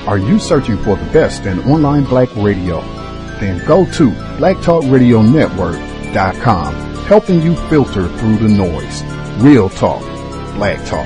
Are you searching for the best in online black radio? Then go to blacktalkradionetwork.com, helping you filter through the noise. Real talk, black talk.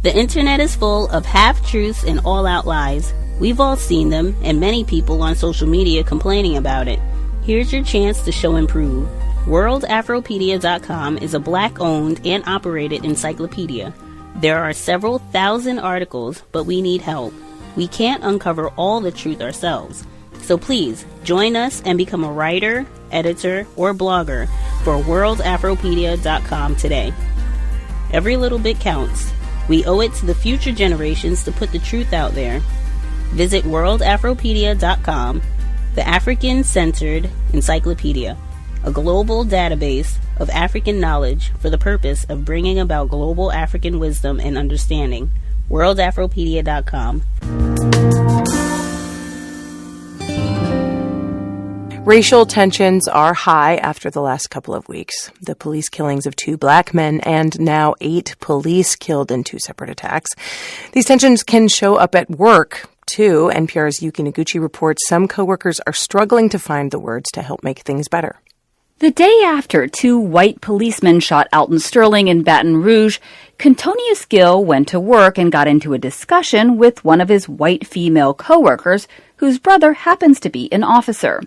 The internet is full of half-truths and all-out lies. We've all seen them, and many people on social media complaining about it. Here's your chance to show and prove. Worldafropedia.com is a black-owned and operated encyclopedia. There are several thousand articles, but we need help. We can't uncover all the truth ourselves. So please, join us and become a writer, editor, or blogger for Worldafropedia.com today. Every little bit counts. We owe it to the future generations to put the truth out there. Visit Worldafropedia.com, the African-centered encyclopedia, a global database of African knowledge for the purpose of bringing about global African wisdom and understanding. Worldafropedia.com. Racial tensions are high after the last couple of weeks. The police killings of 2 black men and now 8 police killed in 2 separate attacks. These tensions can show up at work, too. NPR's Yuki Noguchi reports some coworkers are struggling to find the words to help make things better. The day after 2 white policemen shot Alton Sterling in Baton Rouge, Contonious Gill went to work and got into a discussion with one of his white female coworkers, whose brother happens to be an officer.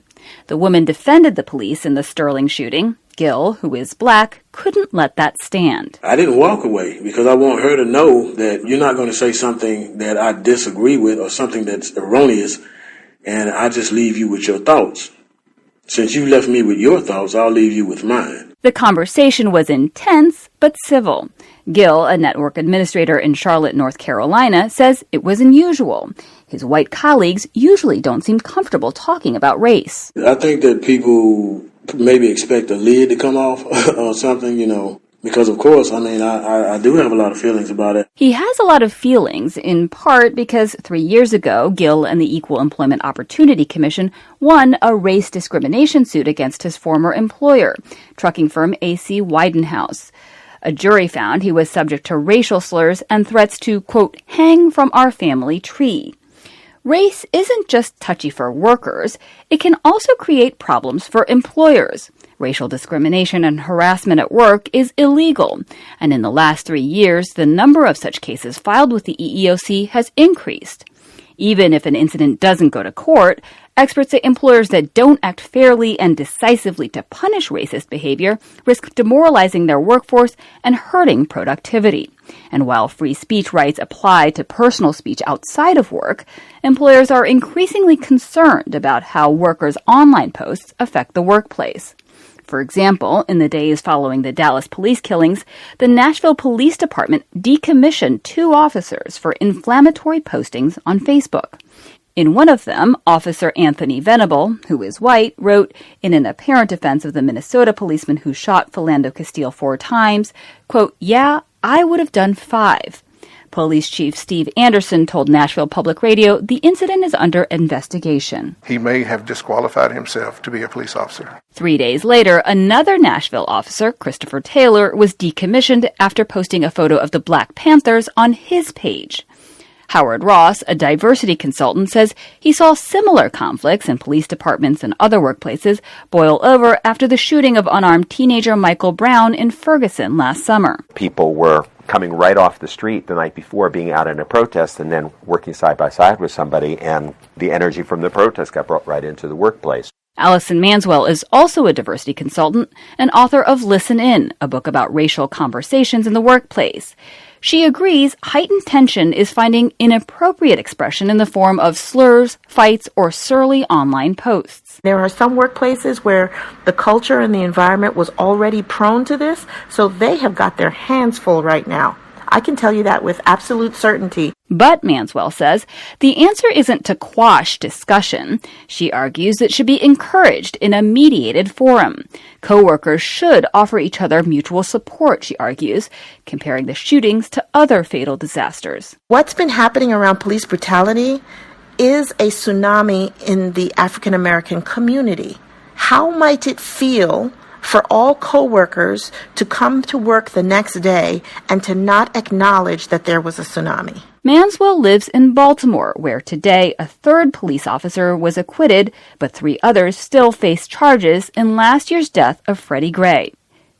The woman defended the police in the Sterling shooting. Gill, who is black, couldn't let that stand. I didn't walk away because I want her to know that you're not going to say something that I disagree with or something that's erroneous, and I just leave you with your thoughts. Since you left me with your thoughts, I'll leave you with mine. The conversation was intense but civil. Gill, a network administrator in Charlotte, North Carolina, says it was unusual. His white colleagues usually don't seem comfortable talking about race. I think that people maybe expect a lid to come off or something, because, of course, I do have a lot of feelings about it. He has a lot of feelings, in part because 3 years ago, Gill and the Equal Employment Opportunity Commission won a race discrimination suit against his former employer, trucking firm A.C. Widenhouse. A jury found he was subject to racial slurs and threats to, quote, hang from our family tree. Race isn't just touchy for workers. It can also create problems for employers. Racial discrimination and harassment at work is illegal, and in the last 3 years, the number of such cases filed with the EEOC has increased. Even if an incident doesn't go to court, experts say employers that don't act fairly and decisively to punish racist behavior risk demoralizing their workforce and hurting productivity. And while free speech rights apply to personal speech outside of work, employers are increasingly concerned about how workers' online posts affect the workplace. For example, in the days following the Dallas police killings, the Nashville Police Department decommissioned 2 officers for inflammatory postings on Facebook. In one of them, Officer Anthony Venable, who is white, wrote, in an apparent defense of the Minnesota policeman who shot Philando Castile 4 times, quote, yeah, I would have done 5. Police Chief Steve Anderson told Nashville Public Radio the incident is under investigation. He may have disqualified himself to be a police officer. 3 days later, another Nashville officer, Christopher Taylor, was decommissioned after posting a photo of the Black Panthers on his page. Howard Ross, a diversity consultant, says he saw similar conflicts in police departments and other workplaces boil over after the shooting of unarmed teenager Michael Brown in Ferguson last summer. People were coming right off the street the night before, being out in a protest, and then working side by side with somebody, and the energy from the protest got brought right into the workplace. Allison Manswell is also a diversity consultant and author of Listen In, a book about racial conversations in the workplace. She agrees heightened tension is finding inappropriate expression in the form of slurs, fights, or surly online posts. There are some workplaces where the culture and the environment was already prone to this, so they have got their hands full right now. I can tell you that with absolute certainty. But, Manswell says, the answer isn't to quash discussion. She argues it should be encouraged in a mediated forum. Coworkers should offer each other mutual support, she argues, comparing the shootings to other fatal disasters. What's been happening around police brutality is a tsunami in the African American community. How might it feel for all coworkers to come to work the next day and to not acknowledge that there was a tsunami? Manswell lives in Baltimore, where today a third police officer was acquitted, but 3 others still face charges in last year's death of Freddie Gray.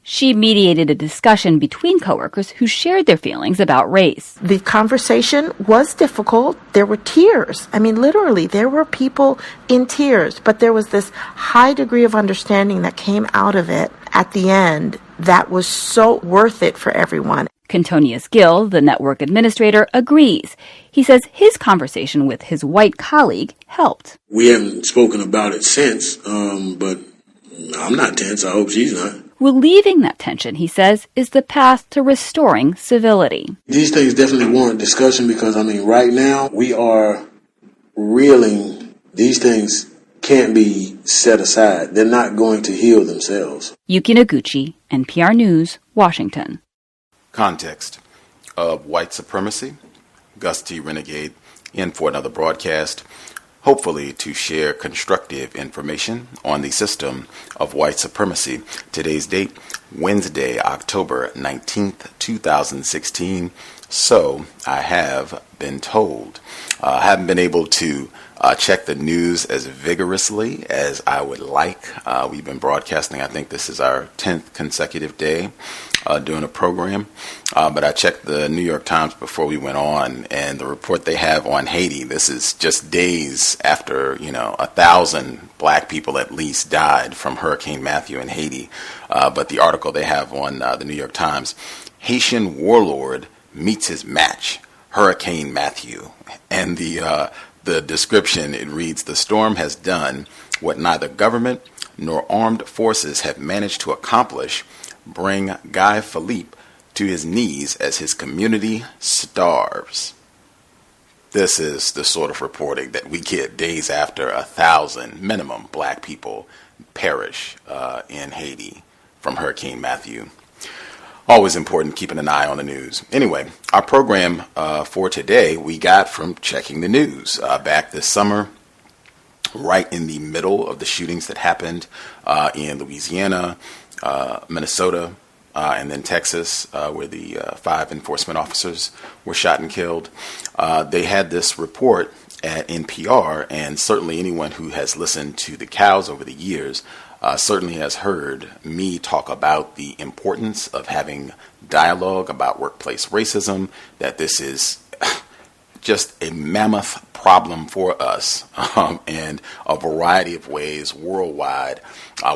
She mediated a discussion between coworkers who shared their feelings about race. The conversation was difficult. There were tears. I mean, literally, there were people in tears, but there was this high degree of understanding that came out of it at the end that was so worth it for everyone. Contonious Gill, the network administrator, agrees. He says his conversation with his white colleague helped. We haven't spoken about it since, but I'm not tense. I hope she's not. Relieving that tension, he says, is the path to restoring civility. These things definitely warrant discussion because, right now we are reeling. These things can't be set aside. They're not going to heal themselves. Yuki Noguchi, NPR News, Washington. Context of White Supremacy. Gus T Renegade in for another broadcast, hopefully to share constructive information on the system of white supremacy. Today's date, Wednesday, October 19th, 2016. So I have been told. I haven't been able to check the news as vigorously as I would like. We've been broadcasting, I think this is our 10th consecutive day doing a program. But I checked the New York Times before we went on, and the report they have on Haiti, this is just days after, 1,000 black people at least died from Hurricane Matthew in Haiti. But the article they have on the New York Times, Haitian warlord meets his match, Hurricane Matthew. And the description, it reads, the storm has done what neither government nor armed forces have managed to accomplish, bring Guy Philippe to his knees as his community starves. This is the sort of reporting that we get days after 1,000 minimum black people perish in Haiti from Hurricane Matthew. Always important keeping an eye on the news. Anyway, our program for today we got from checking the news back this summer, right in the middle of the shootings that happened in Louisiana, Minnesota, and then Texas, where the 5 enforcement officers were shot and killed. They had this report at NPR, and certainly anyone who has listened to the C.O.W.S over the years certainly has heard me talk about the importance of having dialogue about workplace racism, that this is just a mammoth problem for us in a variety of ways worldwide.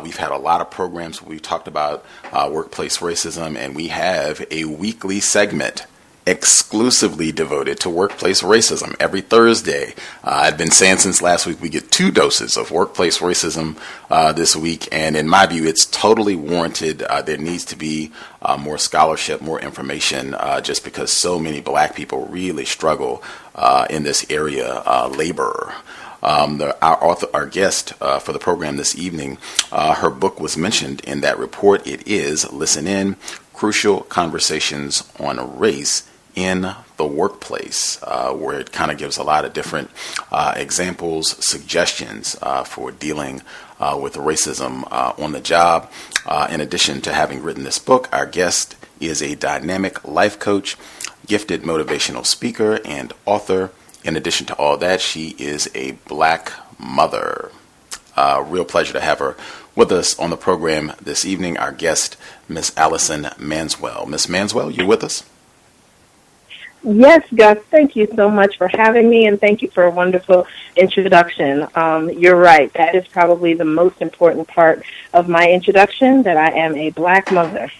We've had a lot of programs where we've talked about workplace racism, and we have a weekly segment exclusively devoted to workplace racism every Thursday. I've been saying since last week we get 2 doses of workplace racism this week, and in my view it's totally warranted. There needs to be more scholarship, more information, just because so many black people really struggle in this area, labor. Our guest for the program this evening, her book was mentioned in that report. It is, listen in, Crucial Conversations on Race in the Workplace, where it kind of gives a lot of different examples, suggestions for dealing with racism on the job. In addition to having written this book, our guest is a dynamic life coach, gifted motivational speaker, and author. In addition to all that, she is a black mother. Real pleasure to have her with us on the program this evening. Our guest, Miss Allison Manswell. Miss Manswell, you with us? Yes, Gus. Thank you so much for having me, and thank you for a wonderful introduction. You're right. That is probably the most important part of my introduction, that I am a black mother.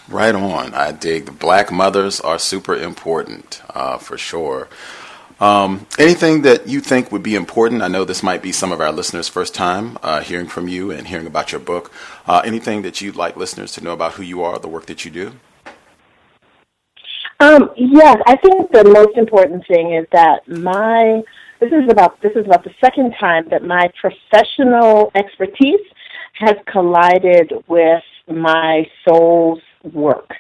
Right on. I dig. The black mothers are super important, for sure. Anything that you think would be important? I know this might be some of our listeners' first time hearing from you and hearing about your book. Anything that you'd like listeners to know about who you are, the work that you do? Yes, I think the most important thing is that this is about the second time that my professional expertise has collided with my soul's work.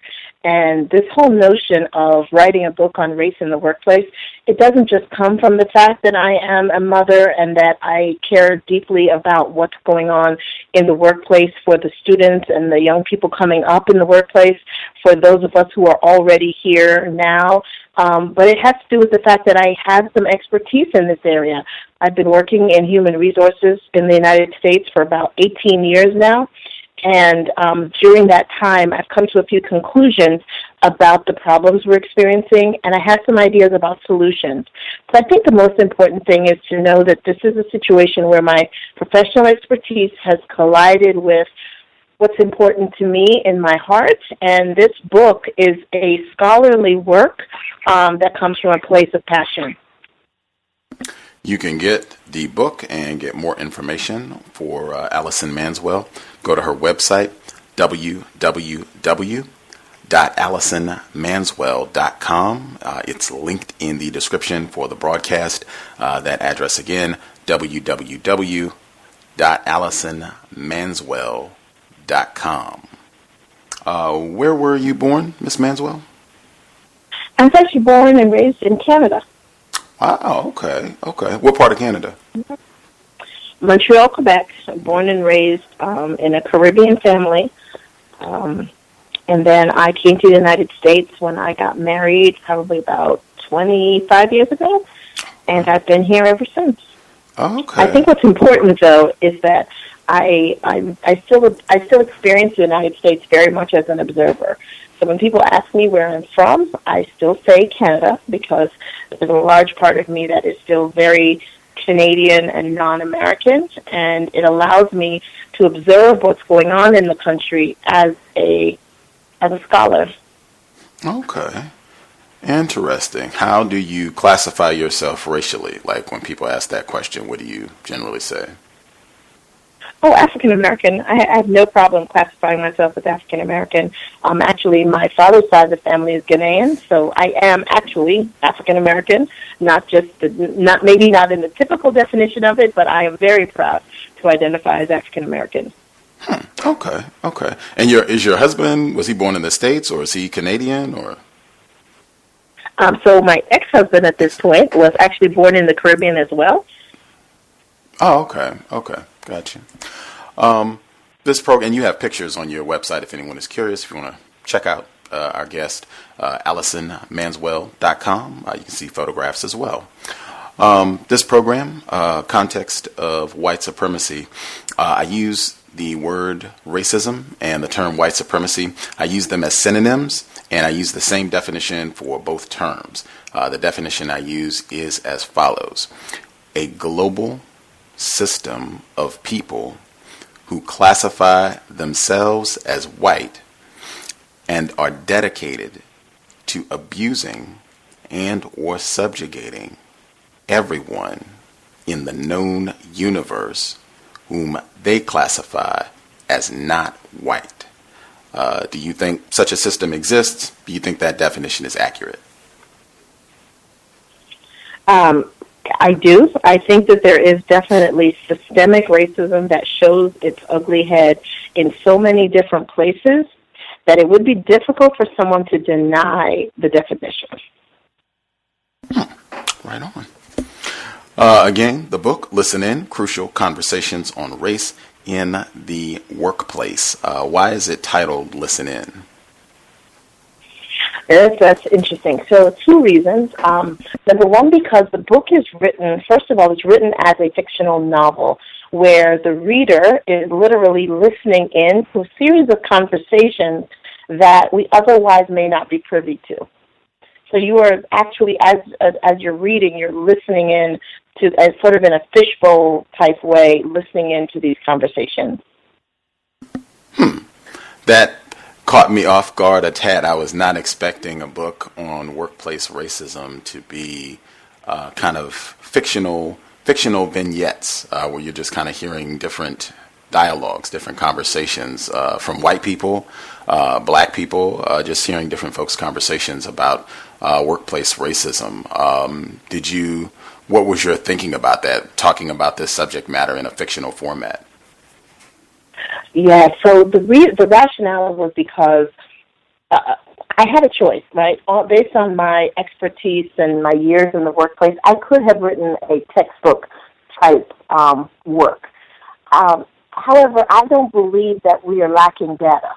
And this whole notion of writing a book on race in the workplace, it doesn't just come from the fact that I am a mother and that I care deeply about what's going on in the workplace for the students and the young people coming up in the workplace, for those of us who are already here now. But it has to do with the fact that I have some expertise in this area. I've been working in human resources in the United States for about 18 years now. And during that time, I've come to a few conclusions about the problems we're experiencing, and I have some ideas about solutions. But I think the most important thing is to know that this is a situation where my professional expertise has collided with what's important to me in my heart, and this book is a scholarly work that comes from a place of passion. You can get the book and get more information for Allison Manswell. Go to her website, www.allisonmanswell.com. It's linked in the description for the broadcast. That address again, www.allisonmanswell.com. Where were you born, Miss Manswell? I was actually born and raised in Canada. Wow, okay. What part of Canada? Montreal, Quebec. Born and raised in a Caribbean family. And then I came to the United States when I got married probably about 25 years ago. And I've been here ever since. Okay. I think what's important, though, is that I still experience the United States very much as an observer. So when people ask me where I'm from, I still say Canada because there's a large part of me that is still very Canadian and non-American, and it allows me to observe what's going on in the country as a scholar. Okay. Interesting. How do you classify yourself racially? Like when people ask that question, what do you generally say? Oh, African American. I have no problem classifying myself as African American. Actually, my father's side of the family is Ghanaian, so I am actually African American. Not maybe not in the typical definition of it, but I am very proud to identify as African American. Okay. And is your husband, was he born in the States or is he Canadian or? So my ex-husband at this point was actually born in the Caribbean as well. Oh, okay. Gotcha. This program, and you have pictures on your website if anyone is curious, if you want to check out our guest, AllisonManswell.com. You can see photographs as well. This program, Context of White Supremacy, I use the word racism and the term white supremacy. I use them as synonyms, and I use the same definition for both terms. The definition I use is as follows: a global system of people who classify themselves as white and are dedicated to abusing and or subjugating everyone in the known universe whom they classify as not white. Do you think such a system exists? Do you think that definition is accurate? I do. I think that there is definitely systemic racism that shows its ugly head in so many different places that it would be difficult for someone to deny the definition. Right on. Again, the book, Listen In, Crucial Conversations on Race in the Workplace. Why is it titled Listen In? That's interesting. So 2 reasons. Number one, because the book is written, first of all, it's written as a fictional novel where the reader is literally listening in to a series of conversations that we otherwise may not be privy to. So you are actually, as you're reading, you're listening in to, as sort of in a fishbowl type way, listening into these conversations. That caught me off guard a tad. I was not expecting a book on workplace racism to be kind of fictional vignettes where you're just kind of hearing different dialogues, different conversations from white people, black people, just hearing different folks' conversations about workplace racism. What was your thinking about that, talking about this subject matter in a fictional format? Yeah, so the rationale was because I had a choice, right? Based on my expertise and my years in the workplace, I could have written a textbook type work. However, I don't believe that we are lacking data.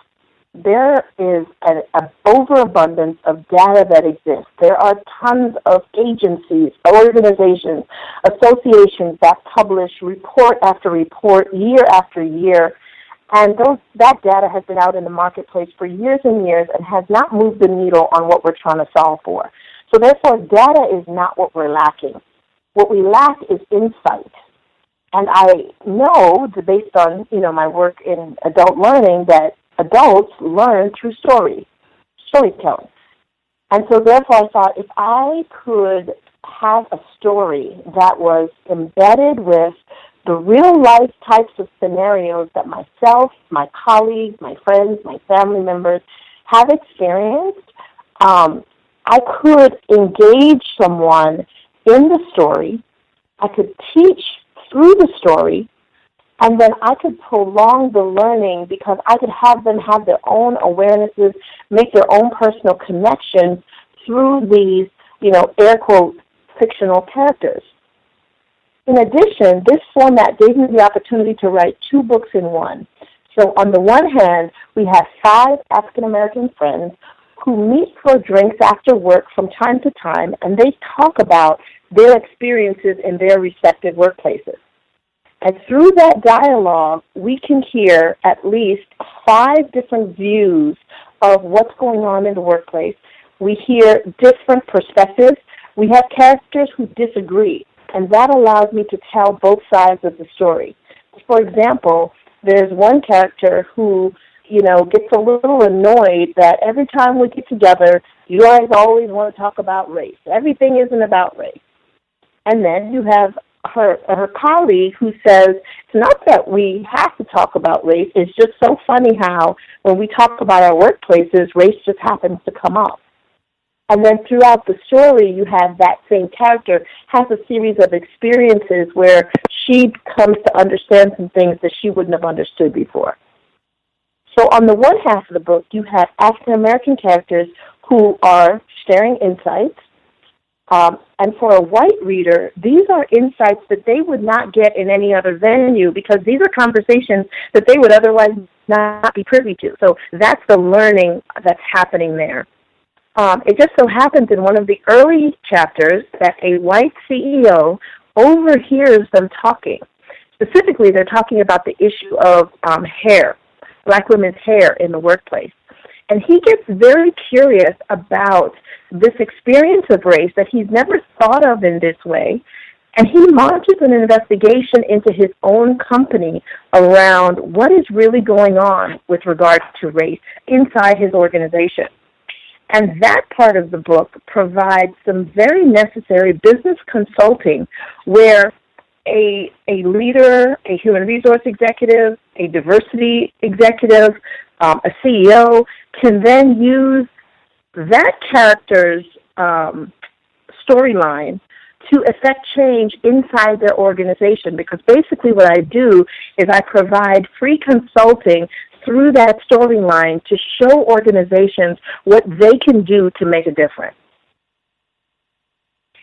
There is an overabundance of data that exists. There are tons of agencies, organizations, associations that publish report after report, year after year, and that data has been out in the marketplace for years and years and has not moved the needle on what we're trying to solve for. So therefore, data is not what we're lacking. What we lack is insight. And I know, based on my work in adult learning, that adults learn through storytelling. And so therefore I thought if I could have a story that was embedded with the real-life types of scenarios that myself, my colleagues, my friends, my family members have experienced, I could engage someone in the story, I could teach through the story, and then I could prolong the learning because I could have them have their own awarenesses, make their own personal connections through these, air quote, fictional characters. In addition, this format gave me the opportunity to write 2 books in one. So on the one hand, we have 5 African-American friends who meet for drinks after work from time to time, and they talk about their experiences in their respective workplaces. And through that dialogue, we can hear at least 5 different views of what's going on in the workplace. We hear different perspectives. We have characters who disagree, and that allows me to tell both sides of the story. For example, there's one character who, gets a little annoyed that every time we get together, you guys always want to talk about race. Everything isn't about race. And then you have her colleague who says, it's not that we have to talk about race, it's just so funny how when we talk about our workplaces, race just happens to come up. And then throughout the story, you have that same character has a series of experiences where she comes to understand some things that she wouldn't have understood before. So on the one half of the book, you have African-American characters who are sharing insights. And for a white reader, these are insights that they would not get in any other venue because these are conversations that they would otherwise not be privy to. So that's the learning that's happening there. It just so happens in one of the early chapters that a white CEO overhears them talking. Specifically, they're talking about the issue of hair, black women's hair in the workplace. And he gets very curious about this experience of race that he's never thought of in this way, and he launches an investigation into his own company around what is really going on with regards to race inside his organization. And that part of the book provides some very necessary business consulting where a leader, a human resource executive, a diversity executive, a CEO can then use that character's storyline to effect change inside their organization, because basically what I do is I provide free consulting through that storyline to show organizations what they can do to make a difference.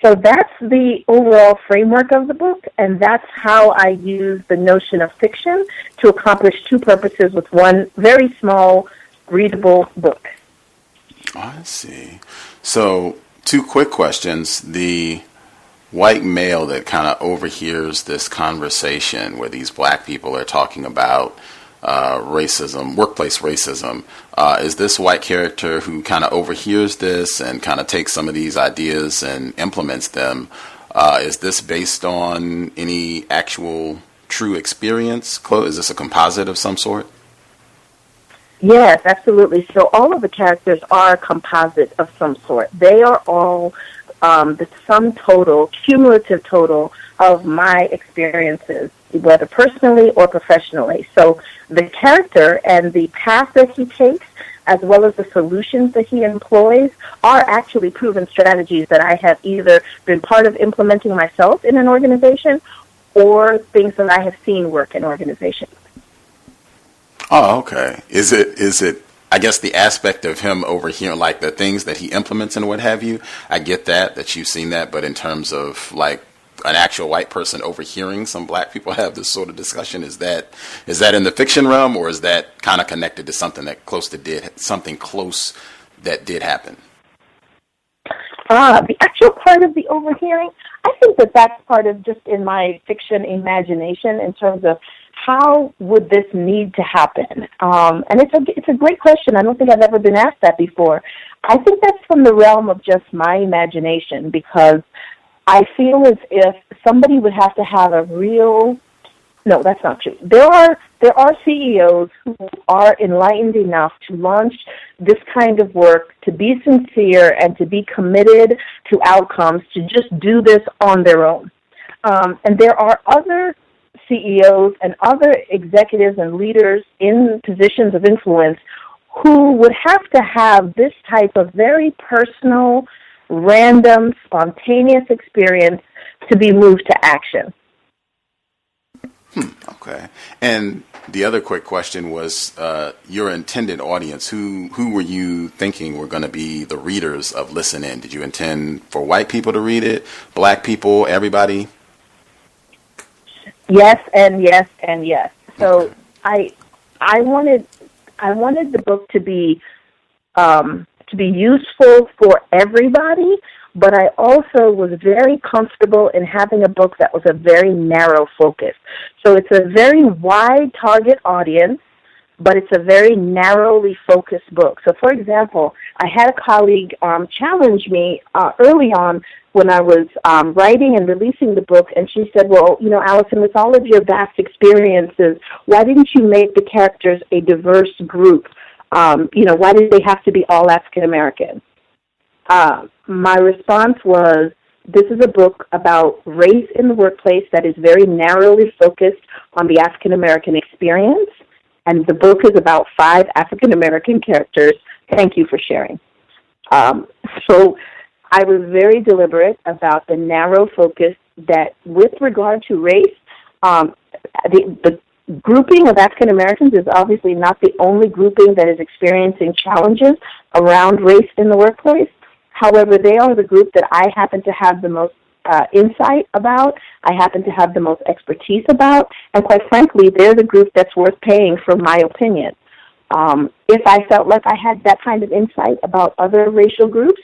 So that's the overall framework of the book, and that's how I use the notion of fiction to accomplish 2 purposes with one very small, readable book. I see. So 2 quick questions. The white male that kind of overhears this conversation where these black people are talking about racism, workplace racism, is this white character who kind of overhears this and kind of takes some of these ideas and implements them, is this based on any actual true experience? Is this a composite of some sort? Yes, absolutely. So all of the characters are a composite of some sort. They are all the sum total, cumulative total of my experiences, whether personally or professionally. So the character and the path that he takes, as well as the solutions that he employs, are actually proven strategies that I have either been part of implementing myself in an organization or things that I have seen work in organizations. Oh, okay. Is it I guess the aspect of him overhearing, like the things that he implements and what have you, I get that you've seen that, but in terms of like an actual white person overhearing some black people have this sort of discussion, is that in the fiction realm, or is that kind of connected to something that close that did happen? The actual part of the overhearing, I think that that's part of just in my fiction imagination in terms of how would this need to happen? And it's a great question. I don't think I've ever been asked that before. I think that's from the realm of just my imagination, because I feel as if somebody would have to have a real... No, that's not true. There are CEOs who are enlightened enough to launch this kind of work, to be sincere and to be committed to outcomes, to just do this on their own. And there are other CEOs and other executives and leaders in positions of influence who would have to have this type of very personal, random, spontaneous experience to be moved to action. Okay. And the other quick question was your intended audience. Who were you thinking were going to be the readers of Listen In? Did you intend for white people to read it, black people, everybody? Yes, and yes, and yes. So I wanted the book to be useful for everybody, but I also was very comfortable in having a book that was a very narrow focus. So it's a very wide target audience, but it's a very narrowly focused book. So, for example, I had a colleague challenge me early on when I was writing and releasing the book, and she said, well, Allison, with all of your vast experiences, why didn't you make the characters a diverse group? Why did they have to be all African American? My response was, this is a book about race in the workplace that is very narrowly focused on the African American experience, and the book is about 5 African American characters. Thank you for sharing. So I was very deliberate about the narrow focus that, with regard to race, the grouping of African Americans is obviously not the only grouping that is experiencing challenges around race in the workplace. However, they are the group that I happen to have the most insight about, I happen to have the most expertise about, and quite frankly, they're the group that's worth paying for my opinion. If I felt like I had that kind of insight about other racial groups,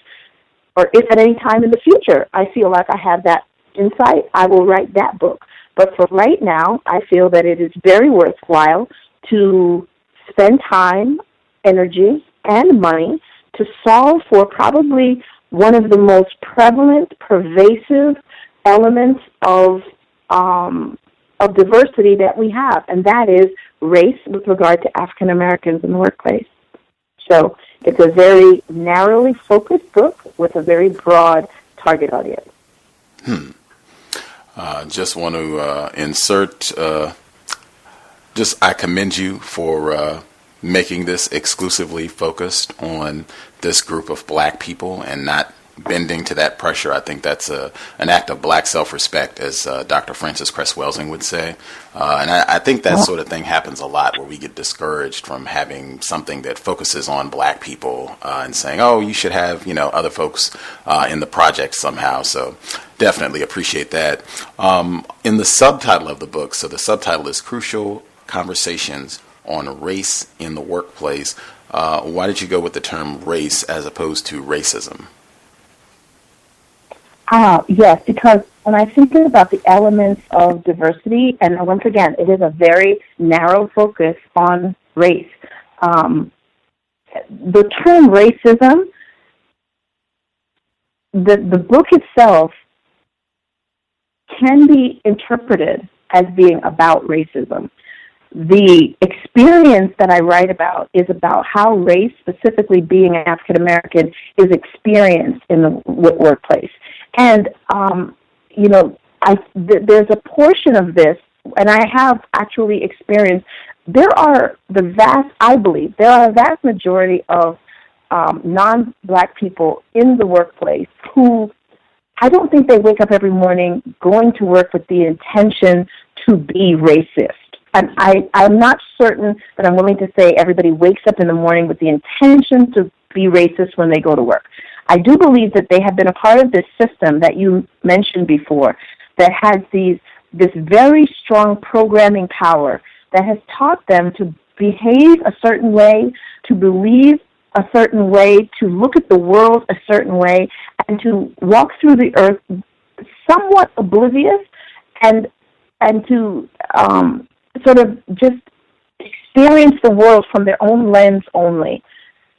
or if at any time in the future I feel like I have that insight, I will write that book. But for right now, I feel that it is very worthwhile to spend time, energy, and money to solve for probably one of the most prevalent, pervasive elements of diversity that we have, and that is race with regard to African Americans in the workplace. So it's a very narrowly focused book with a very broad target audience. Just want to insert, I commend you for making this exclusively focused on this group of black people and not bending to that pressure. I think that's an act of black self-respect, as Dr. Frances Cress Welsing would say. And I think that sort of thing happens a lot, where we get discouraged from having something that focuses on black people and saying, oh, you should have, other folks in the project somehow. So definitely appreciate that. In the subtitle of the book, so the subtitle is Crucial Conversations on Race in the Workplace. Why did you go with the term race as opposed to racism? Yes, because when I think about the elements of diversity, and once again, it is a very narrow focus on race. The term racism, the book itself can be interpreted as being about racism. The experience that I write about is about how race, specifically being African American, is experienced in the workplace. And, there's a portion of this, and I have actually experienced, there are a vast majority of non-black people in the workplace who, I don't think they wake up every morning going to work with the intention to be racist. I'm not certain that I'm willing to say everybody wakes up in the morning with the intention to be racist when they go to work. I do believe that they have been a part of this system that you mentioned before that has this very strong programming power that has taught them to behave a certain way, to believe a certain way, to look at the world a certain way, and to walk through the earth somewhat oblivious and to sort of just experience the world from their own lens only.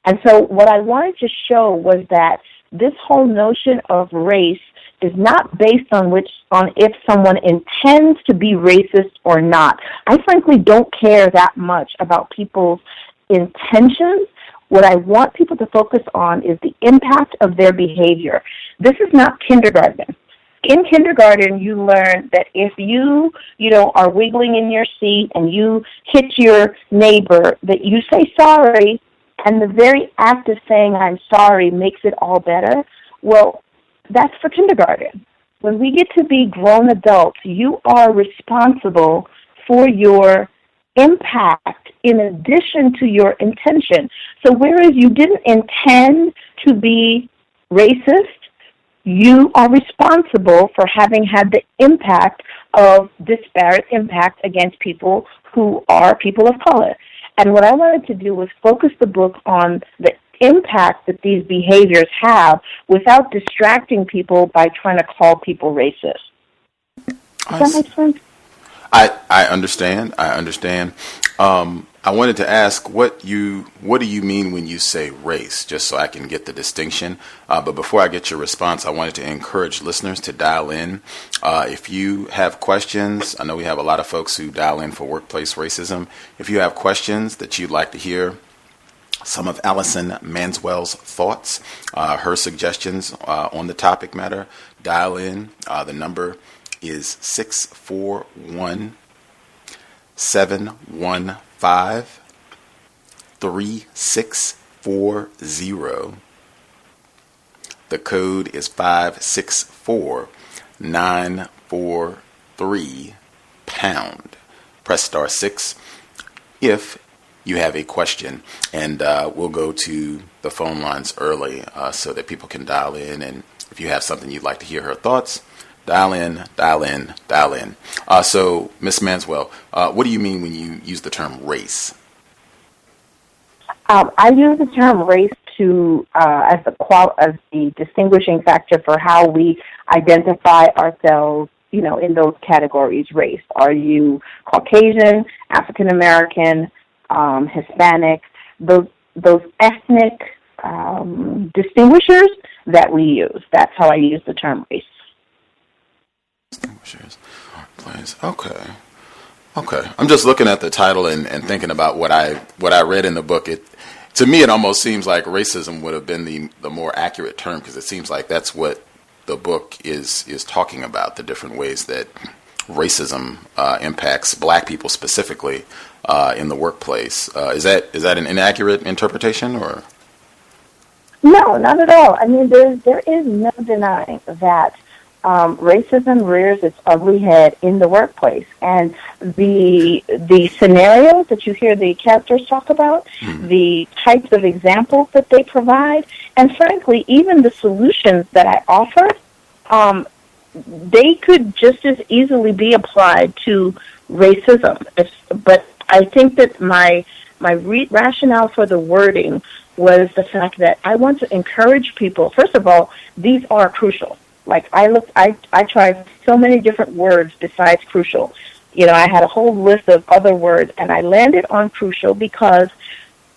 And so what I wanted to show was that this whole notion of race is not based on if someone intends to be racist or not. I frankly don't care that much about people's intentions. What I want people to focus on is the impact of their behavior. This is not kindergarten. In kindergarten, you learn that if you are wiggling in your seat and you hit your neighbor, that you say sorry, and the very act of saying I'm sorry makes it all better. Well, that's for kindergarten. When we get to be grown adults, you are responsible for your impact in addition to your intention. So whereas you didn't intend to be racist, you are responsible for having had the impact of disparate impact against people who are people of color. And what I wanted to do was focus the book on the impact that these behaviors have without distracting people by trying to call people racist. Does that make sense? I understand. I wanted to ask what do you mean when you say race, just so I can get the distinction. But before I get your response, I wanted to encourage listeners to dial in. If you have questions, I know we have a lot of folks who dial in for workplace racism. If you have questions that you'd like to hear some of Allison Manswell's thoughts, her suggestions on the topic matter, dial in. The number is 641-715-3640. The code is 564-943#. Press *6 if you have a question, and we'll go to the phone lines early so that people can dial in, and if you have something you'd like to hear her thoughts, dial in. So, Ms. Manswell, what do you mean when you use the term race? I use the term race as the distinguishing factor for how we identify ourselves, in those categories. Race. Are you Caucasian, African American, Hispanic? Those ethnic distinguishers that we use. That's how I use the term race. Distinguishers. Please. Okay. I'm just looking at the title and thinking about what I read in the book. To me, it almost seems like racism would have been the more accurate term, because it seems like that's what the book is talking about, the different ways that racism impacts black people specifically in the workplace. Is that an inaccurate interpretation, or? No, not at all. I mean, there is no denying that racism rears its ugly head in the workplace, and the scenarios that you hear the characters talk about, the types of examples that they provide, and frankly, even the solutions that I offer, they could just as easily be applied to racism. But I think that my rationale for the wording was the fact that I want to encourage people. First of all, these are crucial. Like I tried so many different words besides crucial. I had a whole list of other words, and I landed on crucial because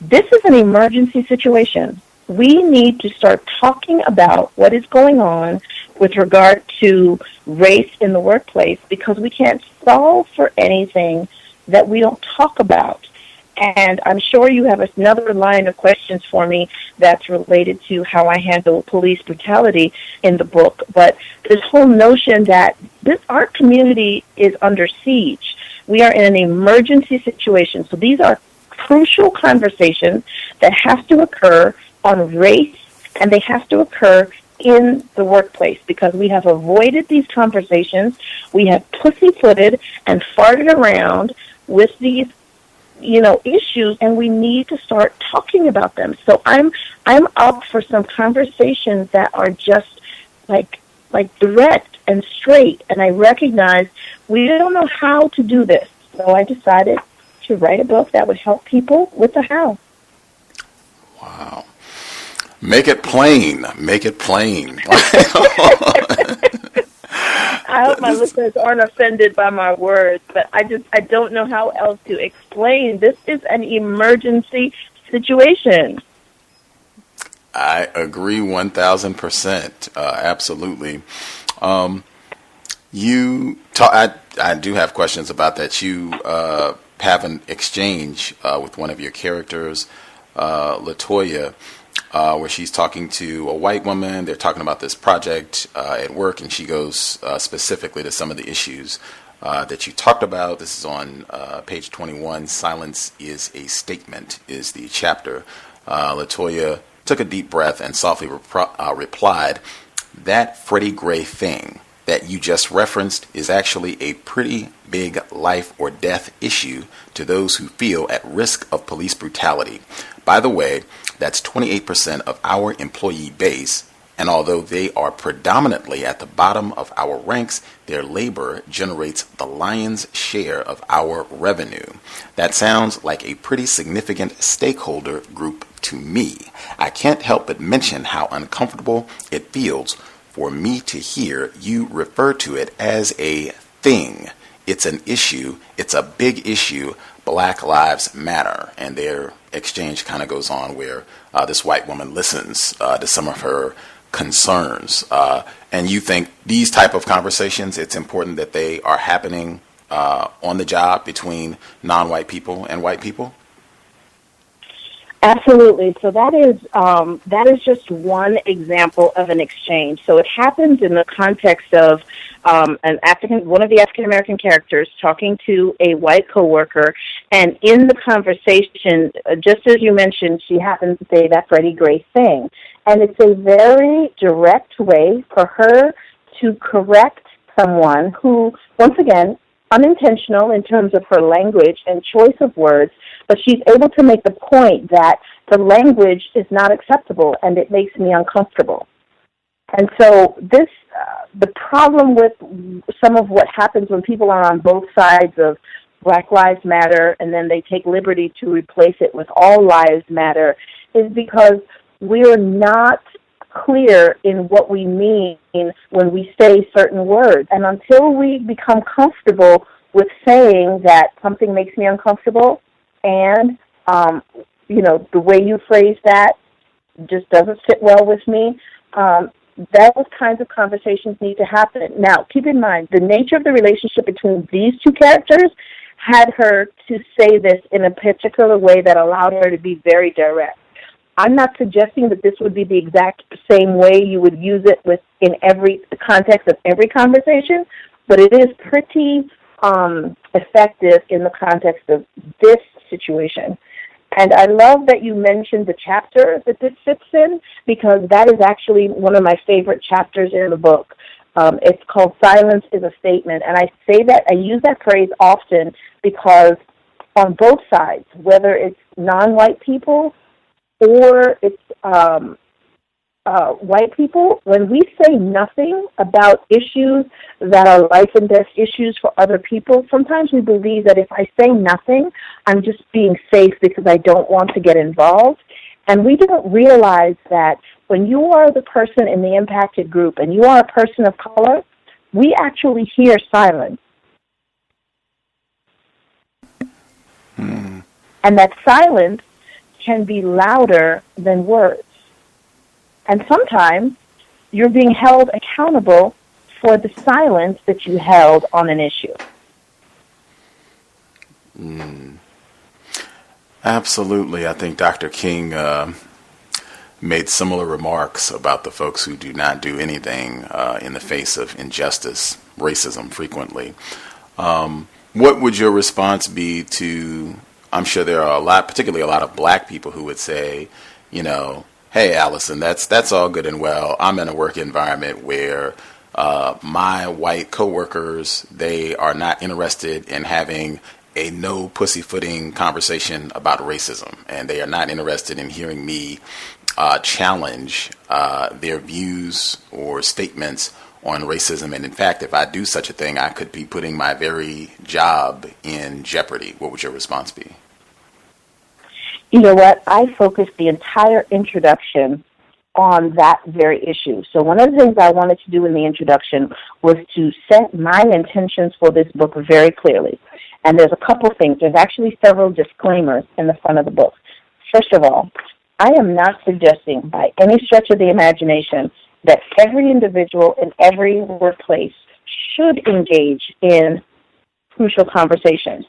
this is an emergency situation. We need to start talking about what is going on with regard to race in the workplace, because we can't solve for anything that we don't talk about. And I'm sure you have another line of questions for me that's related to how I handle police brutality in the book. But this whole notion that our community is under siege. We are in an emergency situation. So these are crucial conversations that have to occur on race, and they have to occur in the workplace, because we have avoided these conversations. We have pussyfooted and farted around with these, issues, and we need to start talking about them. So I'm up for some conversations that are just like direct and straight, and I recognize we don't know how to do this. So I decided to write a book that would help people with the how. Wow. Make it plain. Make it plain. I hope my listeners aren't offended by my words, but I don't know how else to explain. This is an emergency situation. I agree 1,000%. Absolutely. I do have questions about that. You have an exchange with one of your characters, LaToya, where she's talking to a white woman. They're talking about this project at work, and she goes specifically to some of the issues that you talked about. This is on page 21. Silence is a statement is the chapter. LaToya took a deep breath and softly replied, "That Freddie Gray thing that you just referenced is actually a pretty big life or death issue to those who feel at risk of police brutality. By the way, that's 28% of our employee base, and although they are predominantly at the bottom of our ranks, their labor generates the lion's share of our revenue. That sounds like a pretty significant stakeholder group to me. I can't help but mention how uncomfortable it feels for me to hear you refer to it as a thing. It's an issue. It's a big issue. Black Lives Matter." And their exchange kind of goes on where this white woman listens to some of her concerns. And you think these type of conversations, it's important that they are happening on the job between non-white people and white people? Absolutely. So that is just one example of an exchange. So it happens in the context of one of the African American characters talking to a white coworker, and in the conversation, just as you mentioned, she happens to say that Freddie Gray thing, and it's a very direct way for her to correct someone who, once again, unintentional in terms of her language and choice of words, but she's able to make the point that the language is not acceptable and it makes me uncomfortable. And so the problem with some of what happens when people are on both sides of Black Lives Matter and then they take liberty to replace it with All Lives Matter is because we're not clear in what we mean when we say certain words. And until we become comfortable with saying that something makes me uncomfortable and, the way you phrase that just doesn't sit well with me, those kinds of conversations need to happen. Now, keep in mind, the nature of the relationship between these two characters had her to say this in a particular way that allowed her to be very direct. I'm not suggesting that this would be the exact same way you would use it in every context of every conversation, but it is pretty effective in the context of this situation. And I love that you mentioned the chapter that this fits in, because that is actually one of my favorite chapters in the book. It's called Silence is a Statement. And I use that phrase often because on both sides, whether it's non-white people or it's white people, when we say nothing about issues that are life and death issues for other people, sometimes we believe that if I say nothing, I'm just being safe because I don't want to get involved. And we don't realize that when you are the person in the impacted group and you are a person of color, we actually hear silence. And that silence can be louder than words. And sometimes you're being held accountable for the silence that you held on an issue. Absolutely. I think Dr. King made similar remarks about the folks who do not do anything in the face of injustice, racism frequently. What would your response be to, I'm sure there are particularly a lot of black people who would say, hey, Allison, that's all good and well. I'm in a work environment where my white coworkers, they are not interested in having a no pussyfooting conversation about racism, and they are not interested in hearing me challenge their views or statements on racism. And in fact, if I do such a thing, I could be putting my very job in jeopardy. What would your response be? You know what? I focused the entire introduction on that very issue. So one of the things I wanted to do in the introduction was to set my intentions for this book very clearly. And there's a couple things. There's actually several disclaimers in the front of the book. First of all, I am not suggesting by any stretch of the imagination that every individual in every workplace should engage in crucial conversations.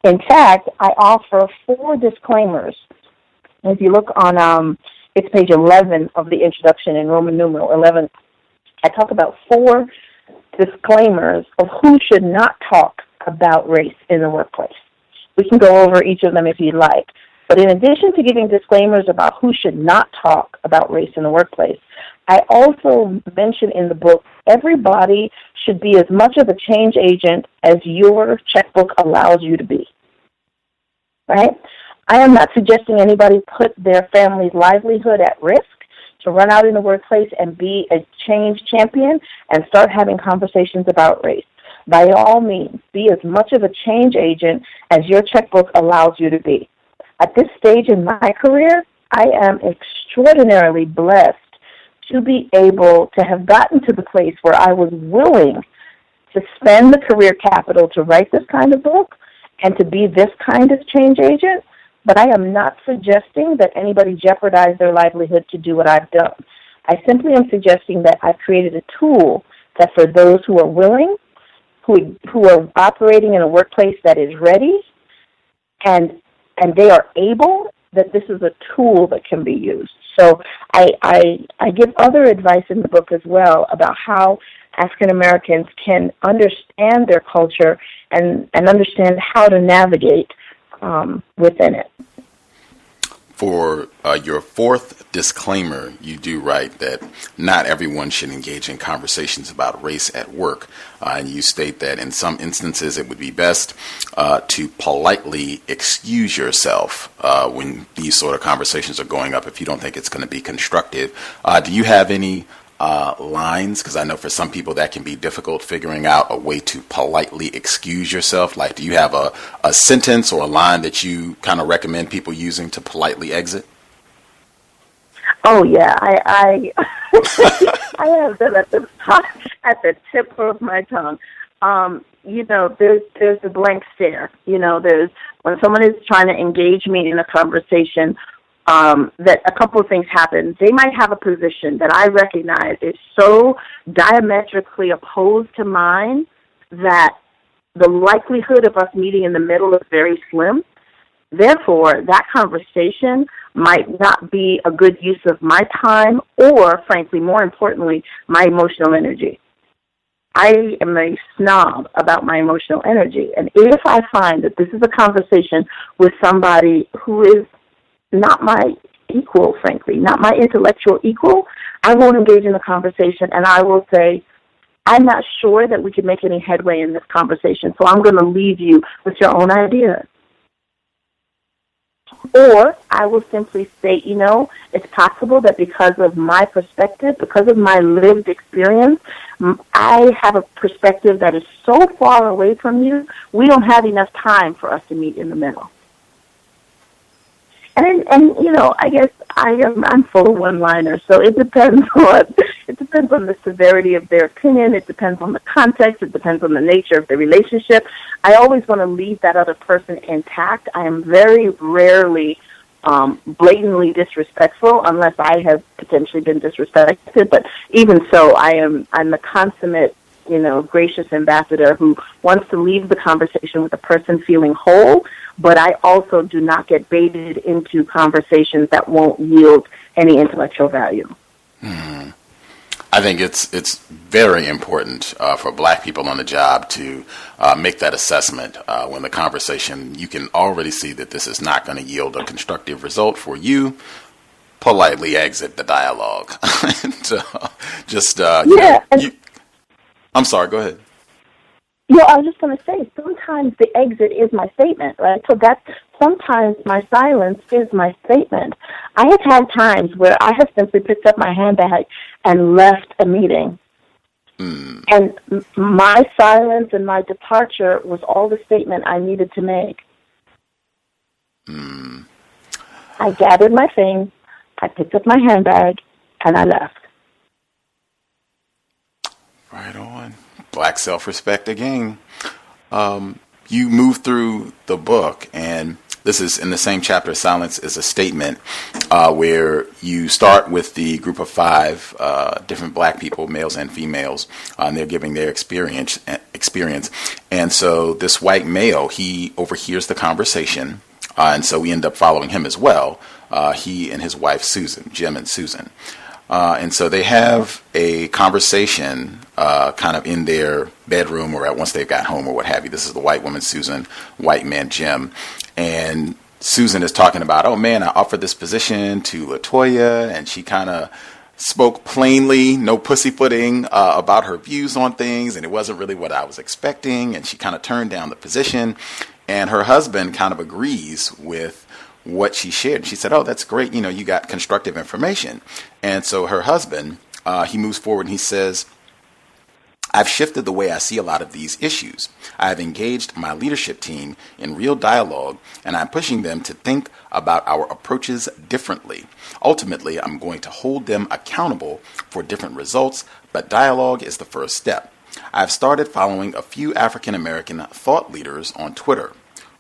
In fact, I offer 4 disclaimers. If you look on it's page 11 of the introduction in Roman numeral 11. I talk about 4 disclaimers of who should not talk about race in the workplace. We can go over each of them if you'd like. But in addition to giving disclaimers about who should not talk about race in the workplace, I also mention in the book everybody should be as much of a change agent as your checkbook allows you to be. Right? I am not suggesting anybody put their family's livelihood at risk to run out in the workplace and be a change champion and start having conversations about race. By all means, be as much of a change agent as your checkbook allows you to be. At this stage in my career, I am extraordinarily blessed to be able to have gotten to the place where I was willing to spend the career capital to write this kind of book and to be this kind of change agent. But I am not suggesting that anybody jeopardize their livelihood to do what I've done. I simply am suggesting that I've created a tool that for those who are willing, who are operating in a workplace that is ready, and they are able, that this is a tool that can be used. So I give other advice in the book as well about how African Americans can understand their culture and understand how to navigate within it. For your 4th disclaimer, you do write that not everyone should engage in conversations about race at work. And you state that in some instances it would be best to politely excuse yourself when these sort of conversations are going up if you don't think it's going to be constructive. Do you have any lines? Because I know for some people that can be difficult, figuring out a way to politely excuse yourself. Like, do you have a sentence or a line that you kind of recommend people using to politely exit? Oh yeah, I I have that at the tip of my tongue. There's a blank stare. There's when someone is trying to engage me in a conversation. That a couple of things happen. They might have a position that I recognize is so diametrically opposed to mine that the likelihood of us meeting in the middle is very slim. Therefore, that conversation might not be a good use of my time or, frankly, more importantly, my emotional energy. I am a snob about my emotional energy. And if I find that this is a conversation with somebody who is not my equal, frankly, not my intellectual equal, I won't engage in the conversation, and I will say, I'm not sure that we can make any headway in this conversation, so I'm going to leave you with your own ideas. Or I will simply state, it's possible that because of my perspective, because of my lived experience, I have a perspective that is so far away from you, we don't have enough time for us to meet in the middle. And I guess I'm full of one-liners, so it depends on the severity of their opinion. It depends on the context. It depends on the nature of the relationship. I always want to leave that other person intact. I am very rarely blatantly disrespectful, unless I have potentially been disrespected. But even so, I'm the consummate, gracious ambassador who wants to leave the conversation with the person feeling whole. But I also do not get baited into conversations that won't yield any intellectual value. Mm-hmm. I think it's very important for Black people on the job to make that assessment when the conversation, you can already see that this is not going to yield a constructive result for you. Politely exit the dialogue. And, I'm sorry, go ahead. I was just going to say, sometimes the exit is my statement, right? So sometimes my silence is my statement. I have had times where I have simply picked up my handbag and left a meeting. And my silence and my departure was all the statement I needed to make. I gathered my things, I picked up my handbag, and I left. Right on. Black self-respect again. You move through the book, and this is in the same chapter, Silence is a Statement, where you start with the group of 5 different black people, males and females, and they're giving their experience. And so this white male, he overhears the conversation, and so we end up following him as well, he and his wife, Susan, Jim and Susan. And so they have a conversation kind of in their bedroom or once they've got home or what have you. This is the white woman, Susan, white man, Jim. And Susan is talking about, oh, man, I offered this position to LaToya, and she kind of spoke plainly, no pussyfooting, about her views on things, and it wasn't really what I was expecting, and she kind of turned down the position. And her husband kind of agrees with what she shared. She said, oh, that's great. You got constructive information. And so her husband, he moves forward and he says, I've shifted the way I see a lot of these issues. I have engaged my leadership team in real dialogue, and I'm pushing them to think about our approaches differently. Ultimately, I'm going to hold them accountable for different results, but dialogue is the first step. I've started following a few African American thought leaders on Twitter.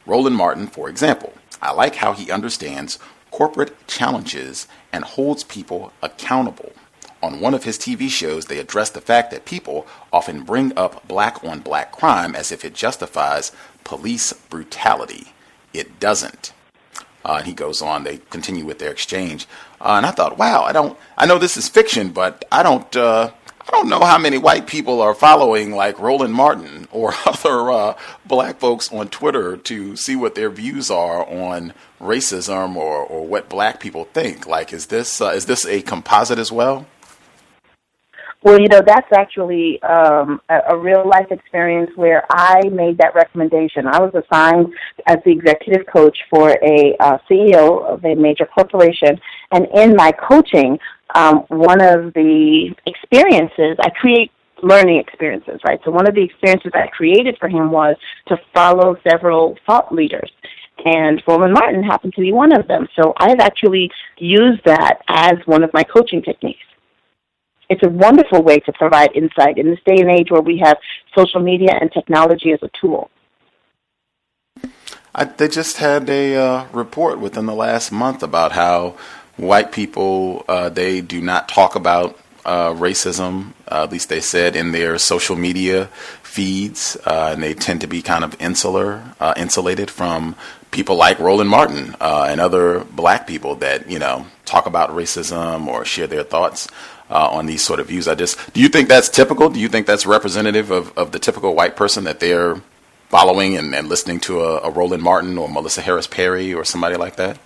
Roland Martin, for example. I like how he understands corporate challenges and holds people accountable. On one of his TV shows, they address the fact that people often bring up black-on-black crime as if it justifies police brutality. It doesn't. And he goes on, they continue with their exchange. And I thought, wow, I know this is fiction, but I don't know how many white people are following like Roland Martin or other black folks on Twitter to see what their views are on racism or what black people think. Like, is this a composite as well? Well, that's actually a real-life experience where I made that recommendation. I was assigned as the executive coach for a CEO of a major corporation, and in my coaching, one of the experiences, I create learning experiences, right? So one of the experiences I created for him was to follow several thought leaders, and Roland Martin happened to be one of them. So I've actually used that as one of my coaching techniques. It's a wonderful way to provide insight in this day and age where we have social media and technology as a tool. They just had a report within the last month about how white people, they do not talk about racism, at least they said in their social media feeds, and they tend to be kind of insulated from people like Roland Martin and other black people that, talk about racism or share their thoughts on these sort of views. Do you think that's typical? Do you think that's representative of the typical white person that they're following and listening to a Roland Martin or Melissa Harris Perry or somebody like that?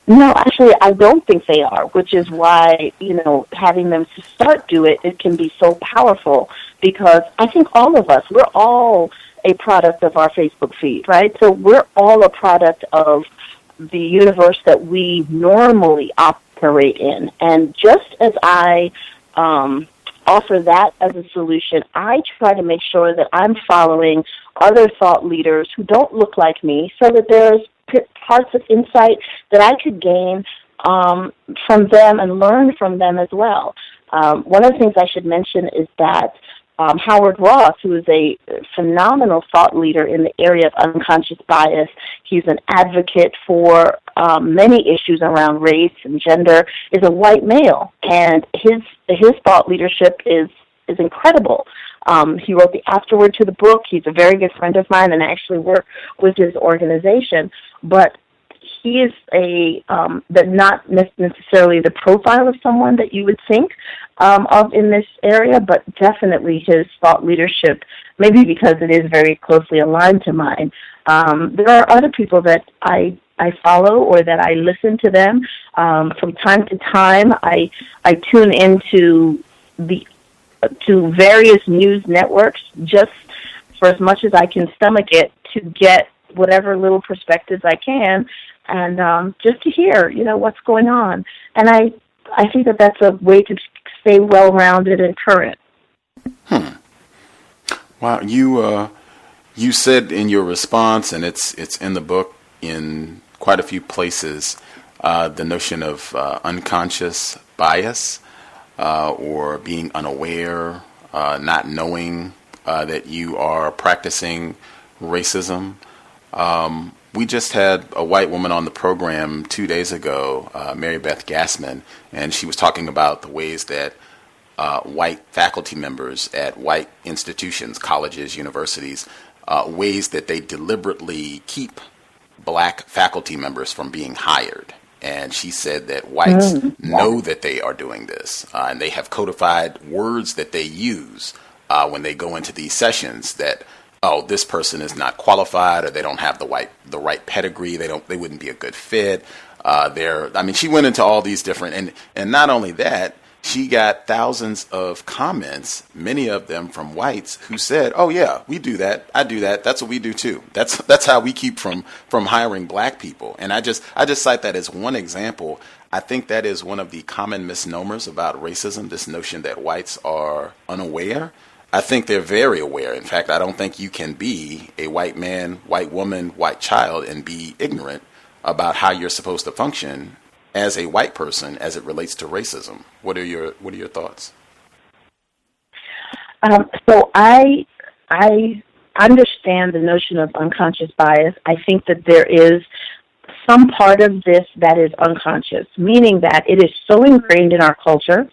No, actually, I don't think they are, which is why, having them to start do it can be so powerful, because I think all of us, we're all a product of our Facebook feed, right? So we're all a product of the universe that we normally operate in. And just as I offer that as a solution, I try to make sure that I'm following other thought leaders who don't look like me, so that there's parts of insight that I could gain from them and learn from them as well. One of the things I should mention is that Howard Ross, who is a phenomenal thought leader in the area of unconscious bias, he's an advocate for many issues around race and gender, is a white male, and his thought leadership is incredible. He wrote the afterword to the book. He's a very good friend of mine, and I actually work with his organization. But he is not necessarily the profile of someone that you would think of in this area, but definitely his thought leadership, maybe because it is very closely aligned to mine. There are other people that I follow or that I listen to them. From time to time, I tune into to various news networks just for as much as I can stomach it to get whatever little perspectives I can, and just to hear, what's going on. And I think that that's a way to stay well-rounded and current. Wow, you said in your response, and it's in the book in quite a few places, the notion of unconscious bias or being unaware, not knowing that you are practicing racism. We just had a white woman on the program 2 days ago, Mary Beth Gassman, and she was talking about the ways that white faculty members at white institutions, colleges, universities, ways that they deliberately keep black faculty members from being hired. And she said that whites know that they are doing this, and they have codified words that they use when they go into these sessions that, oh, this person is not qualified, or they don't have the right pedigree, they wouldn't be a good fit. She went into all these different, and not only that, she got thousands of comments, many of them from whites, who said, "Oh yeah, we do that. I do that. That's what we do too. That's how we keep from hiring black people." And I just cite that as one example. I think that is one of the common misnomers about racism, this notion that whites are unaware. I think they're very aware. In fact, I don't think you can be a white man, white woman, white child and be ignorant about how you're supposed to function as a white person as it relates to racism. What are your thoughts? So I understand the notion of unconscious bias. I think that there is some part of this that is unconscious, meaning that it is so ingrained in our culture.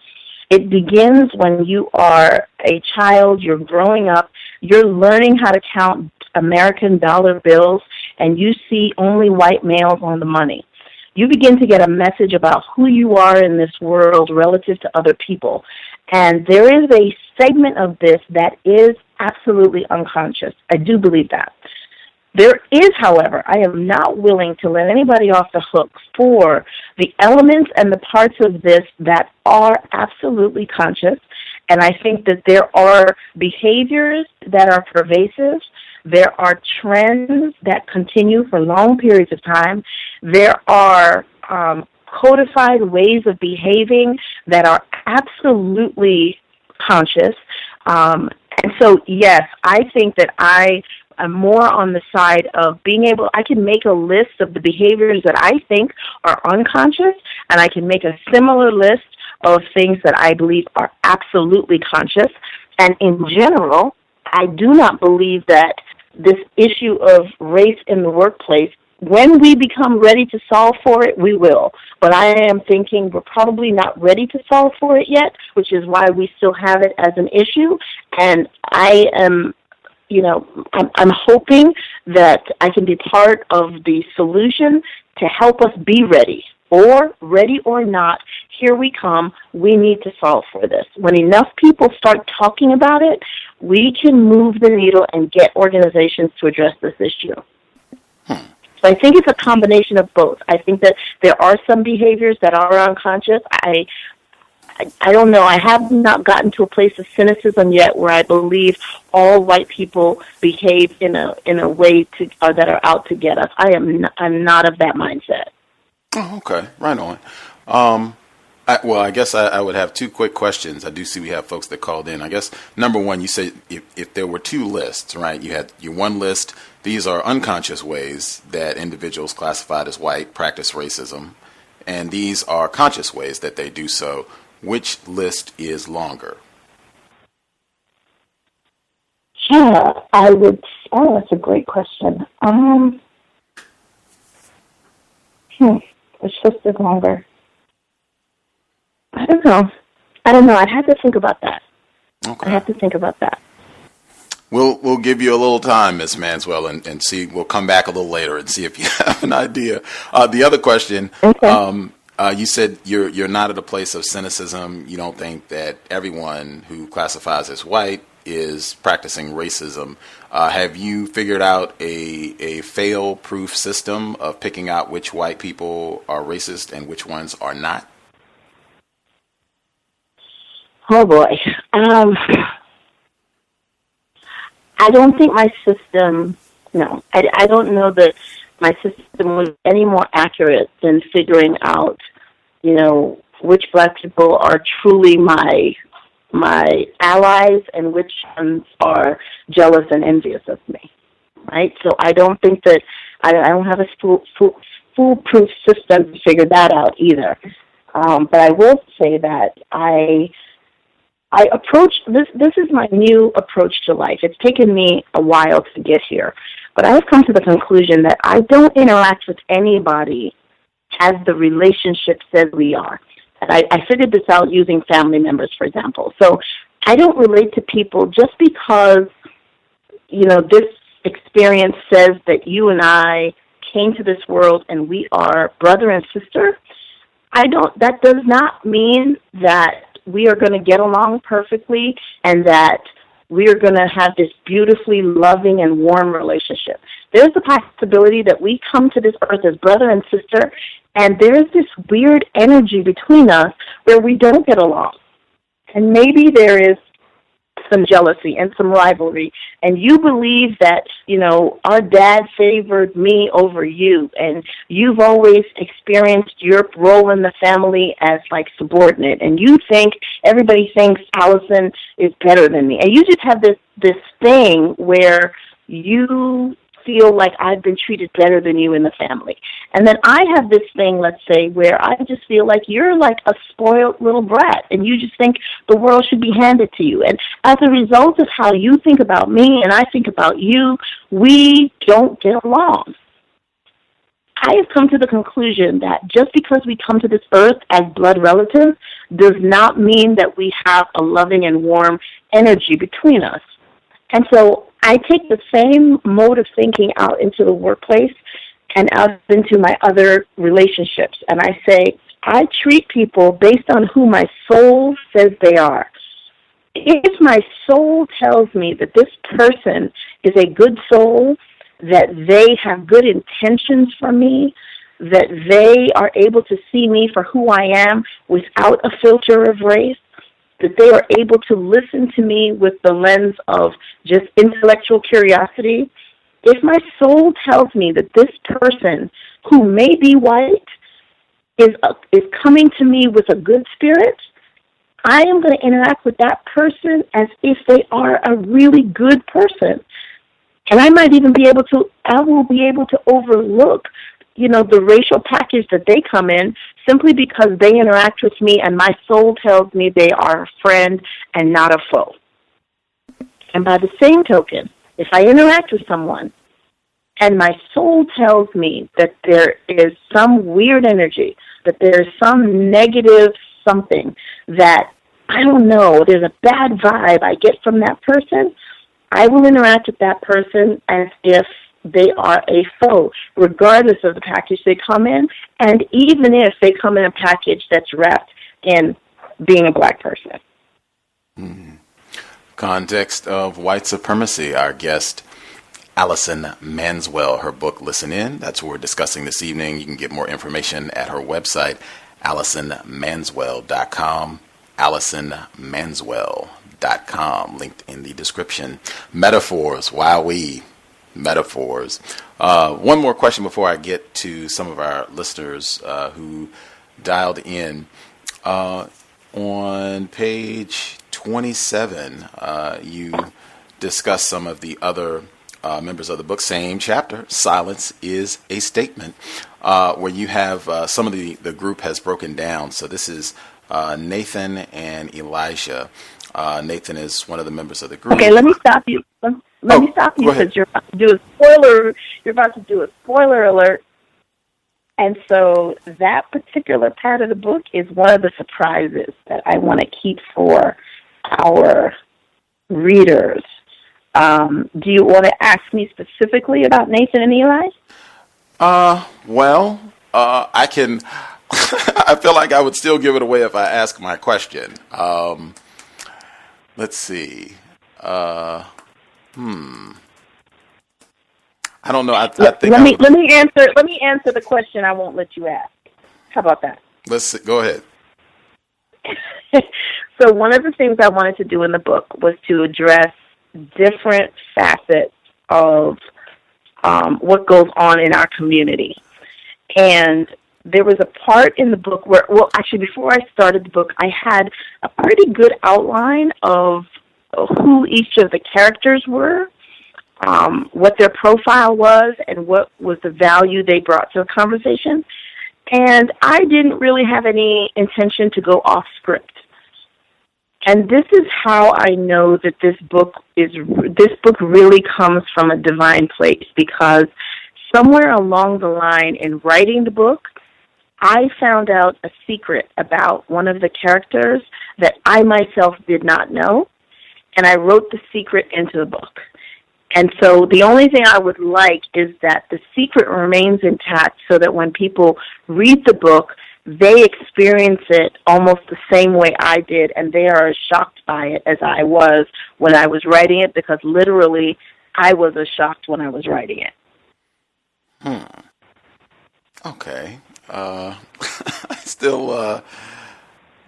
It begins when you are a child, you're growing up, you're learning how to count American dollar bills, and you see only white males on the money. You begin to get a message about who you are in this world relative to other people. And there is a segment of this that is absolutely unconscious. I do believe that. There is, however, I am not willing to let anybody off the hook for the elements and the parts of this that are absolutely conscious. And I think that there are behaviors that are pervasive. There are trends that continue for long periods of time. There are codified ways of behaving that are absolutely conscious. And so, yes, I think that I am more on the side of being able, I can make a list of the behaviors that I think are unconscious, and I can make a similar list of things that I believe are absolutely conscious. And in general, I do not believe that this issue of race in the workplace, when we become ready to solve for it, we will. But I am thinking we're probably not ready to solve for it yet, which is why we still have it as an issue. And I am, I'm hoping that I can be part of the solution to help us be ready. Or, ready or not, here we come. We need to solve for this. When enough people start talking about it, we can move the needle and get organizations to address this issue. So I think it's a combination of both. I think that there are some behaviors that are unconscious. I don't know. I have not gotten to a place of cynicism yet where I believe all white people behave in a way that are out to get us. I'm not of that mindset. Oh, okay. Right on. I guess I would have two quick questions. I do see we have folks that called in. I guess, number one, you said if there were two lists, right? You had your one list. These are unconscious ways that individuals classified as white practice racism. And these are conscious ways that they do so. Which list is longer? Yeah, that's a great question. Which list is longer? I don't know. I'd have to think about that. Okay. I have to think about that. We'll give you a little time, Ms. Manswell, and see. We'll come back a little later and see if you have an idea. The other question, okay. You said you're not at a place of cynicism. You don't think that everyone who classifies as white is practicing racism. Have you figured out a fail-proof system of picking out which white people are racist and which ones are not? Oh boy. I don't think my system, no, I don't know that my system was any more accurate than figuring out, which Black people are truly my allies and which ones are jealous and envious of me, right? So I don't think that, I don't have a foolproof system to figure that out either. But I will say that I approach, this is my new approach to life. It's taken me a while to get here, but I have come to the conclusion that I don't interact with anybody as the relationship says we are. And I figured this out using family members, for example. So I don't relate to people just because, this experience says that you and I came to this world and we are brother and sister. That does not mean that we are going to get along perfectly and that we are going to have this beautifully loving and warm relationship. There's the possibility that we come to this earth as brother and sister, and there's this weird energy between us where we don't get along. And maybe there is some jealousy and some rivalry, and you believe that, our dad favored me over you, and you've always experienced your role in the family as like subordinate, and you think everybody thinks Allison is better than me, and you just have this thing where you feel like I've been treated better than you in the family. And then I have this thing, let's say, where I just feel like you're like a spoiled little brat and you just think the world should be handed to you. And as a result of how you think about me and I think about you, we don't get along. I have come to the conclusion that just because we come to this earth as blood relatives does not mean that we have a loving and warm energy between us. And so I take the same mode of thinking out into the workplace and out into my other relationships. And I say, I treat people based on who my soul says they are. If my soul tells me that this person is a good soul, that they have good intentions for me, that they are able to see me for who I am without a filter of race, that they are able to listen to me with the lens of just intellectual curiosity. If my soul tells me that this person, who may be white, is coming to me with a good spirit, I am going to interact with that person as if they are a really good person. And I will be able to overlook, the racial package that they come in simply because they interact with me and my soul tells me they are a friend and not a foe. And by the same token, if I interact with someone and my soul tells me that there is some weird energy, that there is some negative something that, I don't know, there's a bad vibe I get from that person, I will interact with that person as if they are a foe, regardless of the package they come in, and even if they come in a package that's wrapped in being a black person. Mm-hmm. Context of White Supremacy, our guest, Allison Manswell, her book, Listen In. That's what we're discussing this evening. You can get more information at her website, AllisonManswell.com, AllisonManswell.com, linked in the description. Metaphors, wowee. Metaphors. One more question before I get to some of our listeners who dialed in. On page 27, you discuss some of the other members of the book, same chapter, Silence is a Statement, where you have some of the group has broken down. So this is Nathan and Elijah. Nathan is one of the members of the group. Okay, let me stop you. Let me stop you because you're about to do a spoiler. You're about to do a spoiler alert. And so that particular part of the book is one of the surprises that I want to keep for our readers. Do you want to ask me specifically about Nathan and Eli? Well, I can. I feel like I would still give it away if I ask my question. Let's see. I don't know. I think. Let me answer the question. I won't let you ask. How about that? Go ahead. So one of the things I wanted to do in the book was to address different facets of what goes on in our community. And there was a part in the book where, well, actually, before I started the book, I had a pretty good outline of who each of the characters were, what their profile was, and what was the value they brought to the conversation. And I didn't really have any intention to go off script. And this is how I know that this book really comes from a divine place, because somewhere along the line in writing the book, I found out a secret about one of the characters that I myself did not know, and I wrote the secret into the book. And so the only thing I would like is that the secret remains intact so that when people read the book, they experience it almost the same way I did, and they are as shocked by it as I was when I was writing it, because literally I was as shocked when I was writing it. Okay. Still,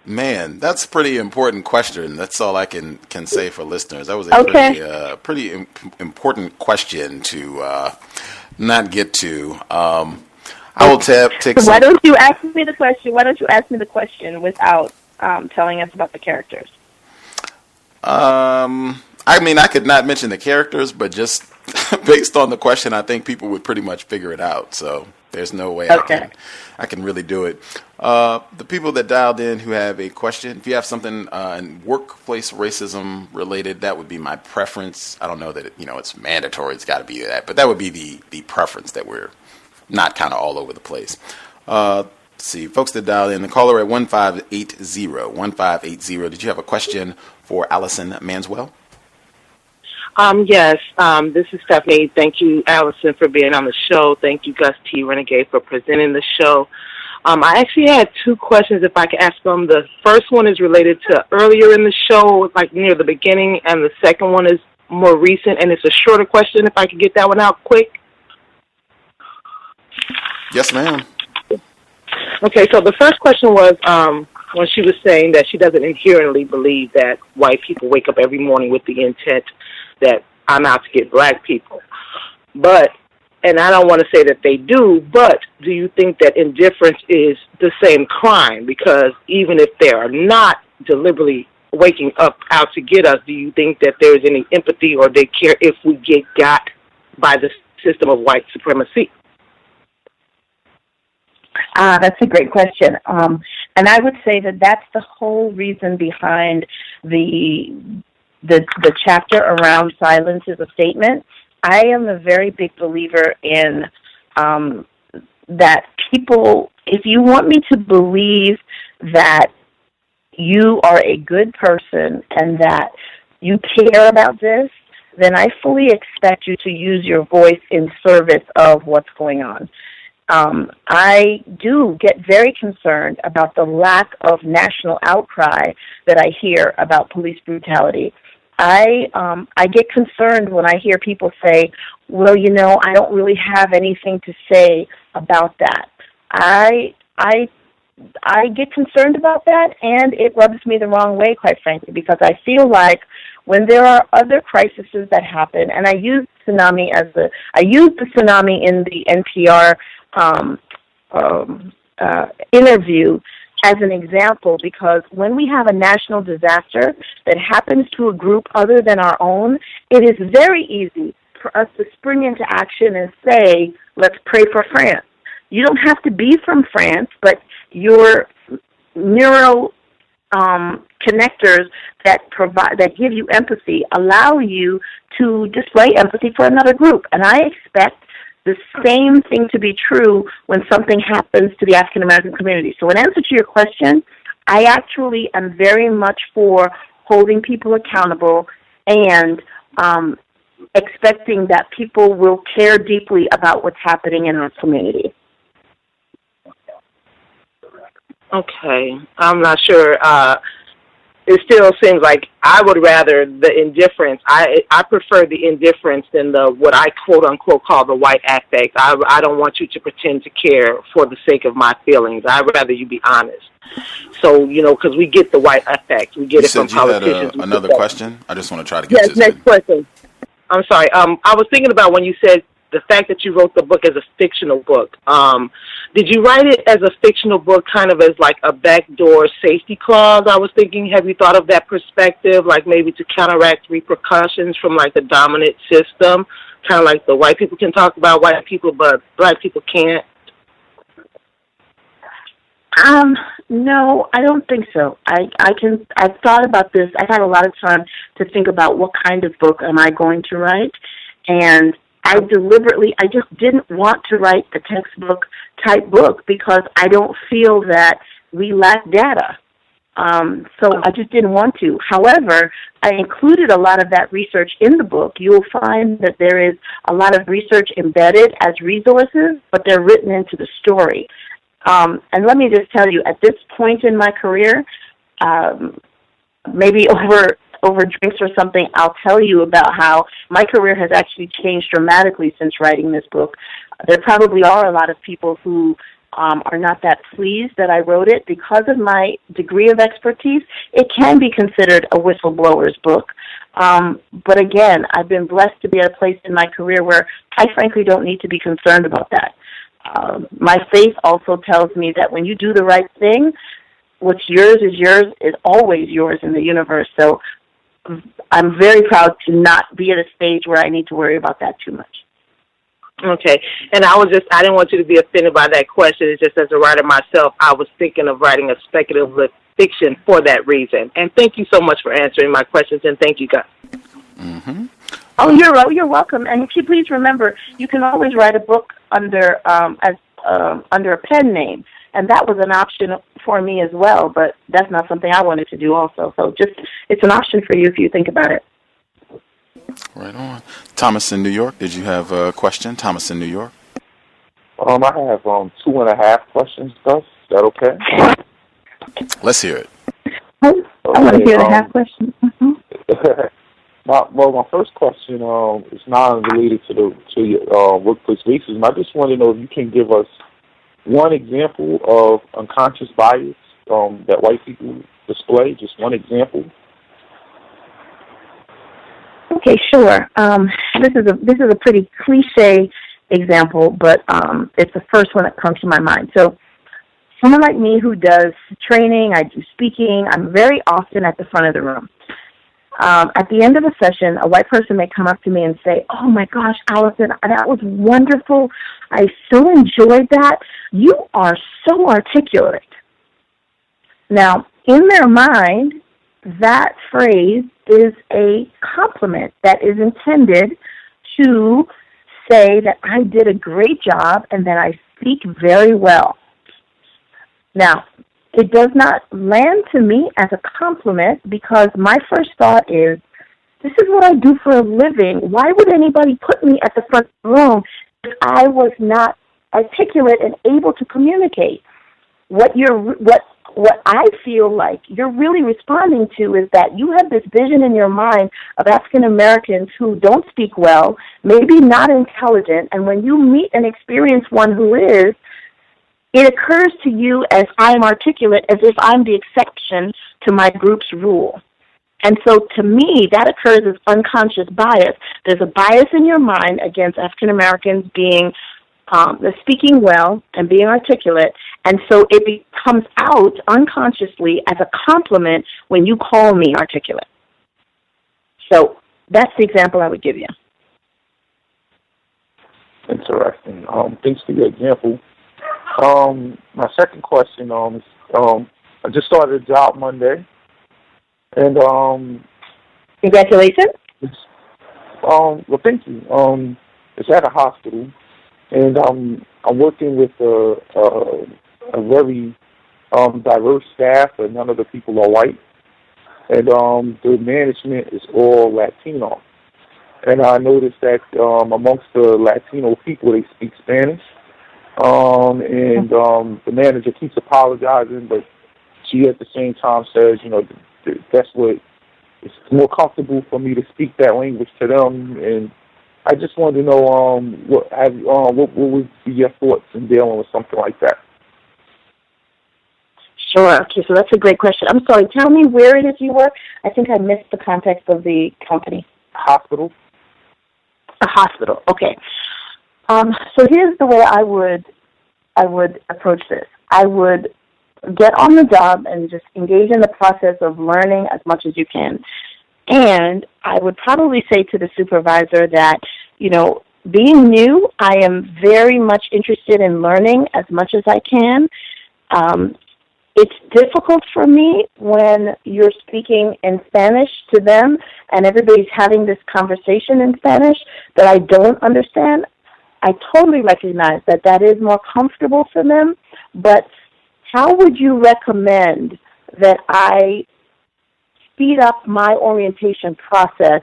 man, that's a pretty important question. That's all I can say for listeners. That was a pretty important question to not get to. I will take. So why don't you ask me the question? Why don't you ask me the question without telling us about the characters? I mean, I could not mention the characters, but just based on the question, I think people would pretty much figure it out. So there's no way I can really do it. The people that dialed in who have a question, if you have something in workplace racism related, that would be my preference. I don't know that it's mandatory. It's got to be that, but that would be the preference, that we're not kind of all over the place. Let's see, folks that dialed in, the caller at 1580. Did you have a question for Allison Manswell? Yes, this is Stephanie. Thank you, Allison, for being on the show. Thank you, Gus T Renegade, for presenting the show. I actually had two questions, if I could ask them. The first one is related to earlier in the show, like near the beginning, and the second one is more recent, and it's a shorter question, if I could get that one out quick. Yes, ma'am. Okay, so the first question was when she was saying that she doesn't inherently believe that white people wake up every morning with the intent that I'm out to get black people. But, and I don't want to say that they do, but do you think that indifference is the same crime? Because even if they are not deliberately waking up out to get us, do you think that there's any empathy or they care if we get got by the system of white supremacy? That's a great question. And I would say that that's the whole reason behind the chapter around silence is a statement. I am a very big believer in that people, if you want me to believe that you are a good person and that you care about this, then I fully expect you to use your voice in service of what's going on. I do get very concerned about the lack of national outcry that I hear about police brutality. I get concerned when I hear people say, well, I don't really have anything to say about that. I get concerned about that, and it rubs me the wrong way, quite frankly, because I feel like when there are other crises that happen, and I use the tsunami in the NPR interview as an example, because when we have a national disaster that happens to a group other than our own, it is very easy for us to spring into action and say, let's pray for France. You don't have to be from France, but your neuro connectors that give you empathy allow you to display empathy for another group. And I expect the same thing to be true when something happens to the African American community. So in answer to your question, I actually am very much for holding people accountable and expecting that people will care deeply about what's happening in our community. Okay. I'm not sure it still seems like I would rather the indifference. I prefer the indifference than the what I quote unquote call the white affect. I don't want you to pretend to care for the sake of my feelings. I'd rather you be honest. So, because we get the white affect. We get You it from said you had politicians. another question? I just want to try to get Yes, this next in. question. I'm sorry. I was thinking about when you said the fact that you wrote the book as a fictional book. Did you write it as a fictional book kind of as like a backdoor safety clause? I was thinking, have you thought of that perspective, like maybe to counteract repercussions from like the dominant system, kind of like the white people can talk about white people, but black people can't? No, I don't think so. I've thought about this. I've had a lot of time to think about what kind of book am I going to write, and I just didn't want to write the textbook type book because I don't feel that we lack data. So I just didn't want to. However, I included a lot of that research in the book. You'll find that there is a lot of research embedded as resources, but they're written into the story. And let me just tell you, at this point in my career, maybe over drinks or something, I'll tell you about how my career has actually changed dramatically since writing this book. There probably are a lot of people who are not that pleased that I wrote it. Because of my degree of expertise, it can be considered a whistleblower's book. But again, I've been blessed to be at a place in my career where I frankly don't need to be concerned about that. My faith also tells me that when you do the right thing, what's yours is always yours in the universe. So I'm very proud to not be at a stage where I need to worry about that too much. Okay. And I didn't want you to be offended by that question. It's just as a writer myself, I was thinking of writing a speculative fiction for that reason. And thank you so much for answering my questions, and thank you, Gus. Mm-hmm. Oh, you're welcome. And please remember, you can always write a book under a pen name, and that was an option for me as well. But that's not something I wanted to do also. So it's an option for you if you think about it. Right on. Thomas in New York, did you have a question? Thomas in New York. I have 2.5 questions, Gus. Is that okay? Let's hear it. I want to hear the half question. Mm-hmm. My first question is not related to your workplace racism. I just want to know if you can give us one example of unconscious bias that white people display. Just one example. Okay, sure. This is a pretty cliche example, but it's the first one that comes to my mind. So, someone like me who does training, I do speaking, I'm very often at the front of the room. At the end of a session, a white person may come up to me and say, "Oh my gosh, Allison, that was wonderful. I so enjoyed that. You are so articulate." Now, in their mind, that phrase is a compliment that is intended to say that I did a great job and that I speak very well. Now, it does not land to me as a compliment because my first thought is, this is what I do for a living. Why would anybody put me at the front of the room if I was not articulate and able to communicate? What I feel like you're really responding to is that you have this vision in your mind of African Americans who don't speak well, maybe not intelligent, and when you meet and experience one who is, it occurs to you as I'm articulate, as if I'm the exception to my group's rule. And so to me, that occurs as unconscious bias. There's a bias in your mind against African Americans being speaking well and being articulate, and so it comes out unconsciously as a compliment when you call me articulate. So that's the example I would give you. Interesting. Thanks for your example. My second question is, I just started a job Monday, and congratulations. Well, thank you. It's at a hospital, and I'm working with a very diverse staff, and none of the people are white, and the management is all Latino. And I noticed that amongst the Latino people, they speak Spanish. And the manager keeps apologizing, but she at the same time says, that's what it's more comfortable for me to speak that language to them. And I just wanted to know what would be your thoughts in dealing with something like that? Sure. Okay, so that's a great question. I'm sorry. Tell me where it is you work. I think I missed the context of the company. Hospital. A hospital. Okay. So here's the way I would approach this. I would get on the job and just engage in the process of learning as much as you can. And I would probably say to the supervisor that, being new, I am very much interested in learning as much as I can. It's difficult for me when you're speaking in Spanish to them and everybody's having this conversation in Spanish that I don't understand. I totally recognize that is more comfortable for them, but how would you recommend that I speed up my orientation process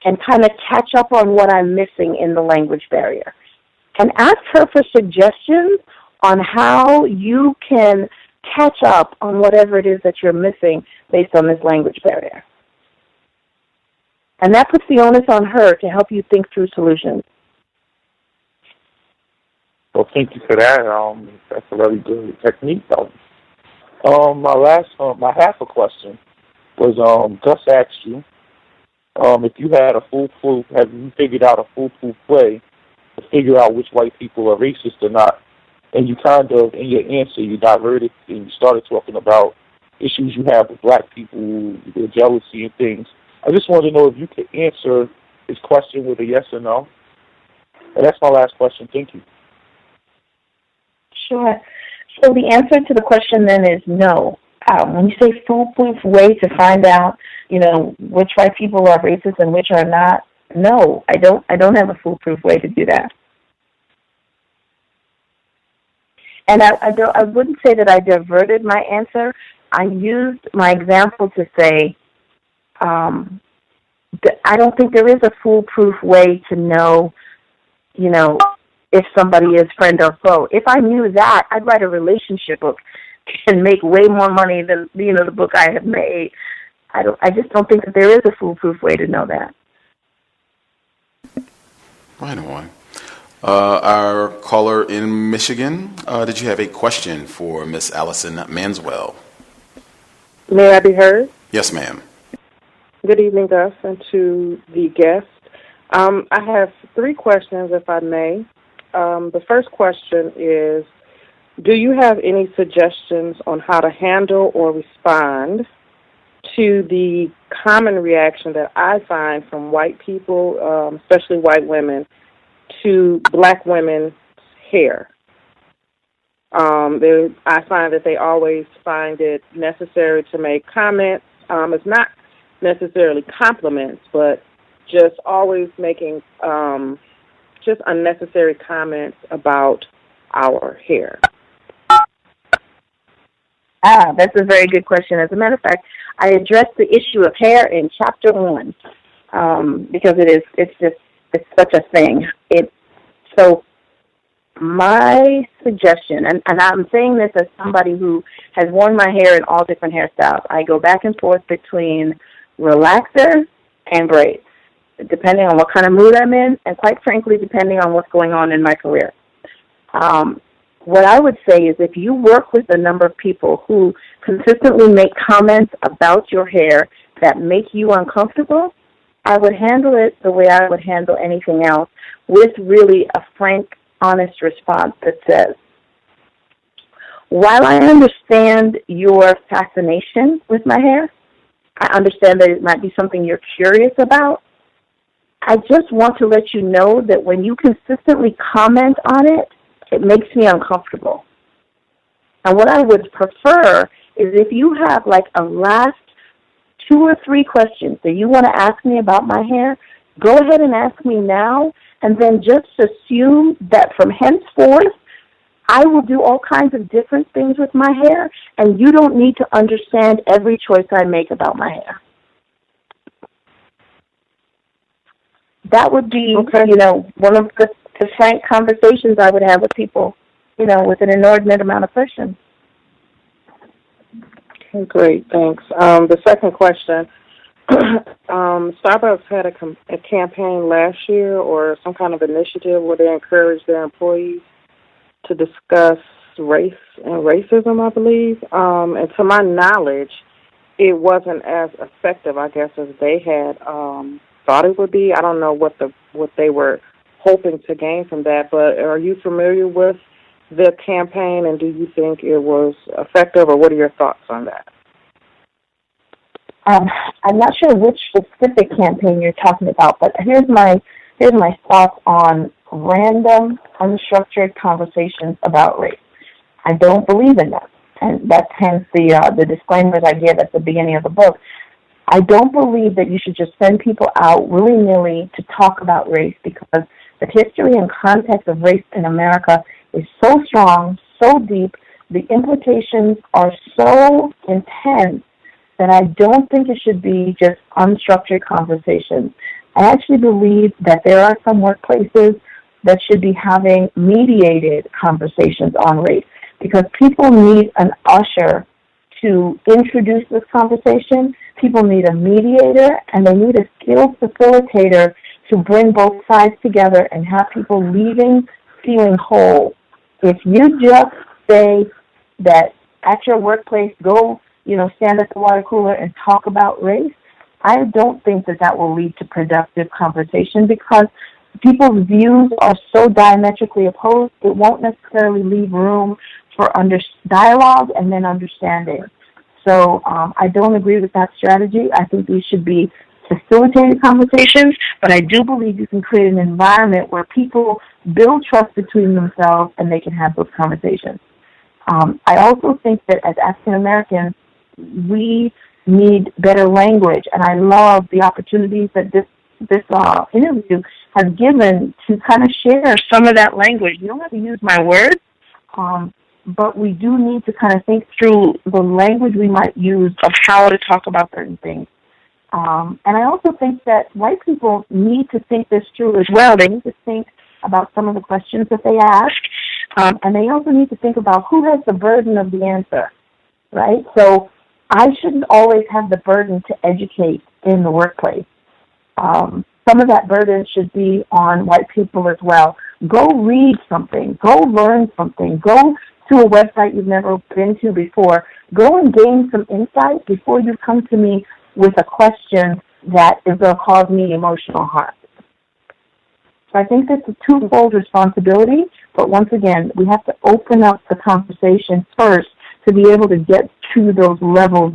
and kind of catch up on what I'm missing in the language barrier? And ask her for suggestions on how you can catch up on whatever it is that you're missing based on this language barrier. And that puts the onus on her to help you think through solutions. Well, thank you for that. That's a very good technique, though. My half a question was, Gus asked you, if you had have you figured out a foolproof way to figure out which white people are racist or not? And you kind of, in your answer, you diverted and you started talking about issues you have with black people, their jealousy and things. I just wanted to know if you could answer his question with a yes or no. And that's my last question. Thank you. Sure. So the answer to the question then is no. When you say foolproof way to find out, which white people are racist and which are not, no, I don't have a foolproof way to do that. And I wouldn't say that I diverted my answer. I used my example to say that I don't think there is a foolproof way to know, if somebody is friend or foe. If I knew that, I'd write a relationship book and make way more money than, the book I have made. I just don't think that there is a foolproof way to know that. Right on. Our caller in Michigan, did you have a question for Miss Allison Manswell? May I be heard? Yes, ma'am. Good evening, Gus, and to the guest. I have 3 questions, if I may. The first question is, do you have any suggestions on how to handle or respond to the common reaction that I find from white people, especially white women, to black women's hair? I find that they always find it necessary to make comments. It's not necessarily compliments, but just always making just unnecessary comments about our hair. That's a very good question. As a matter of fact, I addressed the issue of hair in chapter 1 because it's such a thing. So my suggestion, and I'm saying this as somebody who has worn my hair in all different hairstyles. I go back and forth between relaxer and braids, depending on what kind of mood I'm in, and quite frankly, depending on what's going on in my career. What I would say is if you work with a number of people who consistently make comments about your hair that make you uncomfortable, I would handle it the way I would handle anything else, with really a frank, honest response that says, while I understand your fascination with my hair, I understand that it might be something you're curious about, I just want to let you know that when you consistently comment on it, it makes me uncomfortable. And what I would prefer is if you have like a last 2 or 3 questions that you want to ask me about my hair, go ahead and ask me now, and then just assume that from henceforth, I will do all kinds of different things with my hair, and you don't need to understand every choice I make about my hair. That would be, one of the frank conversations I would have with people, with an inordinate amount of questions. Great, thanks. The second question, Starbucks had a campaign last year or some kind of initiative where they encouraged their employees to discuss race and racism, I believe. And to my knowledge, it wasn't as effective, I guess, as they had thought it would be. I don't know what they were hoping to gain from that, but are you familiar with the campaign, and do you think it was effective, or what are your thoughts on that? I'm not sure which specific campaign you're talking about, but here's my thoughts on random, unstructured conversations about race. I don't believe in that, and that's hence the disclaimers I give at the beginning of the book. I don't believe that you should just send people out willy-nilly to talk about race, because the history and context of race in America is so strong, so deep, the implications are so intense that I don't think it should be just unstructured conversations. I actually believe that there are some workplaces that should be having mediated conversations on race, because people need an usher to introduce this conversation. People need a mediator, and they need a skilled facilitator to bring both sides together and have people leaving feeling whole. If you just say that at your workplace, go, stand at the water cooler and talk about race, I don't think that will lead to productive conversation, because people's views are so diametrically opposed, it won't necessarily leave room for dialogue and then understanding. So I don't agree with that strategy. I think these should be facilitated conversations, but I do believe you can create an environment where people build trust between themselves and they can have those conversations. I also think that as African Americans, we need better language, and I love the opportunities that this interview has given to kind of share some of that language. You don't have to use my words, but we do need to kind of think through the language we might use of how to talk about certain things. And I also think that white people need to think this through as well. They need to think about some of the questions that they ask, and they also need to think about who has the burden of the answer, right? So I shouldn't always have the burden to educate in the workplace. Some of that burden should be on white people as well. Go read something. Go learn something. Go to a website you've never been to before. Go and gain some insight before you come to me with a question that is going to cause me emotional harm. So I think that's a twofold responsibility, but once again, we have to open up the conversation first to be able to get to those levels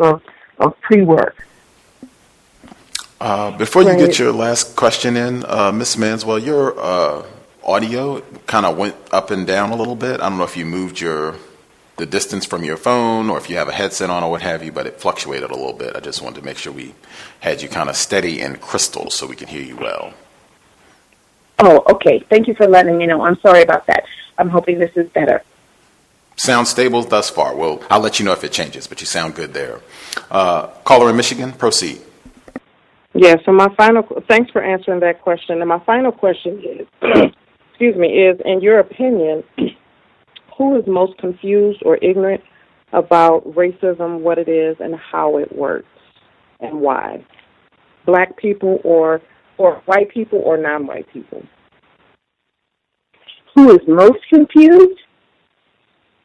of pre-work. Before you get your last question in, Ms. Manswell, your audio kind of went up and down a little bit. I don't know if you moved the distance from your phone or if you have a headset on or what have you, but it fluctuated a little bit. I just wanted to make sure we had you kind of steady and crystal so we can hear you well. Oh, okay. Thank you for letting me know. I'm sorry about that. I'm hoping this is better. Sounds stable thus far. Well, I'll let you know if it changes, but you sound good there. Caller in Michigan, proceed. Yeah, so thanks for answering that question. And my final question is, is, in your opinion, who is most confused or ignorant about racism, what it is, and how it works, and why? Black people or white people or non-white people? Who is most confused?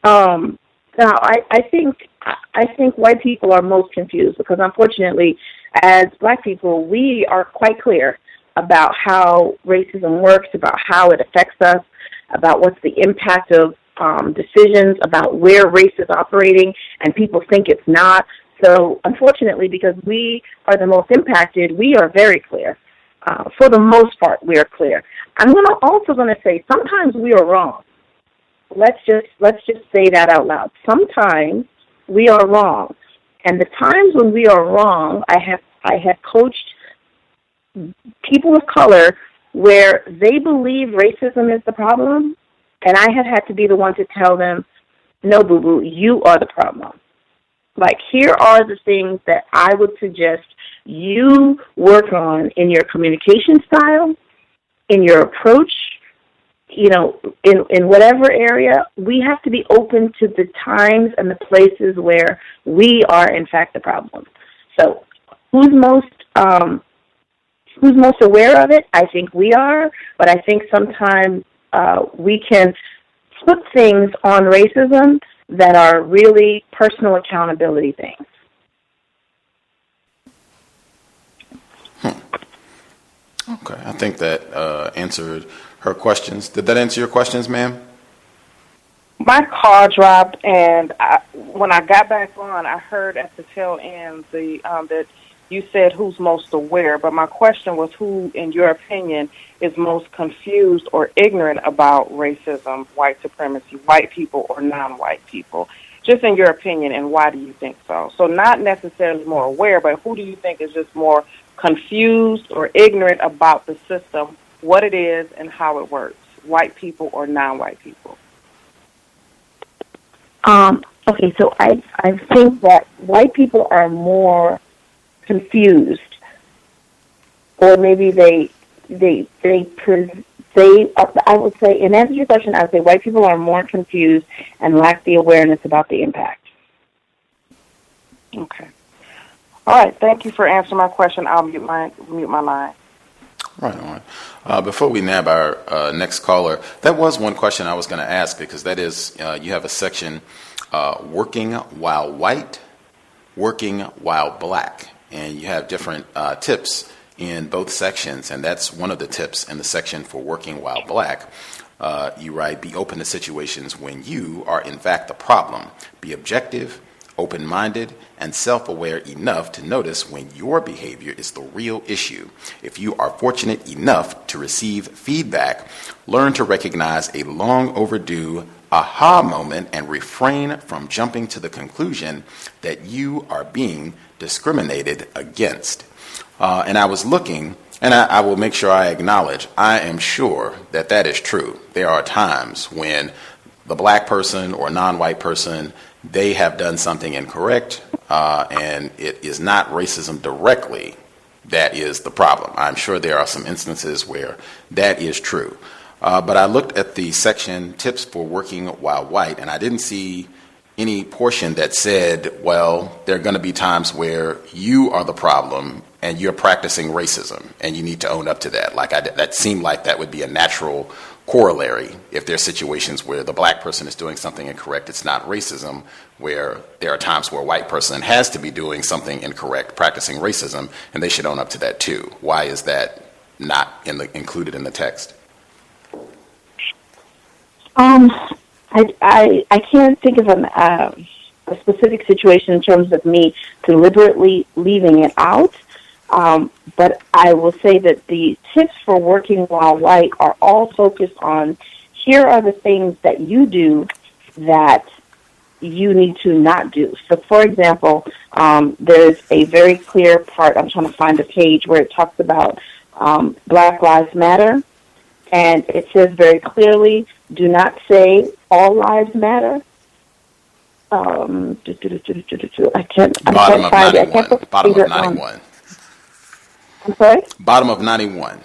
Now, I think white people are most confused because, unfortunately, as black people, we are quite clear about how racism works, about how it affects us, about what's the impact of decisions, about where race is operating, and people think it's not. So, unfortunately, because we are the most impacted, we are very clear. For the most part, we are clear. I'm also going to say sometimes we are wrong. Let's just say that out loud. Sometimes we are wrong, and the times when we are wrong, I have coached people of color where they believe racism is the problem, and I have had to be the one to tell them, no, boo-boo, you are the problem. Like, here are the things that I would suggest you work on in your communication style, in your approach. in whatever area, we have to be open to the times and the places where we are, in fact, the problem. So who's most aware of it? I think we are, but I think sometimes we can put things on racism that are really personal accountability things. Okay, I think that answered her questions. Did that answer your questions, ma'am? My call dropped, and when I got back on, I heard at the tail end that you said who's most aware, but my question was who, in your opinion, is most confused or ignorant about racism, white supremacy, white people or non-white people? Just in your opinion, and why do you think so? So not necessarily more aware, but who do you think is just more confused or ignorant about the system, what it is, and how it works, white people or non-white people? Okay, so I think that white people are more confused, or maybe I would say, in answer to your question, I would say white people are more confused and lack the awareness about the impact. Okay. All right. Thank you for answering my question. I'll mute my line. Right on. Before we nab our next caller, that was one question I was going to ask, because that is, you have a section, working while white, working while black, and you have different tips in both sections, and that's one of the tips in the section for working while black. You write, be open to situations when you are in fact the problem. Be objective, open-minded, and self-aware enough to notice when your behavior is the real issue. If you are fortunate enough to receive feedback, learn to recognize a long overdue aha moment and refrain from jumping to the conclusion that you are being discriminated against. And I was looking, and I will make sure I acknowledge, I am sure that that is true. There are times when the black person or non-white person, they have done something incorrect, and it is not racism directly that is the problem. I'm sure there are some instances where that is true. But I looked at the section tips for working while white, and I didn't see any portion that said, well, there are going to be times where you are the problem and you're practicing racism and you need to own up to that. That seemed like that would be a natural corollary. If there's situations where the black person is doing something incorrect, it's not racism, where there are times where a white person has to be doing something incorrect, practicing racism, and they should own up to that too. Why is that not included in the text? I can't think of a specific situation in terms of me deliberately leaving it out, but I will say that the tips for working while white are all focused on, here are the things that you do that you need to not do. So, for example, there's a very clear part, I'm trying to find the page, where it talks about Black Lives Matter, and it says very clearly, do not say all lives matter. I can't find it. Bottom of 91. I'm sorry? Bottom of 91.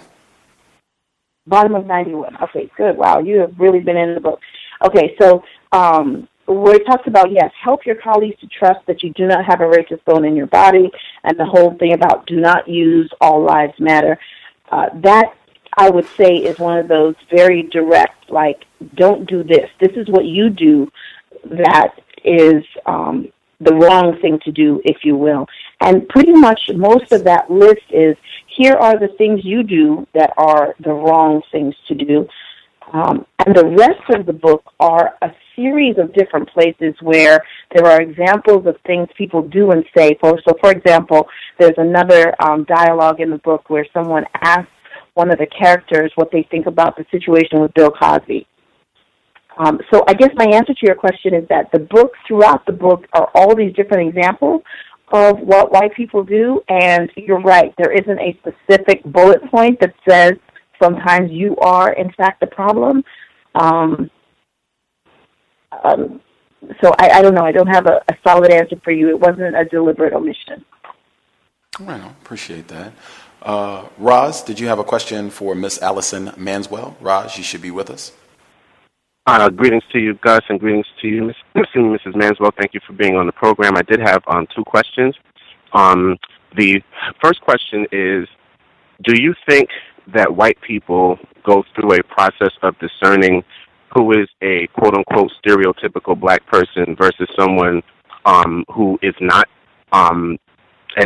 Bottom of 91. Okay, good. Wow, you have really been in the book. Okay, so where it talks about, yes, help your colleagues to trust that you do not have a racist bone in your body, and the whole thing about do not use all lives matter. That, I would say, is one of those very direct, like, don't do this. This is what you do that is the wrong thing to do, if you will. And pretty much most of that list is, here are the things you do that are the wrong things to do. And the rest of the book are a series of different places where there are examples of things people do and say. So, for example, there's another dialogue in the book where someone asks one of the characters what they think about the situation with Bill Cosby. So I guess my answer to your question is that the book, throughout the book, are all these different examples of what white people do, and you're right, there isn't a specific bullet point that says sometimes you are, in fact, the problem. So I don't know. I don't have a solid answer for you. It wasn't a deliberate omission. Well, appreciate that. Roz, did you have a question for Miss Allison Manswell? Roz, you should be with us. Greetings to you, Gus, and greetings to you, Mrs. Manswell. Thank you for being on the program. I did have two questions. The first question is, do you think that white people go through a process of discerning who is a quote-unquote stereotypical black person versus someone who is not? And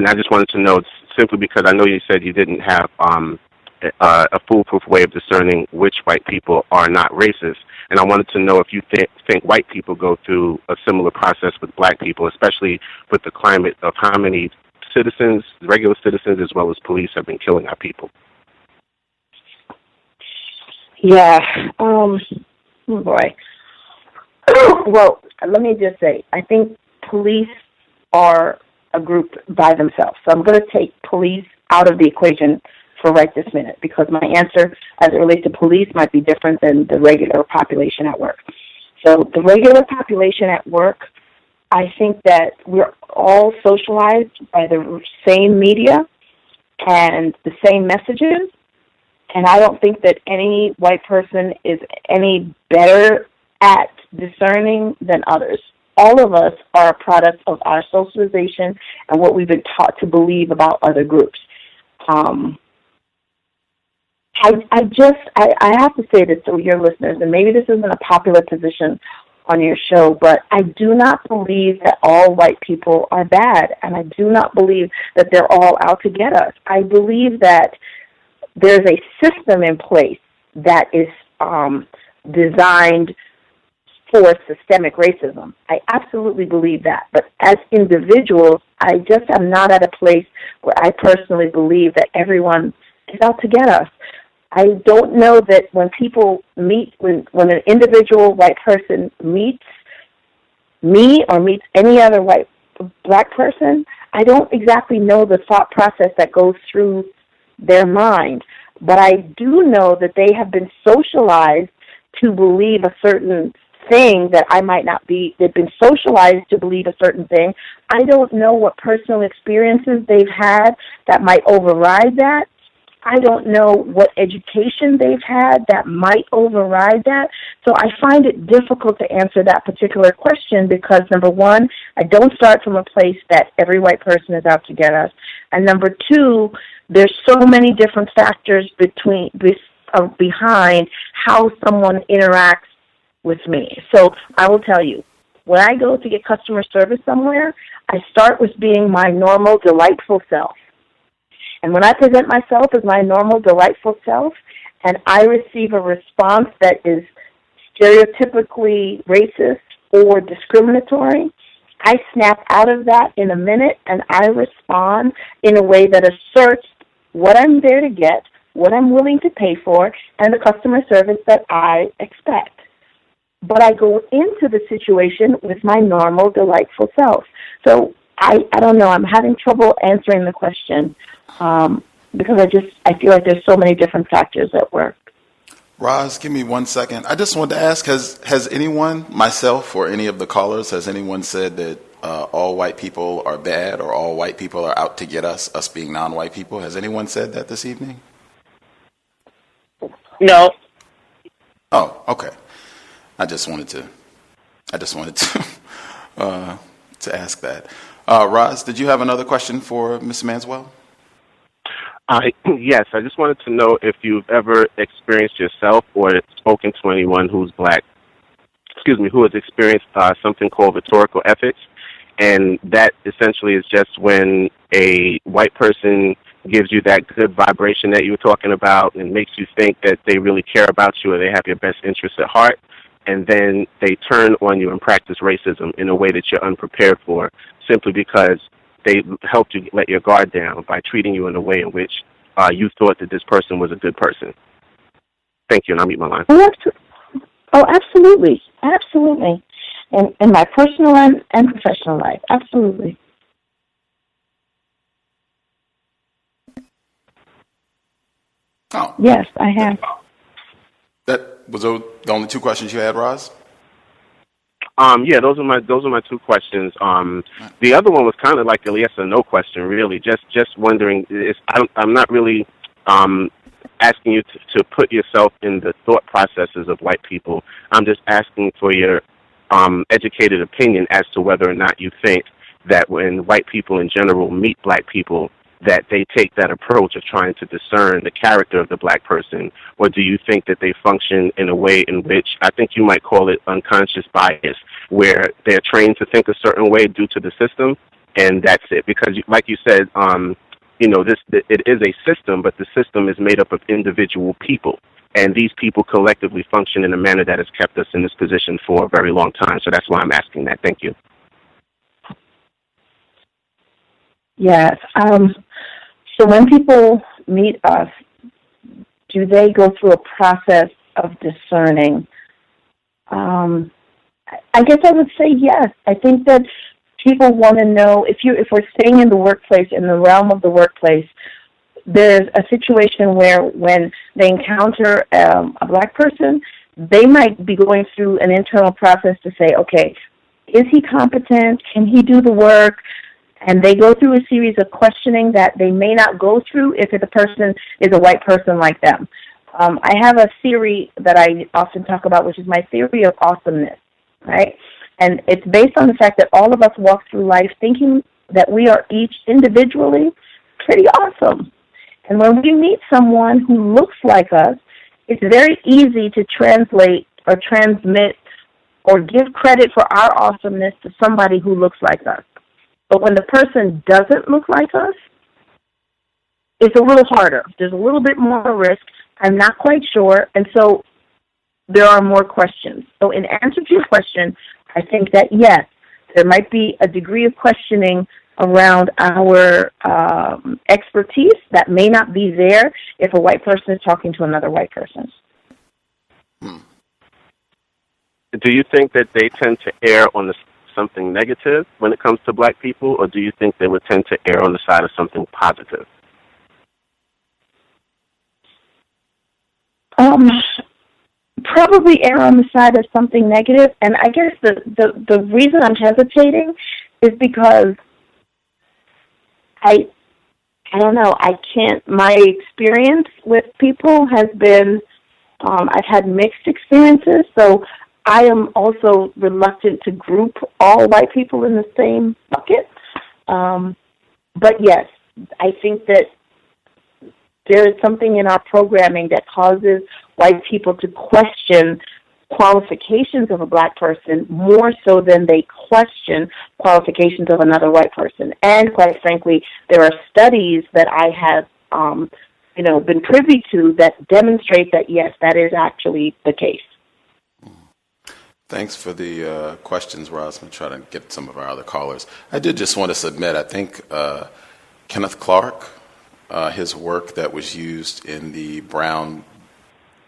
I just wanted to know, simply because I know you said you didn't have a foolproof way of discerning which white people are not racist. And I wanted to know if you think white people go through a similar process with black people, especially with the climate of how many citizens, regular citizens, as well as police have been killing our people. Yeah. Oh, boy. Well, let me just say, I think police are a group by themselves. So I'm going to take police out of the equation for right this minute, because my answer as it relates to police might be different than the regular population at work. So the regular population at work, I think that we're all socialized by the same media and the same messages, and I don't think that any white person is any better at discerning than others. All of us are a product of our socialization and what we've been taught to believe about other groups. I have to say this to your listeners, and maybe this isn't a popular position on your show, but I do not believe that all white people are bad, and I do not believe that they're all out to get us. I believe that there's a system in place that is designed for systemic racism. I absolutely believe that. But as individuals, I just am not at a place where I personally believe that everyone is out to get us. I don't know that when people meet, when an individual white person meets me or meets any other black person, I don't exactly know the thought process that goes through their mind. But I do know that they have been socialized to believe a certain thing that I might not be. They've been socialized to believe a certain thing. I don't know what personal experiences they've had that might override that. I don't know what education they've had that might override that. So I find it difficult to answer that particular question because, number one, I don't start from a place that every white person is out to get us. And number two, there's so many different factors behind how someone interacts with me. So I will tell you, when I go to get customer service somewhere, I start with being my normal, delightful self. And when I present myself as my normal, delightful self, and I receive a response that is stereotypically racist or discriminatory, I snap out of that in a minute, and I respond in a way that asserts what I'm there to get, what I'm willing to pay for, and the customer service that I expect. But I go into the situation with my normal, delightful self. So I don't know. I'm having trouble answering the question because I feel like there's so many different factors at work. Roz, give me 1 second. I just wanted to ask, has anyone, myself or any of the callers, has anyone said that all white people are bad or all white people are out to get us being non-white people? Has anyone said that this evening? No. Oh, okay. I just wanted to to ask that. Roz, did you have another question for Ms. Manswell? Yes, I just wanted to know if you've ever experienced yourself or spoken to anyone who has experienced something called rhetorical ethics, and that essentially is just when a white person gives you that good vibration that you were talking about and makes you think that they really care about you or they have your best interests at heart, and then they turn on you and practice racism in a way that you're unprepared for, simply because they helped you let your guard down by treating you in a way in which you thought that this person was a good person. Thank you, and I'll mute my line. Oh, absolutely. Absolutely. In my personal and professional life, absolutely. Oh. Yes, I have. That was the only two questions you had, Roz? Yeah, those are my two questions. The other one was kind of like a yes or no question, really. Just wondering. I'm not really asking you to put yourself in the thought processes of white people. I'm just asking for your educated opinion as to whether or not you think that when white people in general meet black people, that they take that approach of trying to discern the character of the black person, or do you think that they function in a way in which I think you might call it unconscious bias, where they're trained to think a certain way due to the system, and that's it? Because, like you said, it is a system, but the system is made up of individual people, and these people collectively function in a manner that has kept us in this position for a very long time. So that's why I'm asking that. Thank you. Yes. So when people meet us, do they go through a process of discerning? I guess I would say yes. I think that people want to know, if we're staying in the workplace, in the realm of the workplace, there's a situation where when they encounter a black person, they might be going through an internal process to say, okay, is he competent? Can he do the work? And they go through a series of questioning that they may not go through if the person is a white person like them. I have a theory that I often talk about, which is my theory of awesomeness, right? And it's based on the fact that all of us walk through life thinking that we are each individually pretty awesome. And when we meet someone who looks like us, it's very easy to translate or transmit or give credit for our awesomeness to somebody who looks like us. But when the person doesn't look like us, it's a little harder. There's a little bit more risk. I'm not quite sure. And so there are more questions. So in answer to your question, I think that, yes, there might be a degree of questioning around our expertise that may not be there if a white person is talking to another white person. Do you think that they tend to err on something negative when it comes to black people, or do you think they would tend to err on the side of something positive? Probably err on the side of something negative, and I guess the reason I'm hesitating is because I don't know, my experience with people has been, I've had mixed experiences, so I am also reluctant to group all white people in the same bucket. But yes, I think that there is something in our programming that causes white people to question qualifications of a black person more so than they question qualifications of another white person. And quite frankly, there are studies that I have, been privy to that demonstrate that, yes, that is actually the case. Thanks for the questions, Roz. I'm trying to get some of our other callers. I did just want to submit, I think Kenneth Clark, his work that was used in the Brown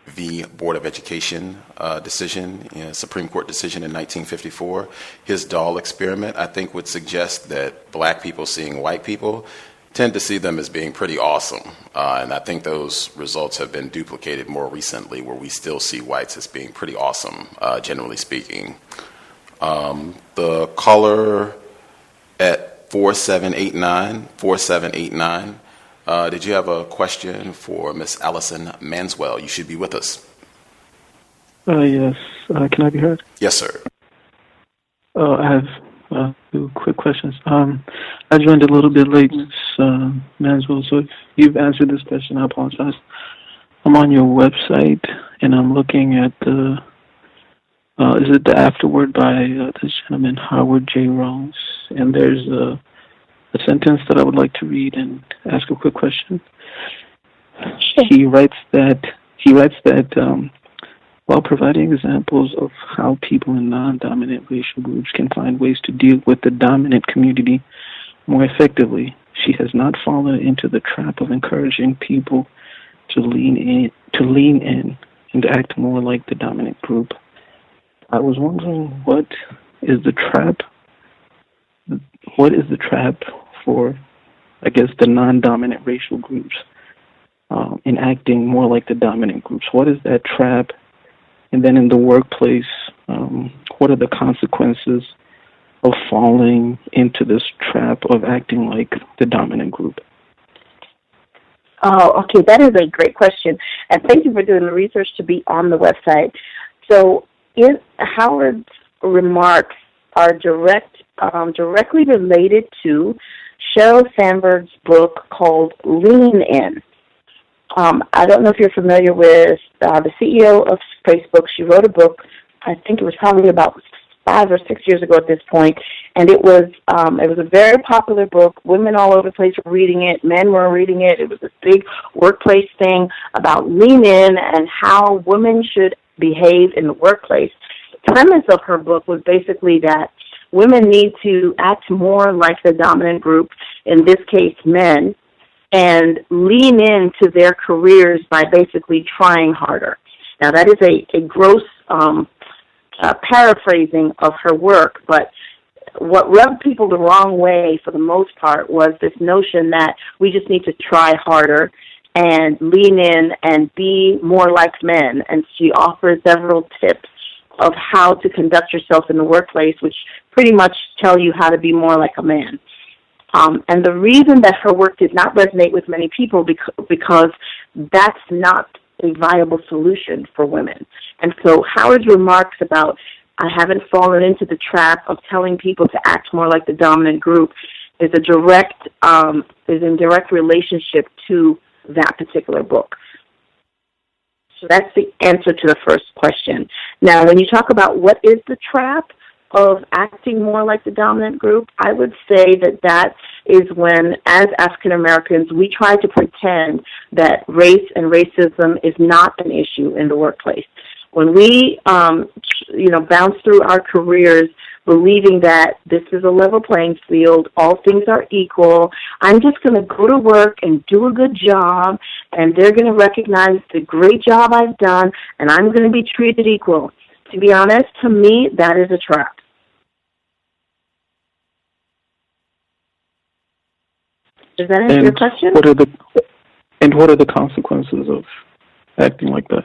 v. Board of Education decision, Supreme Court decision in 1954, his doll experiment, I think would suggest that black people seeing white people tend to see them as being pretty awesome. And I think those results have been duplicated more recently, where we still see whites as being pretty awesome, generally speaking. The caller at 4789, did you have a question for Miss Allison Manswell? You should be with us. Yes. Can I be heard? Yes, sir. I have two quick questions. I joined a little bit late, Ms. Manswell, so if you've answered this question, I apologize. I'm on your website, and I'm looking at the afterword by this gentleman, Howard J. Rose, and there's a sentence that I would like to read and ask a quick question. He writes that while providing examples of how people in non-dominant racial groups can find ways to deal with the dominant community more effectively, she has not fallen into the trap of encouraging people to lean in and act more like the dominant group. I was wondering, what is the trap for, I guess, the non-dominant racial groups in acting more like the dominant groups? What is that trap? And then in the workplace, what are the consequences of falling into this trap of acting like the dominant group? Oh, okay. That is a great question. And thank you for doing the research to be on the website. So Howard's remarks are directly related to Sheryl Sandberg's book called Lean In. I don't know if you're familiar with the CEO of Facebook. She wrote a book, I think it was probably about 5 or 6 years ago at this point, and it was a very popular book. Women all over the place were reading it. Men were reading it. It was a big workplace thing about lean in and how women should behave in the workplace. The premise of her book was basically that women need to act more like the dominant group, in this case men, and lean into their careers by basically trying harder. Now, that is a gross paraphrasing of her work, but what rubbed people the wrong way for the most part was this notion that we just need to try harder and lean in and be more like men. And she offers several tips of how to conduct yourself in the workplace, which pretty much tell you how to be more like a man. And the reason that her work did not resonate with many people because that's not a viable solution for women. And so Howard's remarks about I haven't fallen into the trap of telling people to act more like the dominant group is in direct relationship to that particular book. So that's the answer to the first question. Now, when you talk about what is the trap of acting more like the dominant group, I would say that is when, as African Americans, we try to pretend that race and racism is not an issue in the workplace. When we, bounce through our careers believing that this is a level playing field, all things are equal, I'm just going to go to work and do a good job, and they're going to recognize the great job I've done, and I'm going to be treated equal. To be honest, to me, that is a trap. Does that answer your question? What are the consequences of acting like that?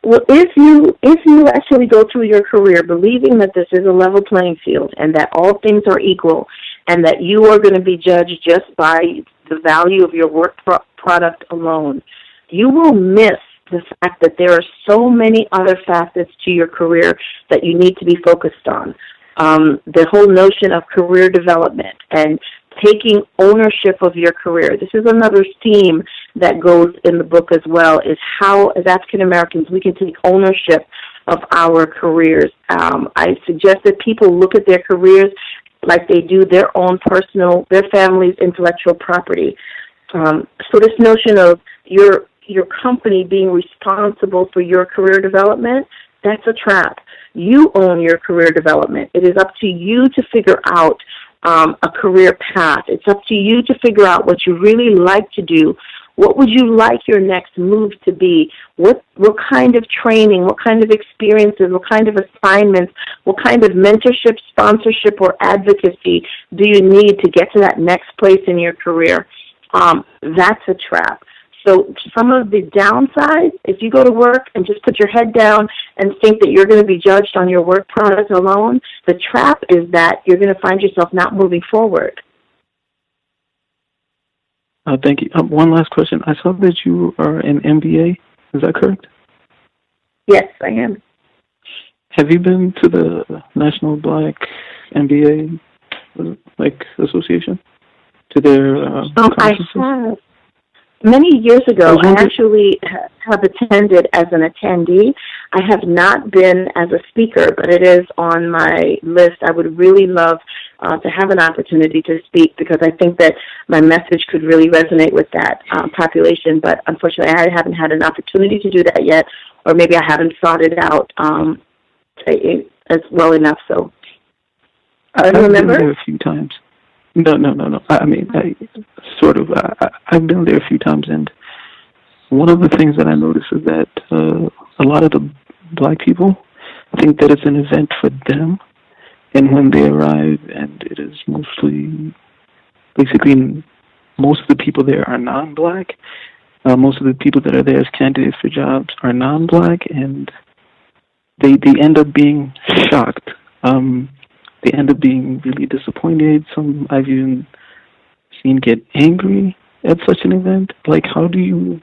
Well, if you actually go through your career believing that this is a level playing field and that all things are equal and that you are going to be judged just by the value of your work product alone, you will miss the fact that there are so many other facets to your career that you need to be focused on. The whole notion of career development and taking ownership of your career. This is another theme that goes in the book as well, is how, as African Americans, we can take ownership of our careers. I suggest that people look at their careers like they do their own their family's intellectual property. So this notion of your company being responsible for your career development, that's a trap. You own your career development. It is up to you to figure out a career path. It's up to you to figure out what you really like to do. What would you like your next move to be? What kind of training, what kind of experiences, what kind of assignments, what kind of mentorship, sponsorship, or advocacy do you need to get to that next place in your career? That's a trap. So some of the downsides, if you go to work and just put your head down and think that you're going to be judged on your work product alone, the trap is that you're going to find yourself not moving forward. Thank you. One last question. I saw that you are an MBA. Is that correct? Yes, I am. Have you been to the National Black MBA Association? To their conferences? I have. Many years ago, I actually have attended as an attendee. I have not been as a speaker, but it is on my list. I would really love to have an opportunity to speak because I think that my message could really resonate with that population. But unfortunately, I haven't had an opportunity to do that yet, or maybe I haven't thought it out as well enough. So, I've remember? been there a few times. No. I've been there a few times, and one of the things that I notice is that a lot of the black people think that it's an event for them, and when they arrive, and it is basically most of the people there are non-black. Most of the people that are there as candidates for jobs are non-black, and they end up being shocked. They end up being really disappointed. Some I've even seen get angry at such an event? Like, how would you,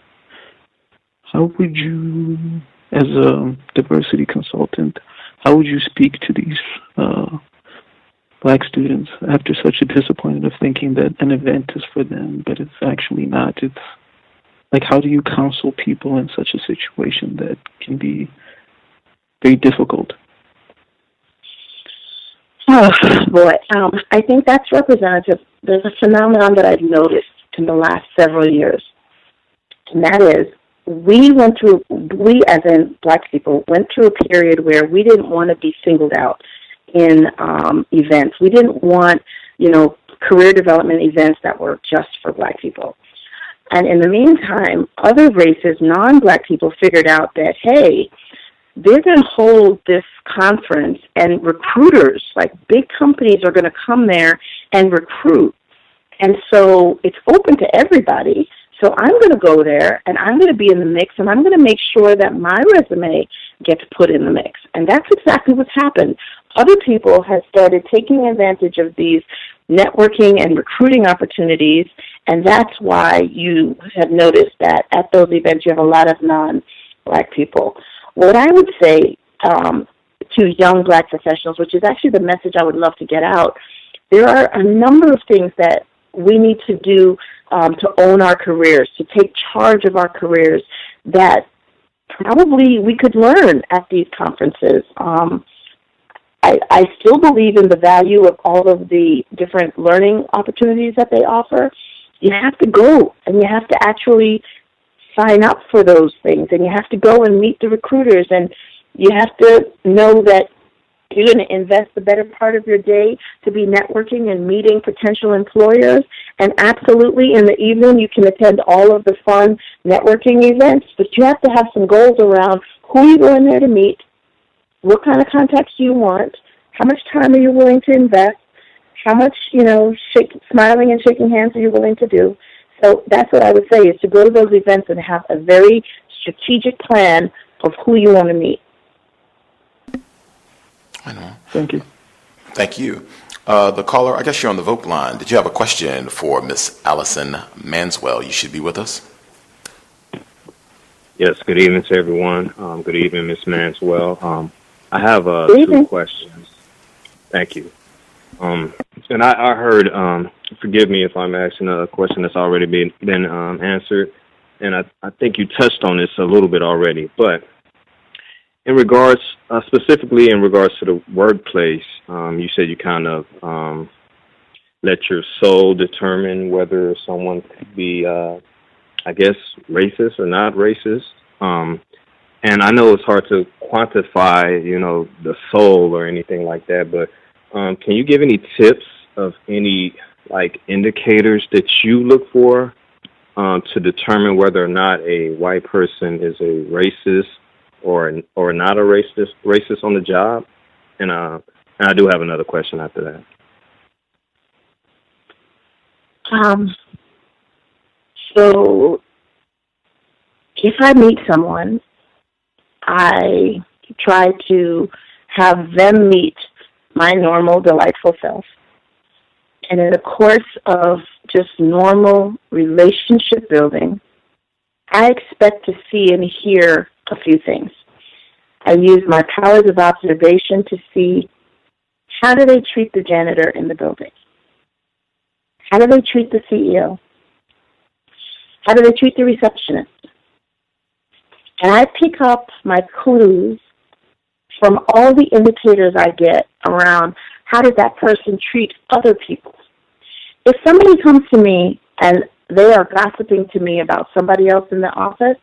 as a diversity consultant, how would you speak to these Black students after such a disappointment of thinking that an event is for them, but it's actually not? It's like, how do you counsel people in such a situation that can be very difficult? Oh, boy. I think that's representative. There's a phenomenon that I've noticed in the last several years, and that is we as in Black people, went through a period where we didn't want to be singled out in events. We didn't want, career development events that were just for Black people. And in the meantime, other races, non-Black people, figured out that, hey, they're going to hold this conference, and recruiters, like big companies, are going to come there and recruit. And so it's open to everybody. So I'm going to go there, and I'm going to be in the mix, and I'm going to make sure that my resume gets put in the mix. And that's exactly what's happened. Other people have started taking advantage of these networking and recruiting opportunities, and that's why you have noticed that at those events you have a lot of non-Black people. What I would say to young Black professionals, which is actually the message I would love to get out, there are a number of things that we need to do to own our careers, to take charge of our careers, that probably we could learn at these conferences. I still believe in the value of all of the different learning opportunities that they offer. You have to go, and you have to actually sign up for those things, and you have to go and meet the recruiters, and you have to know that you're going to invest the better part of your day to be networking and meeting potential employers. And absolutely, in the evening, you can attend all of the fun networking events, but you have to have some goals around who you're going there to meet, what kind of contacts you want, how much time are you willing to invest, how much, smiling and shaking hands are you willing to do. So that's what I would say, is to go to those events and have a very strategic plan of who you want to meet. I know. Thank you. Thank you. The caller, I guess you're on the vote line. Did you have a question for Miss Allison Manswell? You should be with us. Yes, good evening to everyone. Good evening, Miss Manswell. I have 2 questions. Thank you. And I heard, forgive me if I'm asking a question that's already been answered, and I think you touched on this a little bit already, but in regards, specifically in regards to the workplace, you said you kind of let your soul determine whether someone could be, racist or not racist. And I know it's hard to quantify, the soul or anything like that, but can you give any tips of any, indicators that you look for to determine whether or not a white person is a racist or not a racist on the job? And I do have another question after that. So if I meet someone, I try to have them meet my normal, delightful self. And in the course of just normal relationship building, I expect to see and hear a few things. I use my powers of observation to see, how do they treat the janitor in the building? How do they treat the CEO? How do they treat the receptionist? And I pick up my clues from all the indicators I get around how does that person treat other people. If somebody comes to me and they are gossiping to me about somebody else in the office,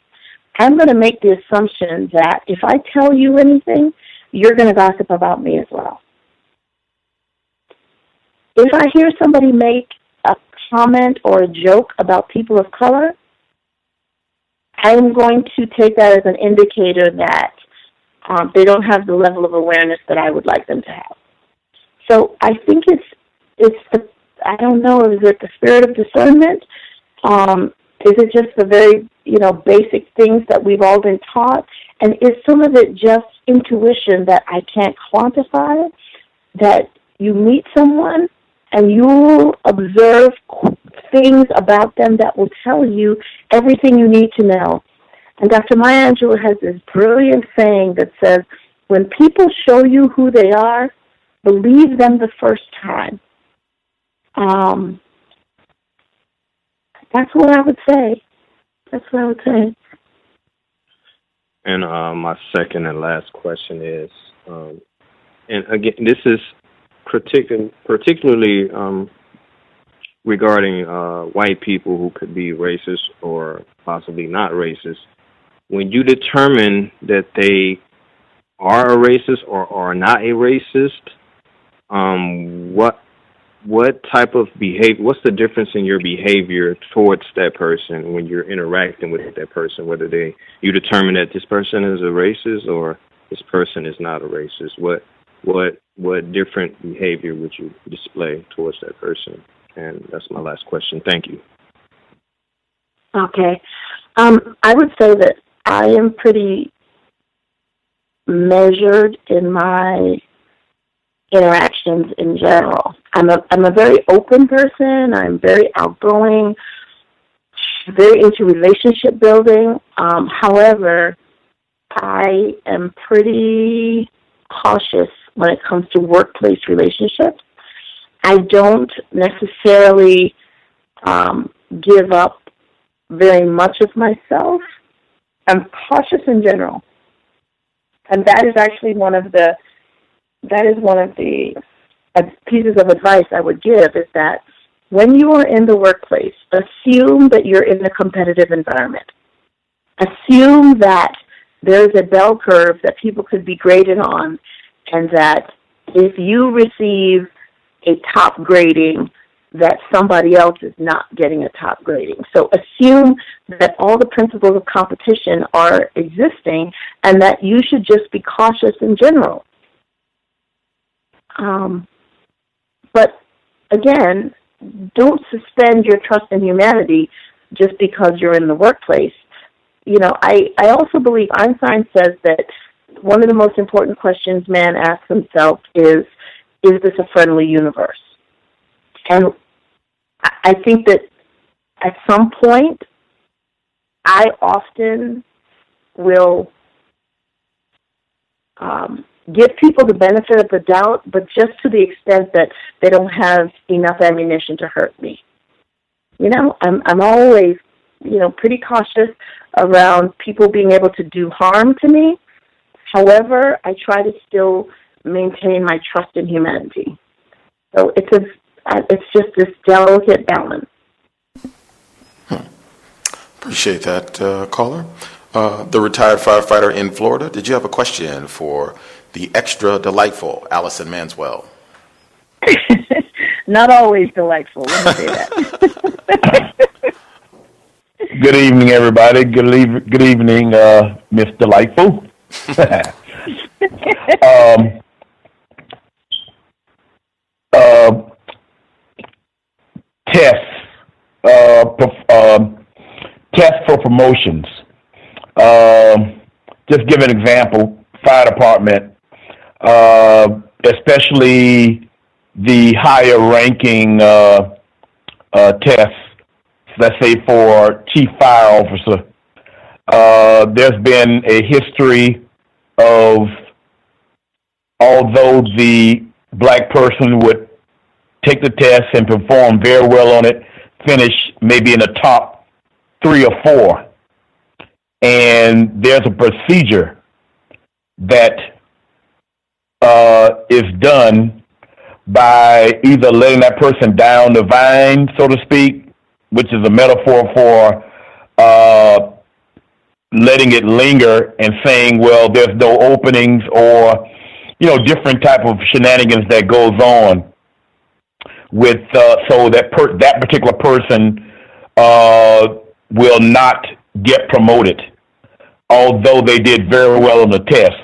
I'm going to make the assumption that if I tell you anything, you're going to gossip about me as well. If I hear somebody make a comment or a joke about people of color, I'm going to take that as an indicator that they don't have the level of awareness that I would like them to have. So I think it's the, I don't know, is it the spirit of discernment? Is it just the very, basic things that we've all been taught? And is some of it just intuition that I can't quantify? That you meet someone and you'll observe things about them that will tell you everything you need to know. And Dr. Maya Angelou has this brilliant saying that says, when people show you who they are, believe them the first time. That's what I would say. And my second and last question is, and again, this is particularly regarding white people who could be racist or possibly not racist. When you determine that they are a racist or are not a racist, what type of behavior, what's the difference in your behavior towards that person when you're interacting with that person, whether you determine that this person is a racist or this person is not a racist? What different behavior would you display towards that person? And that's my last question. Thank you. Okay. I would say that I am pretty measured in my interactions in general. I'm a very open person. I'm very outgoing, very into relationship building. However, I am pretty cautious when it comes to workplace relationships. I don't necessarily give up very much of myself. I'm cautious in general. And that is actually one of the pieces of advice I would give, is that when you are in the workplace, assume that you're in a competitive environment. Assume that there's a bell curve that people could be graded on, and that if you receive a top grading, that somebody else is not getting a top grading. So assume that all the principles of competition are existing and that you should just be cautious in general. But again, don't suspend your trust in humanity just because you're in the workplace. You know, I also believe Einstein says that one of the most important questions man asks himself is this a friendly universe? And I think that at some point, I often will give people the benefit of the doubt, but just to the extent that they don't have enough ammunition to hurt me. You know, I'm always, pretty cautious around people being able to do harm to me. However, I try to still maintain my trust in humanity. So it's just this delicate balance. Appreciate that, caller. The retired firefighter in Florida, did you have a question for the extra delightful Allison Manswell? Not always delightful, let me say that. Good evening, everybody. Good evening, Miss Delightful. Tests for promotions. Just give an example. Fire department, especially the higher ranking tests. Let's say for chief fire officer, there's been a history of, although the black person would take the test and perform very well on it, finish maybe in the top 3 or 4, and there's a procedure that is done by either letting that person down the vine, so to speak, which is a metaphor for letting it linger and saying, well, there's no openings, or, different type of shenanigans that goes on with, so that that particular person will not get promoted, although they did very well on the test.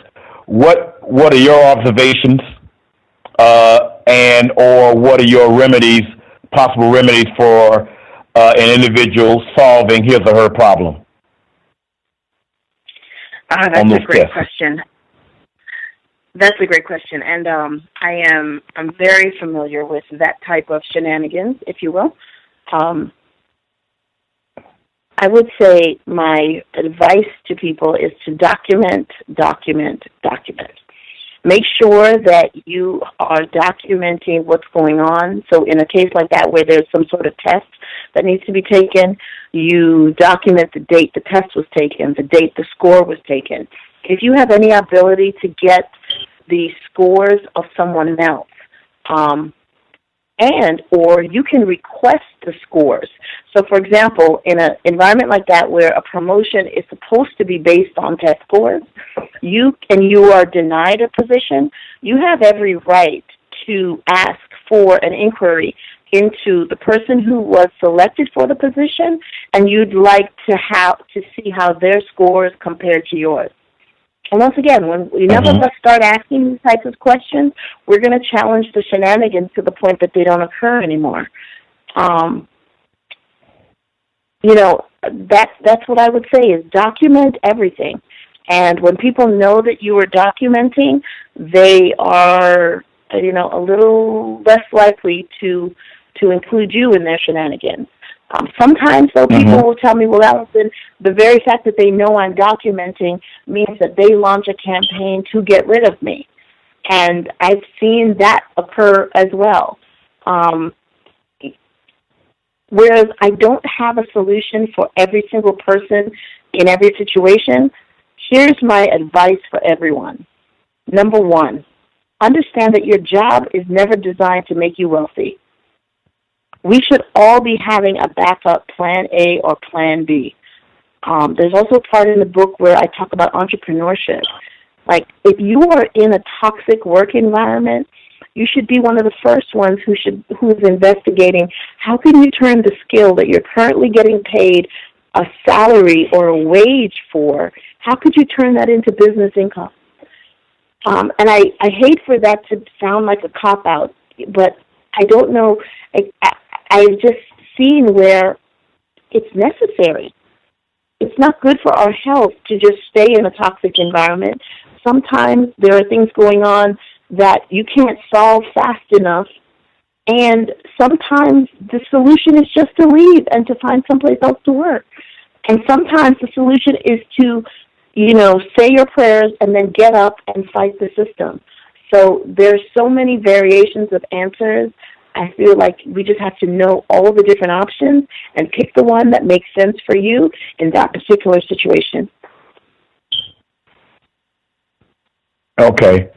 What are your observations, and or what are your possible remedies for an individual solving his or her problem? That's a great question. That's a great question, and I'm very familiar with that type of shenanigans, if you will. I would say my advice to people is to document. Make sure that you are documenting what's going on. So in a case like that where there's some sort of test that needs to be taken, you document the date the test was taken, the date the score was taken. If you have any ability to get the scores of someone else, or you can request the scores. So, for example, in an environment like that where a promotion is supposed to be based on test scores, you are denied a position, you have every right to ask for an inquiry into the person who was selected for the position, and you'd like to see how their scores compare to yours. And once again, when enough of us start asking these types of questions, we're going to challenge the shenanigans to the point that they don't occur anymore. That's what I would say is document everything. And when people know that you are documenting, they are, a little less likely to include you in their shenanigans. Sometimes, though, people will tell me, well, Allison, the very fact that they know I'm documenting means that they launch a campaign to get rid of me. And I've seen that occur as well. Whereas I don't have a solution for every single person in every situation, here's my advice for everyone. Number one, understand that your job is never designed to make you wealthy. We should all be having a backup plan A or plan B. There's also a part in the book where I talk about entrepreneurship. Like, if you are in a toxic work environment, you should be one of the first ones who's investigating how can you turn the skill that you're currently getting paid a salary or a wage for, how could you turn that into business income? And I hate for that to sound like a cop-out, but I don't know. I've just seen where it's necessary. It's not good for our health to just stay in a toxic environment. Sometimes there are things going on that you can't solve fast enough, and sometimes the solution is just to leave and to find someplace else to work. And sometimes the solution is to, say your prayers and then get up and fight the system. So there's so many variations of answers. I feel like we just have to know all the different options and pick the one that makes sense for you in that particular situation. Okay.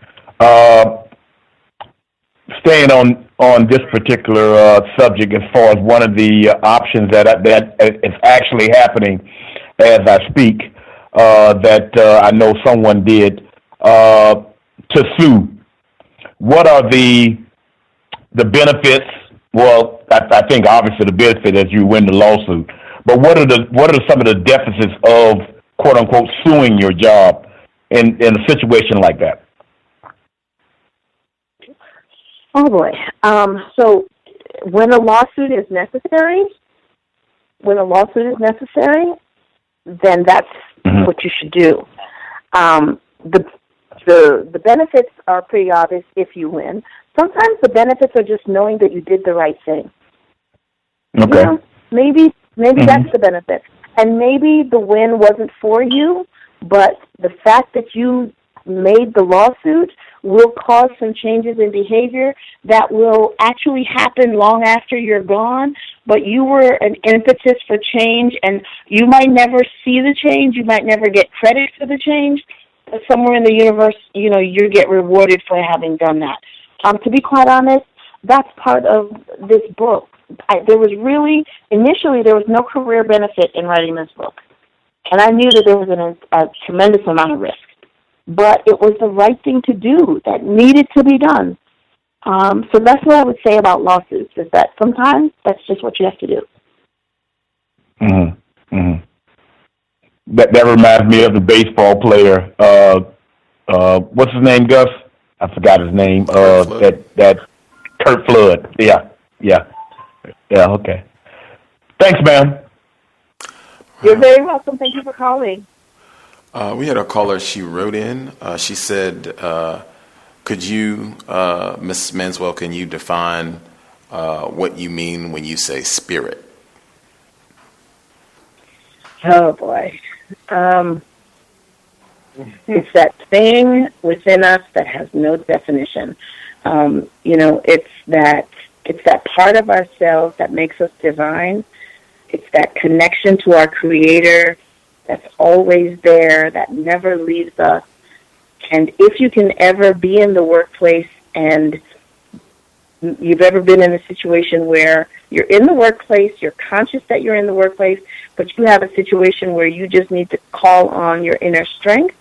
Staying on this particular subject, as far as one of the options that is actually happening as I speak, that I know someone did, to sue. What are the benefits? Well, I think obviously the benefit is you win the lawsuit. But what are some of the deficits of quote unquote suing your job in a situation like that? Oh boy. So when a lawsuit is necessary, then that's what you should do. The benefits are pretty obvious if you win. Sometimes the benefits are just knowing that you did the right thing. Okay. Maybe that's the benefit. And maybe the win wasn't for you, but the fact that you made the lawsuit will cause some changes in behavior that will actually happen long after you're gone, but you were an impetus for change, and you might never see the change, you might never get credit for the change, but somewhere in the universe, you get rewarded for having done that. To be quite honest, that's part of this book. Initially there was no career benefit in writing this book, and I knew that there was a tremendous amount of risk. But it was the right thing to do that needed to be done. So that's what I would say about lawsuits, is that sometimes that's just what you have to do. Mm-hmm. Mm-hmm. That reminds me of the baseball player. What's his name, Gus? I forgot his name. That Kurt Flood. Yeah. Okay. Thanks, ma'am. You're very welcome. Thank you for calling. We had a caller, she wrote in. She said, could you, Ms. Manswell, can you define what you mean when you say spirit? Oh boy. It's that thing within us that has no definition. It's that part of ourselves that makes us divine. It's that connection to our Creator that's always there, that never leaves us. And if you can ever be in the workplace and you've ever been in a situation where you're in the workplace, you're conscious that you're in the workplace, but you have a situation where you just need to call on your inner strength,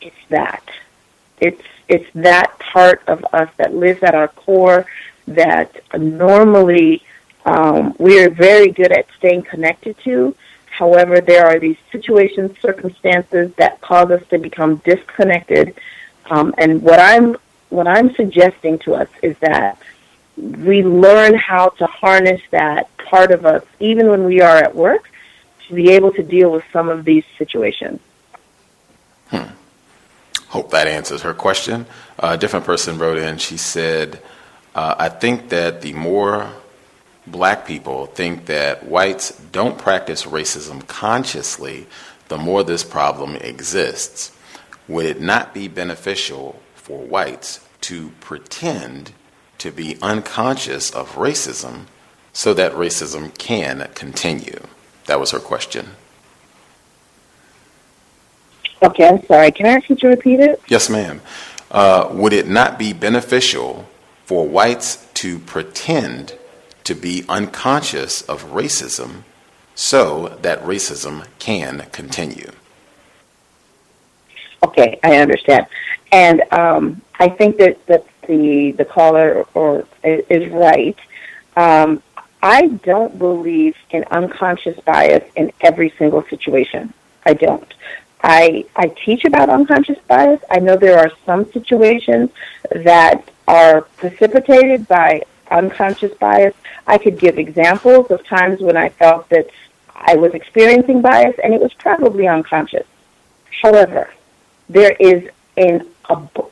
it's that. It's that part of us that lives at our core that normally we are very good at staying connected to. However, there are these situations, circumstances that cause us to become disconnected. And what I'm suggesting to us is that we learn how to harness that part of us, even when we are at work, to be able to deal with some of these situations. Hope that answers her question. A different person wrote in, she said, I think that the more black people think that whites don't practice racism consciously, the more this problem exists. Would it not be beneficial for whites to pretend to be unconscious of racism so that racism can continue? That was her question. Okay, I'm sorry. Can I ask you to repeat it? Yes, ma'am. Would it not be beneficial for whites to pretend to be unconscious of racism so that racism can continue? Okay, I understand. And I think that the caller is right. I don't believe in unconscious bias in every single situation. I don't. I teach about unconscious bias. I know there are some situations that are precipitated by unconscious bias. I could give examples of times when I felt that I was experiencing bias, and it was probably unconscious. However, there is an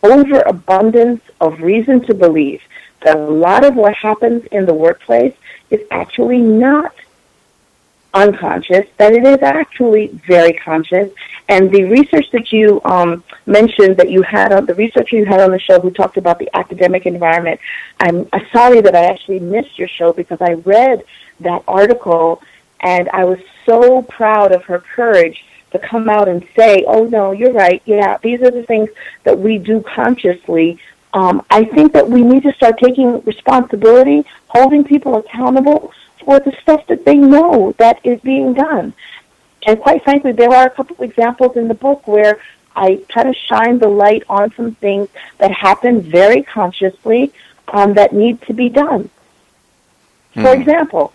overabundance of reason to believe that a lot of what happens in the workplace is actually not unconscious, that it is actually very conscious. And the research that you mentioned that you had on the researcher you had on the show who talked about the academic environment, I'm sorry that I actually missed your show because I read that article and I was so proud of her courage to come out and say, oh, no, you're right. Yeah, these are the things that we do consciously. I think that we need to start taking responsibility, holding people accountable for the stuff that they know that is being done. And quite frankly, there are a couple of examples in the book where I try to shine the light on some things that happen very consciously that need to be done. For example,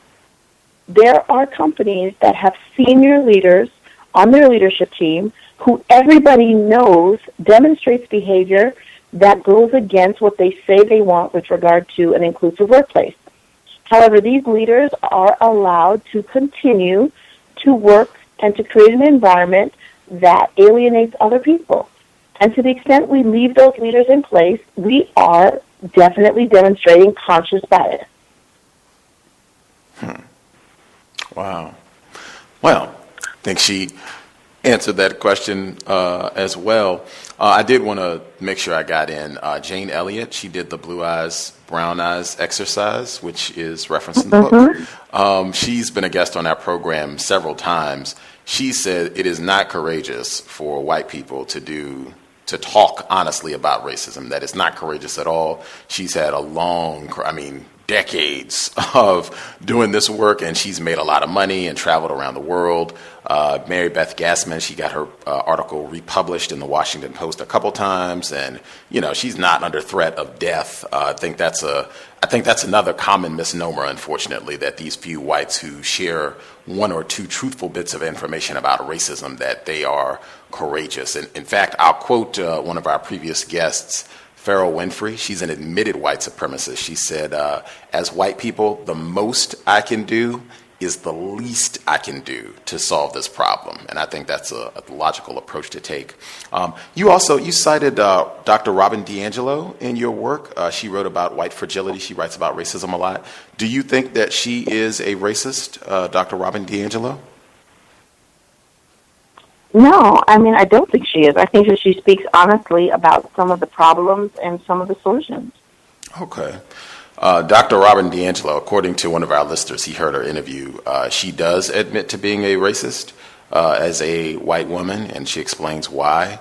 there are companies that have senior leaders on their leadership team who everybody knows demonstrates behavior that goes against what they say they want with regard to an inclusive workplace. However, these leaders are allowed to continue to work and to create an environment that alienates other people. And to the extent we leave those leaders in place, we are definitely demonstrating conscious bias. Wow. Well, I think she answered that question as well. I did want to make sure I got in Jane Elliott. She did the blue eyes, brown eyes exercise, which is referenced in the book. She's been a guest on our program several times. She said it is not courageous for white people to talk honestly about racism, that it's not courageous at all. She's had decades of doing this work, and she's made a lot of money and traveled around the world. Mary Beth Gassman, she got her article republished in the Washington Post a couple times, and she's not under threat of death. I think that's another common misnomer, unfortunately, that these few whites who share one or two truthful bits of information about racism, that they are courageous. And in fact, I'll quote one of our previous guests, Farrell Winfrey. She's an admitted white supremacist. She said, as white people, the most I can do is the least I can do to solve this problem. And I think that's a logical approach to take. You cited Dr. Robin DiAngelo in your work. She wrote about white fragility. She writes about racism a lot. Do you think that she is a racist, Dr. Robin DiAngelo? Yes, I do. I think that she is a very, very No, I mean, I don't think she is. I think that she speaks honestly about some of the problems and some of the solutions. Okay. Dr. Robin DeAngelo, according to one of our listeners, he heard her interview. She does admit to being a racist as a white woman, and she explains why.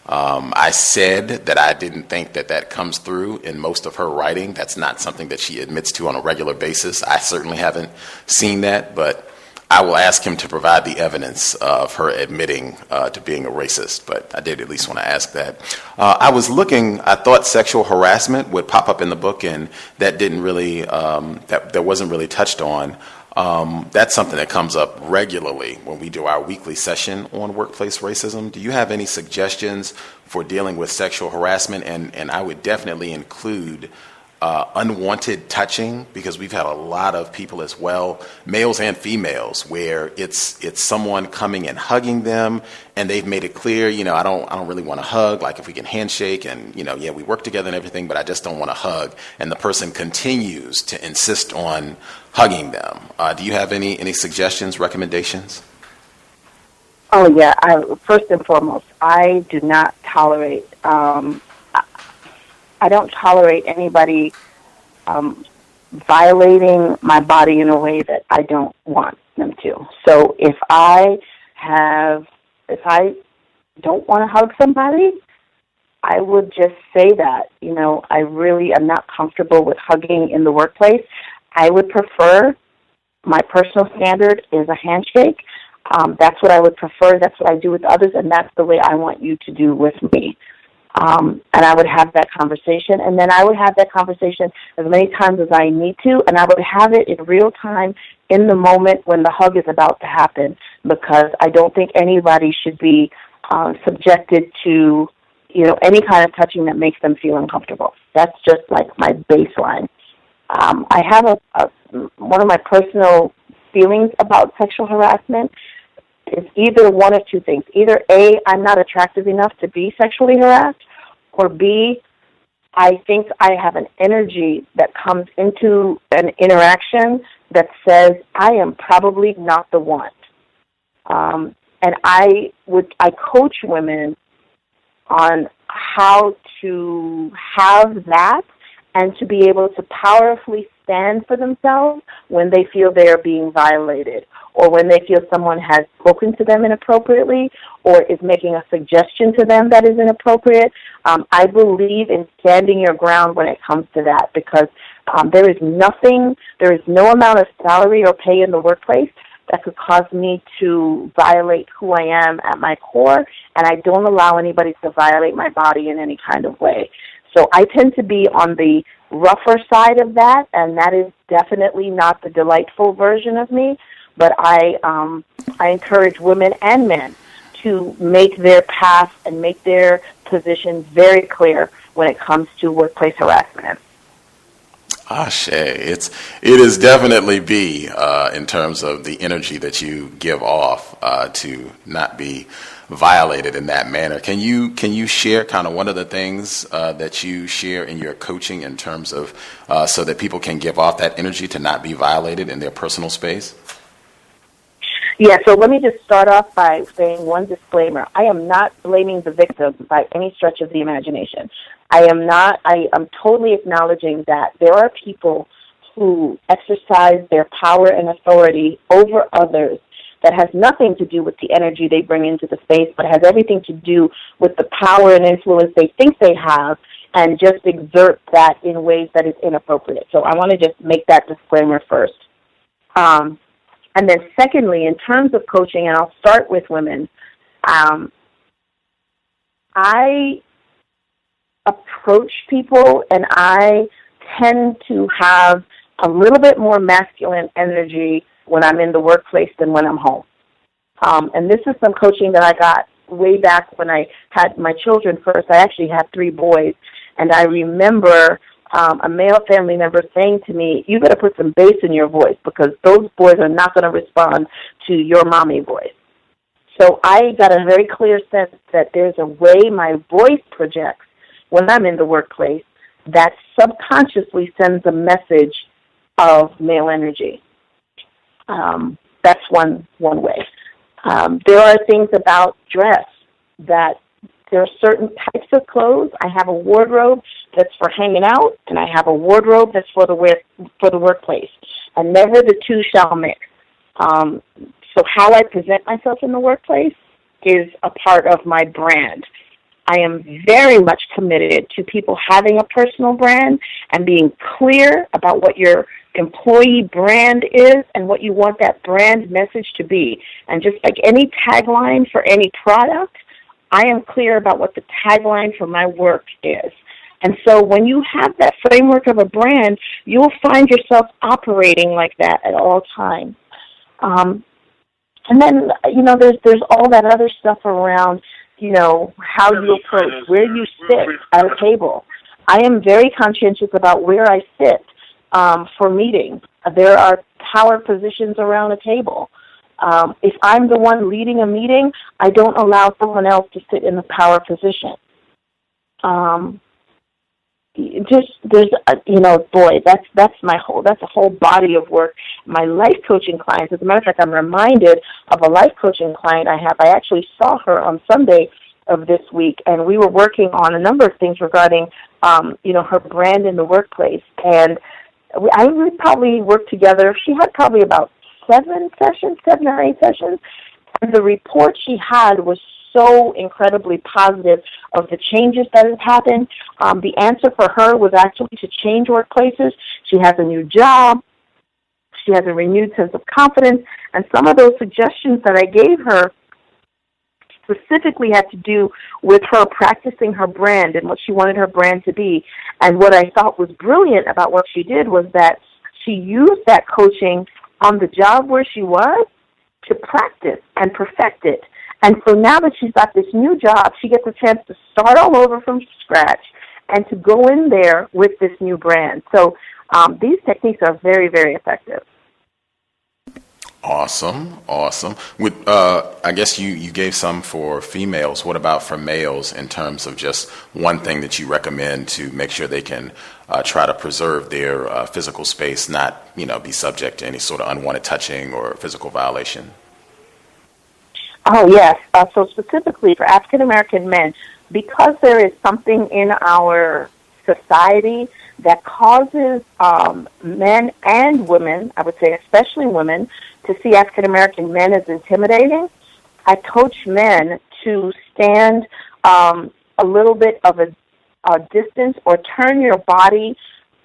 I said that I didn't think that that comes through in most of her writing. That's not something that she admits to on a regular basis. I certainly haven't seen that, but I will ask him to provide the evidence of her admitting to being a racist, but I did at least want to ask that. I was looking, I thought sexual harassment would pop up in the book, and that didn't really, that wasn't really touched on. That's something that comes up regularly when we do our weekly session on workplace racism. Do you have any suggestions for dealing with sexual harassment? And I would definitely include unwanted touching, because we've had a lot of people as well, males and females, where it's someone coming and hugging them, and they've made it clear, I don't really want to hug. Like, if we can handshake and yeah, we work together and everything, but I just don't want to hug. And the person continues to insist on hugging them. Do you have any suggestions, recommendations? Oh yeah. First and foremost, I do not tolerate. I don't tolerate anybody violating my body in a way that I don't want them to. So if I don't want to hug somebody, I would just say that, I really am not comfortable with hugging in the workplace. I would prefer, my personal standard is a handshake. That's what I would prefer. That's what I do with others, and that's the way I want you to do with me. And I would have that conversation, and then I would have that conversation as many times as I need to, and I would have it in real time in the moment when the hug is about to happen, because I don't think anybody should be subjected to, any kind of touching that makes them feel uncomfortable. That's just like my baseline. I have one of my personal feelings about sexual harassment is either one of two things. Either A, I'm not attractive enough to be sexually harassed, or B, I think I have an energy that comes into an interaction that says I am probably not the one. And I coach women on how to have that and to be able to powerfully stand for themselves when they feel they are being violated, or when they feel someone has spoken to them inappropriately or is making a suggestion to them that is inappropriate. I believe in standing your ground when it comes to that, because there is no amount of salary or pay in the workplace that could cause me to violate who I am at my core, and I don't allow anybody to violate my body in any kind of way. So I tend to be on the rougher side of that, and that is definitely not the delightful version of me. But I encourage women and men to make their path and make their position very clear when it comes to workplace harassment. Ashe, it is definitely B in terms of the energy that you give off to not be violated in that manner. Can you share kind of one of the things that you share in your coaching in terms of so that people can give off that energy to not be violated in their personal space? Yeah, so let me just start off by saying one disclaimer. I am not blaming the victim by any stretch of the imagination. I am totally acknowledging that there are people who exercise their power and authority over others that has nothing to do with the energy they bring into the space, but has everything to do with the power and influence they think they have, and just exert that in ways that is inappropriate. So I want to just make that disclaimer first. And then secondly, in terms of coaching, and I'll start with women, I approach people and I tend to have a little bit more masculine energy when I'm in the workplace than when I'm home. And this is some coaching that I got way back when I had my children first. I actually had 3 boys, and I remember a male family member saying to me, you better put some bass in your voice because those boys are not going to respond to your mommy voice. So I got a very clear sense that there's a way my voice projects when I'm in the workplace that subconsciously sends a message of male energy. That's one way. There are things about dress that there are certain types of clothes. I have a wardrobe that's for hanging out, and I have a wardrobe that's for the workplace, and never the two shall mix. So how I present myself in the workplace is a part of my brand. I am very much committed to people having a personal brand and being clear about what your employee brand is and what you want that brand message to be. And just like any tagline for any product, I am clear about what the tagline for my work is. And so when you have that framework of a brand, you'll find yourself operating like that at all times. And then, there's all that other stuff around, how you approach, where you sit at a table. I am very conscientious about where I sit for meetings. There are power positions around a table. If I'm the one leading a meeting, I don't allow someone else to sit in the power position. That's a whole body of work. My life coaching clients, as a matter of fact, I'm reminded of a life coaching client I have. I actually saw her on Sunday of this week, and we were working on a number of things regarding, her brand in the workplace. And we probably worked together. She had probably about 7 or 8 sessions. And the report she had was so incredibly positive of the changes that have happened. The answer for her was actually to change workplaces. She has a new job. She has a renewed sense of confidence. And some of those suggestions that I gave her specifically had to do with her practicing her brand and what she wanted her brand to be. And what I thought was brilliant about what she did was that she used that coaching on the job where she was to practice and perfect it. And so now that she's got this new job, she gets a chance to start all over from scratch and to go in there with this new brand. So these techniques are very, very effective. Awesome. I guess you gave some for females. What about for males in terms of just one thing that you recommend to make sure they can try to preserve their physical space, not be subject to any sort of unwanted touching or physical violation? Oh, yes. So specifically for African American men, because there is something in our society that causes men and women, I would say especially women, to see African American men as intimidating, I coach men to stand a little bit of a distance or turn your body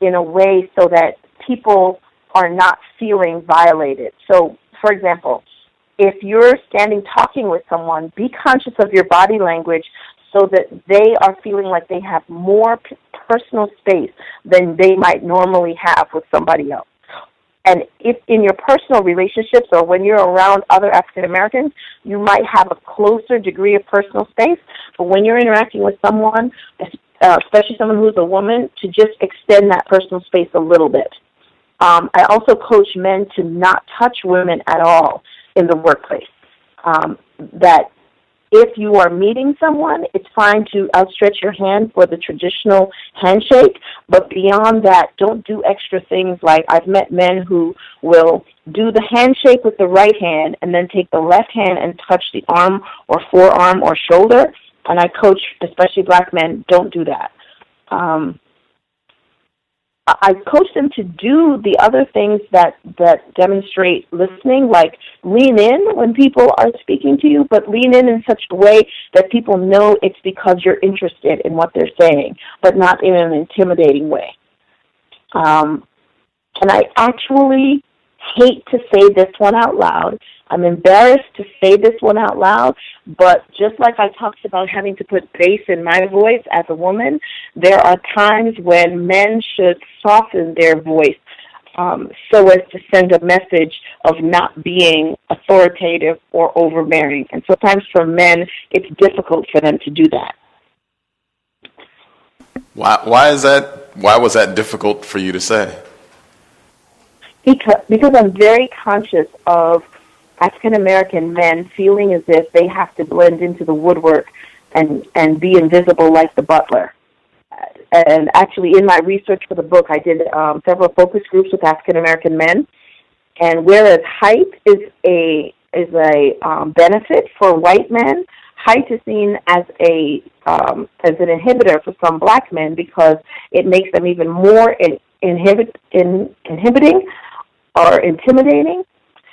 in a way so that people are not feeling violated. So, for example, if you're standing talking with someone, be conscious of your body language so that they are feeling like they have more personal space than they might normally have with somebody else. And if in your personal relationships or when you're around other African Americans, you might have a closer degree of personal space. But when you're interacting with someone, especially someone who's a woman, to just extend that personal space a little bit. I also coach men to not touch women at all in the workplace. That if you are meeting someone, it's fine to outstretch your hand for the traditional handshake, but beyond that, don't do extra things like I've met men who will do the handshake with the right hand and then take the left hand and touch the arm or forearm or shoulder, and I coach, especially black men, don't do that. I coach them to do the other things that demonstrate listening, like lean in when people are speaking to you, but lean in such a way that people know it's because you're interested in what they're saying, but not in an intimidating way. And I actually hate to say this one out loud. I'm embarrassed to say this one out loud, but just like I talked about having to put bass in my voice as a woman, there are times when men should soften their voice so as to send a message of not being authoritative or overbearing. And sometimes for men, it's difficult for them to do that. Why is that? Why was that difficult for you to say? Because I'm very conscious of African American men feeling as if they have to blend into the woodwork and be invisible like the butler. And actually, in my research for the book, I did several focus groups with African American men. And whereas height is a benefit for white men. Height is seen as an inhibitor for some black men because it makes them even more inhibiting or intimidating.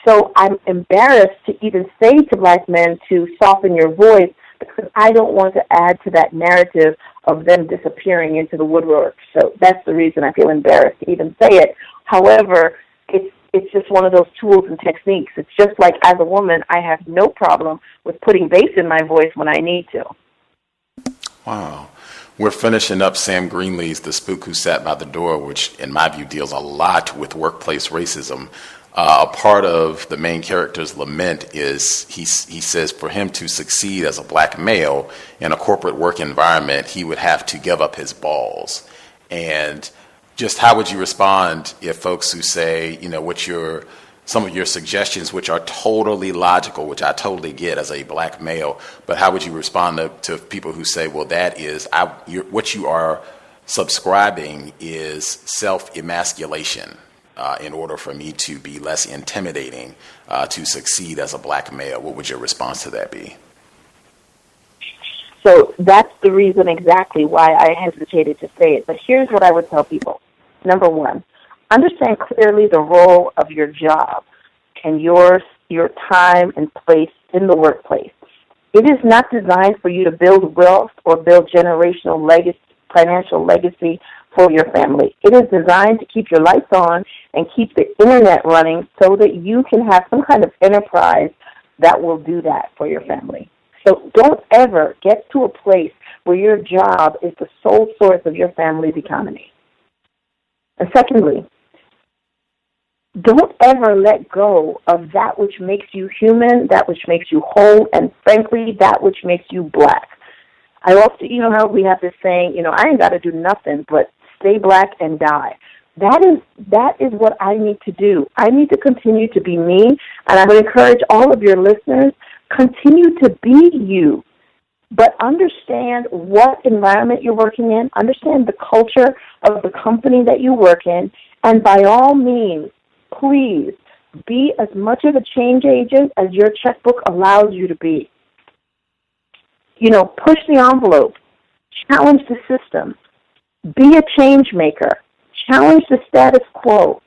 So I'm embarrassed to even say to black men to soften your voice because I don't want to add to that narrative of them disappearing into the woodwork. So that's the reason I feel embarrassed to even say it. However, it's just one of those tools and techniques. It's just like as a woman, I have no problem with putting bass in my voice when I need to. Wow. We're finishing up Sam Greenlee's The Spook Who Sat by the Door, which in my view deals a lot with workplace racism. A part of the main character's lament is he says for him to succeed as a black male in a corporate work environment, he would have to give up his balls. And just how would you respond if folks who say, you know, some of your suggestions, which are totally logical, which I totally get as a black male, but how would you respond to people who say, well, that is, what you are subscribing is self-emasculation in order for me to be less intimidating to succeed as a black male? What would your response to that be? So that's the reason exactly why I hesitated to say it. But here's what I would tell people. Number one, understand clearly the role of your job and your time and place in the workplace. It is not designed for you to build wealth or build generational financial legacy for your family. It is designed to keep your lights on and keep the internet running so that you can have some kind of enterprise that will do that for your family. So don't ever get to a place where your job is the sole source of your family's economy. And secondly, don't ever let go of that which makes you human, that which makes you whole, and frankly, that which makes you black. I also, you know how we have this saying, I ain't got to do nothing but stay black and die. That is what I need to do. I need to continue to be me, and I would encourage all of your listeners, continue to be you. But understand what environment you're working in, understand the culture of the company that you work in, and by all means, please be as much of a change agent as your checkbook allows you to be. Push the envelope, challenge the system, be a change maker, challenge the status quo.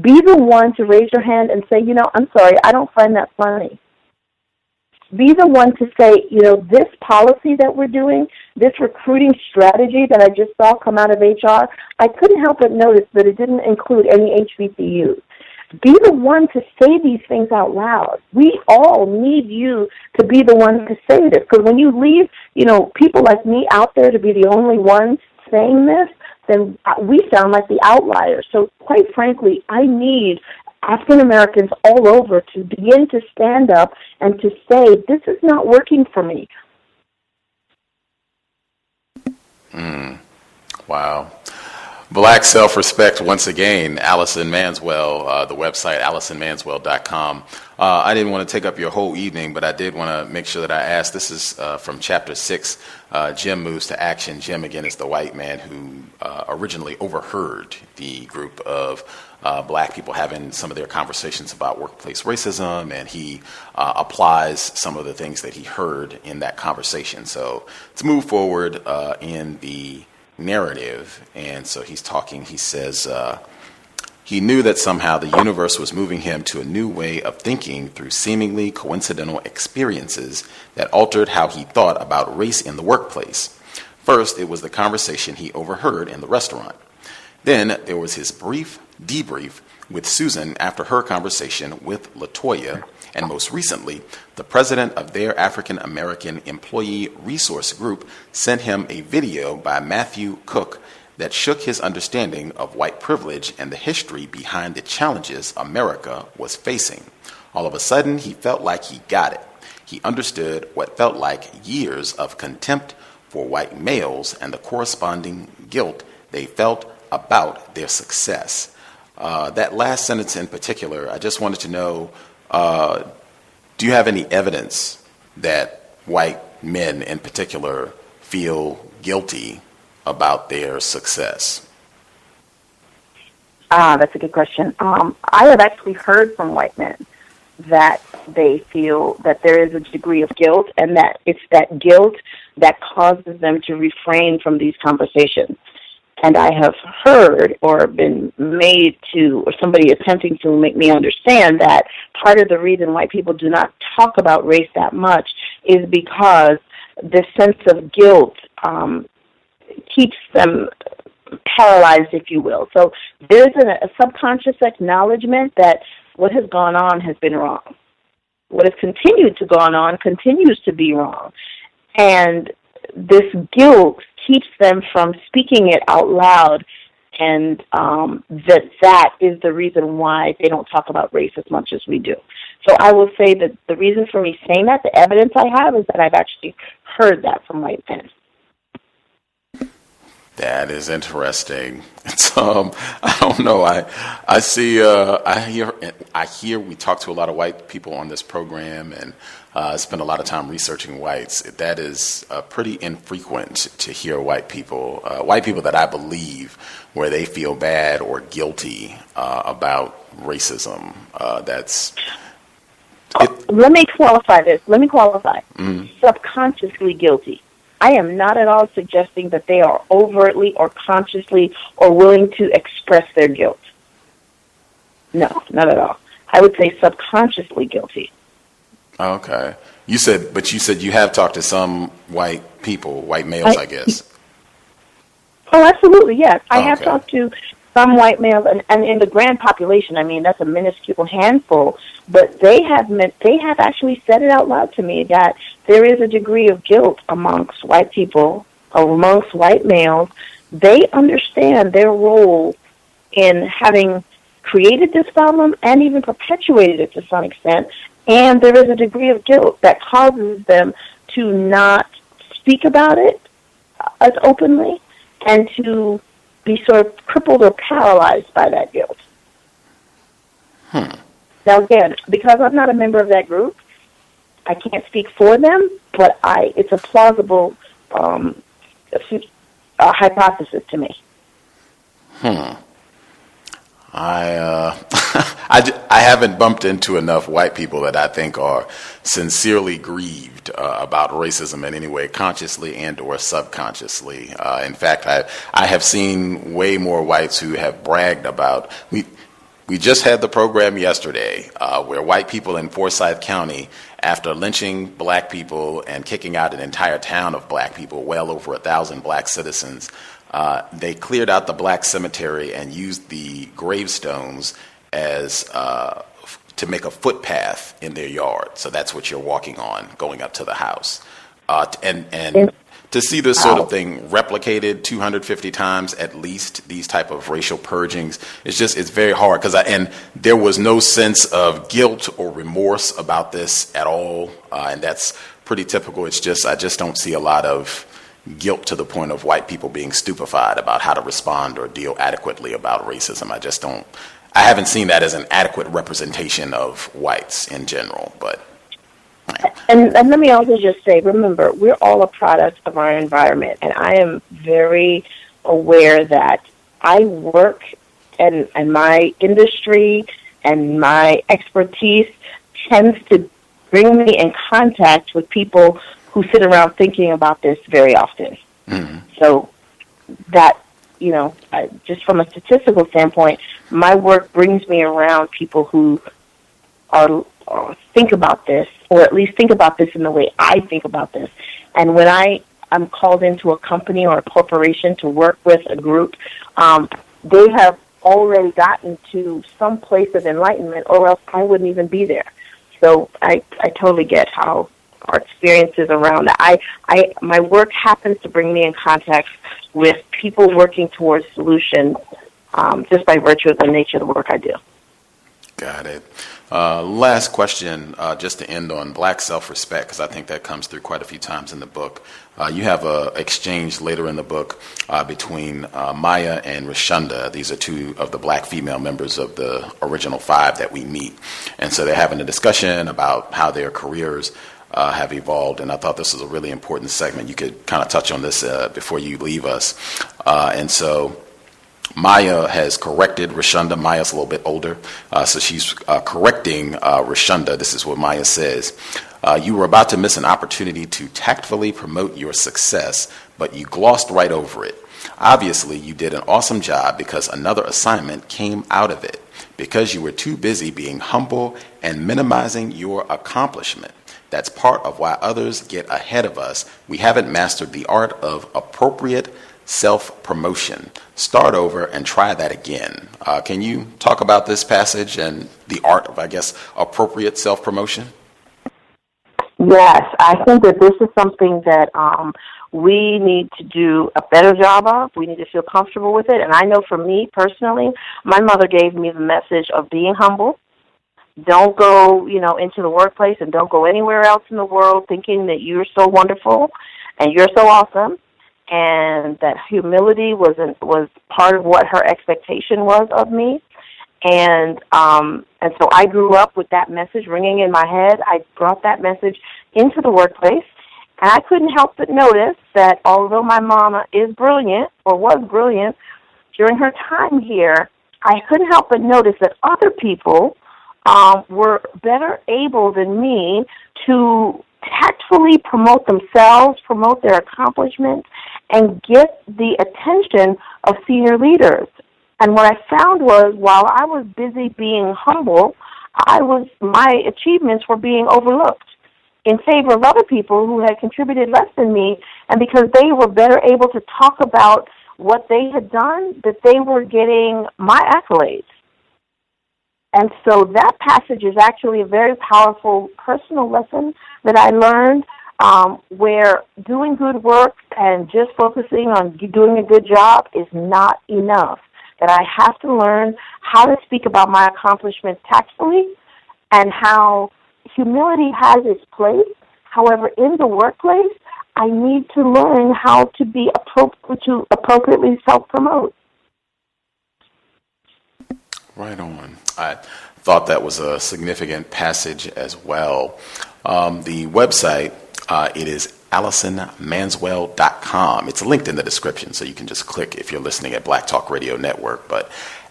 Be the one to raise your hand and say, I'm sorry, I don't find that funny. Be the one to say, this policy that we're doing, this recruiting strategy that I just saw come out of HR, I couldn't help but notice that it didn't include any HBCUs. Be the one to say these things out loud. We all need you to be the one to say this. Because when you leave, people like me out there to be the only one saying this, then we sound like the outliers. So quite frankly, I need African Americans all over to begin to stand up and to say, this is not working for me. Wow. Black self-respect, once again, Allison Manswell, the website, AllisonManswell.com. I didn't want to take up your whole evening, but I did want to make sure that I asked. This is from Chapter 6, Jim Moves to Action. Jim, again, is the white man who originally overheard the group of black people having some of their conversations about workplace racism, and he applies some of the things that he heard in that conversation. So to move forward in the narrative, and so he says he knew that somehow the universe was moving him to a new way of thinking through seemingly coincidental experiences that altered how he thought about race in the workplace. First, it was the conversation he overheard in the restaurant. Then there was his brief debrief with Susan after her conversation with LaToya, and most recently, the president of their African American Employee Resource Group sent him a video by Matthew Cook that shook his understanding of white privilege and the history behind the challenges America was facing. All of a sudden, he felt like he got it. He understood what felt like years of contempt for white males and the corresponding guilt they felt about their success. That last sentence in particular, I just wanted to know, do you have any evidence that white men in particular feel guilty about their success? That's a good question. I have actually heard from white men that they feel that there is a degree of guilt, and that it's that guilt that causes them to refrain from these conversations. And I have heard or been made to, or somebody attempting to make me understand that part of the reason why people do not talk about race that much is because this sense of guilt keeps them paralyzed, if you will. So there's a subconscious acknowledgement that what has gone on has been wrong. What has continued to go on continues to be wrong. And this guilt keeps them from speaking it out loud, and that is the reason why they don't talk about race as much as we do. So I will say that the reason for me saying that, the evidence I have, is that I've actually heard that from white men. That is interesting. It's I don't know. I see. I hear. We talk to a lot of white people on this program, and spend a lot of time researching whites. That is pretty infrequent to hear white people that I believe, where they feel bad or guilty about racism. Let me qualify this. Mm-hmm. Subconsciously guilty. I am not at all suggesting that they are overtly or consciously or willing to express their guilt. No, not at all. I would say subconsciously guilty. Okay. You said you have talked to some white people, white males, I guess. Oh, absolutely, yes. I have talked to some white males, and in the grand population, I mean, that's a minuscule handful, but they have actually said it out loud to me that there is a degree of guilt amongst white people, or amongst white males. They understand their role in having created this problem and even perpetuated it to some extent, and there is a degree of guilt that causes them to not speak about it as openly and to be sort of crippled or paralyzed by that guilt. Now, again, because I'm not a member of that group, I can't speak for them, but it's a plausible hypothesis to me. I haven't bumped into enough white people that I think are sincerely grieved about racism in any way, consciously and or subconsciously. In fact, I have seen way more whites who have bragged about. We just had the program yesterday where white people in Forsyth County, after lynching black people and kicking out an entire town of black people, well over 1,000 black citizens, they cleared out the black cemetery and used the gravestones as to make a footpath in their yard. So that's what you're walking on going up to the house. And to see this sort of thing replicated 250 times at least, these type of racial purgings, it's very hard, and there was no sense of guilt or remorse about this at all, and that's pretty typical. I just don't see a lot of guilt to the point of white people being stupefied about how to respond or deal adequately about racism. I haven't seen that as an adequate representation of whites in general, but. And let me also just say, remember, we're all a product of our environment, and I am very aware that I work and my industry and my expertise tends to bring me in contact with people who sit around thinking about this very often. Mm-hmm. So that, just from a statistical standpoint, my work brings me around people who think about this, or at least think about this in the way I think about this. And when I'm called into a company or a corporation to work with a group, they have already gotten to some place of enlightenment, or else I wouldn't even be there. So I totally get how our experiences around that. My work happens to bring me in contact with people working towards solutions just by virtue of the nature of the work I do. Got it. Last question, just to end on black self-respect, because I think that comes through quite a few times in the book. You have an exchange later in the book between Maya and Rashunda. These are two of the black female members of the original 5 that we meet. And so they're having a discussion about how their careers have evolved. And I thought this was a really important segment. You could kind of touch on this before you leave us. And so Maya has corrected Rashunda. Maya's a little bit older, so she's correcting Rashunda. This is what Maya says. You were about to miss an opportunity to tactfully promote your success, but you glossed right over it. Obviously, you did an awesome job because another assignment came out of it, because you were too busy being humble and minimizing your accomplishment. That's part of why others get ahead of us. We haven't mastered the art of appropriate self-promotion. Start over and try that again. Can you talk about this passage and the art of, I guess, appropriate self-promotion? Yes, I think that this is something that we need to do a better job of. We need to feel comfortable with it. And I know for me personally, my mother gave me the message of being humble. Don't go, into the workplace and don't go anywhere else in the world thinking that you're so wonderful and you're so awesome. And that humility was part of what her expectation was of me. And so I grew up with that message ringing in my head. I brought that message into the workplace, and I couldn't help but notice that although my mama is brilliant, or was brilliant, during her time here, I couldn't help but notice that other people were better able than me to tactfully promote themselves, promote their accomplishments, and get the attention of senior leaders. And what I found was, while I was busy being humble, my achievements were being overlooked in favor of other people who had contributed less than me, and because they were better able to talk about what they had done, that they were getting my accolades. And so that passage is actually a very powerful personal lesson that I learned, where doing good work and just focusing on doing a good job is not enough. That I have to learn how to speak about my accomplishments tactfully, and how humility has its place. However, in the workplace, I need to learn how to be appropriately self-promote. Right on. I thought that was a significant passage as well. The website, it is AllisonManswell.com. It's linked in the description, so you can just click if you're listening at Black Talk Radio Network. But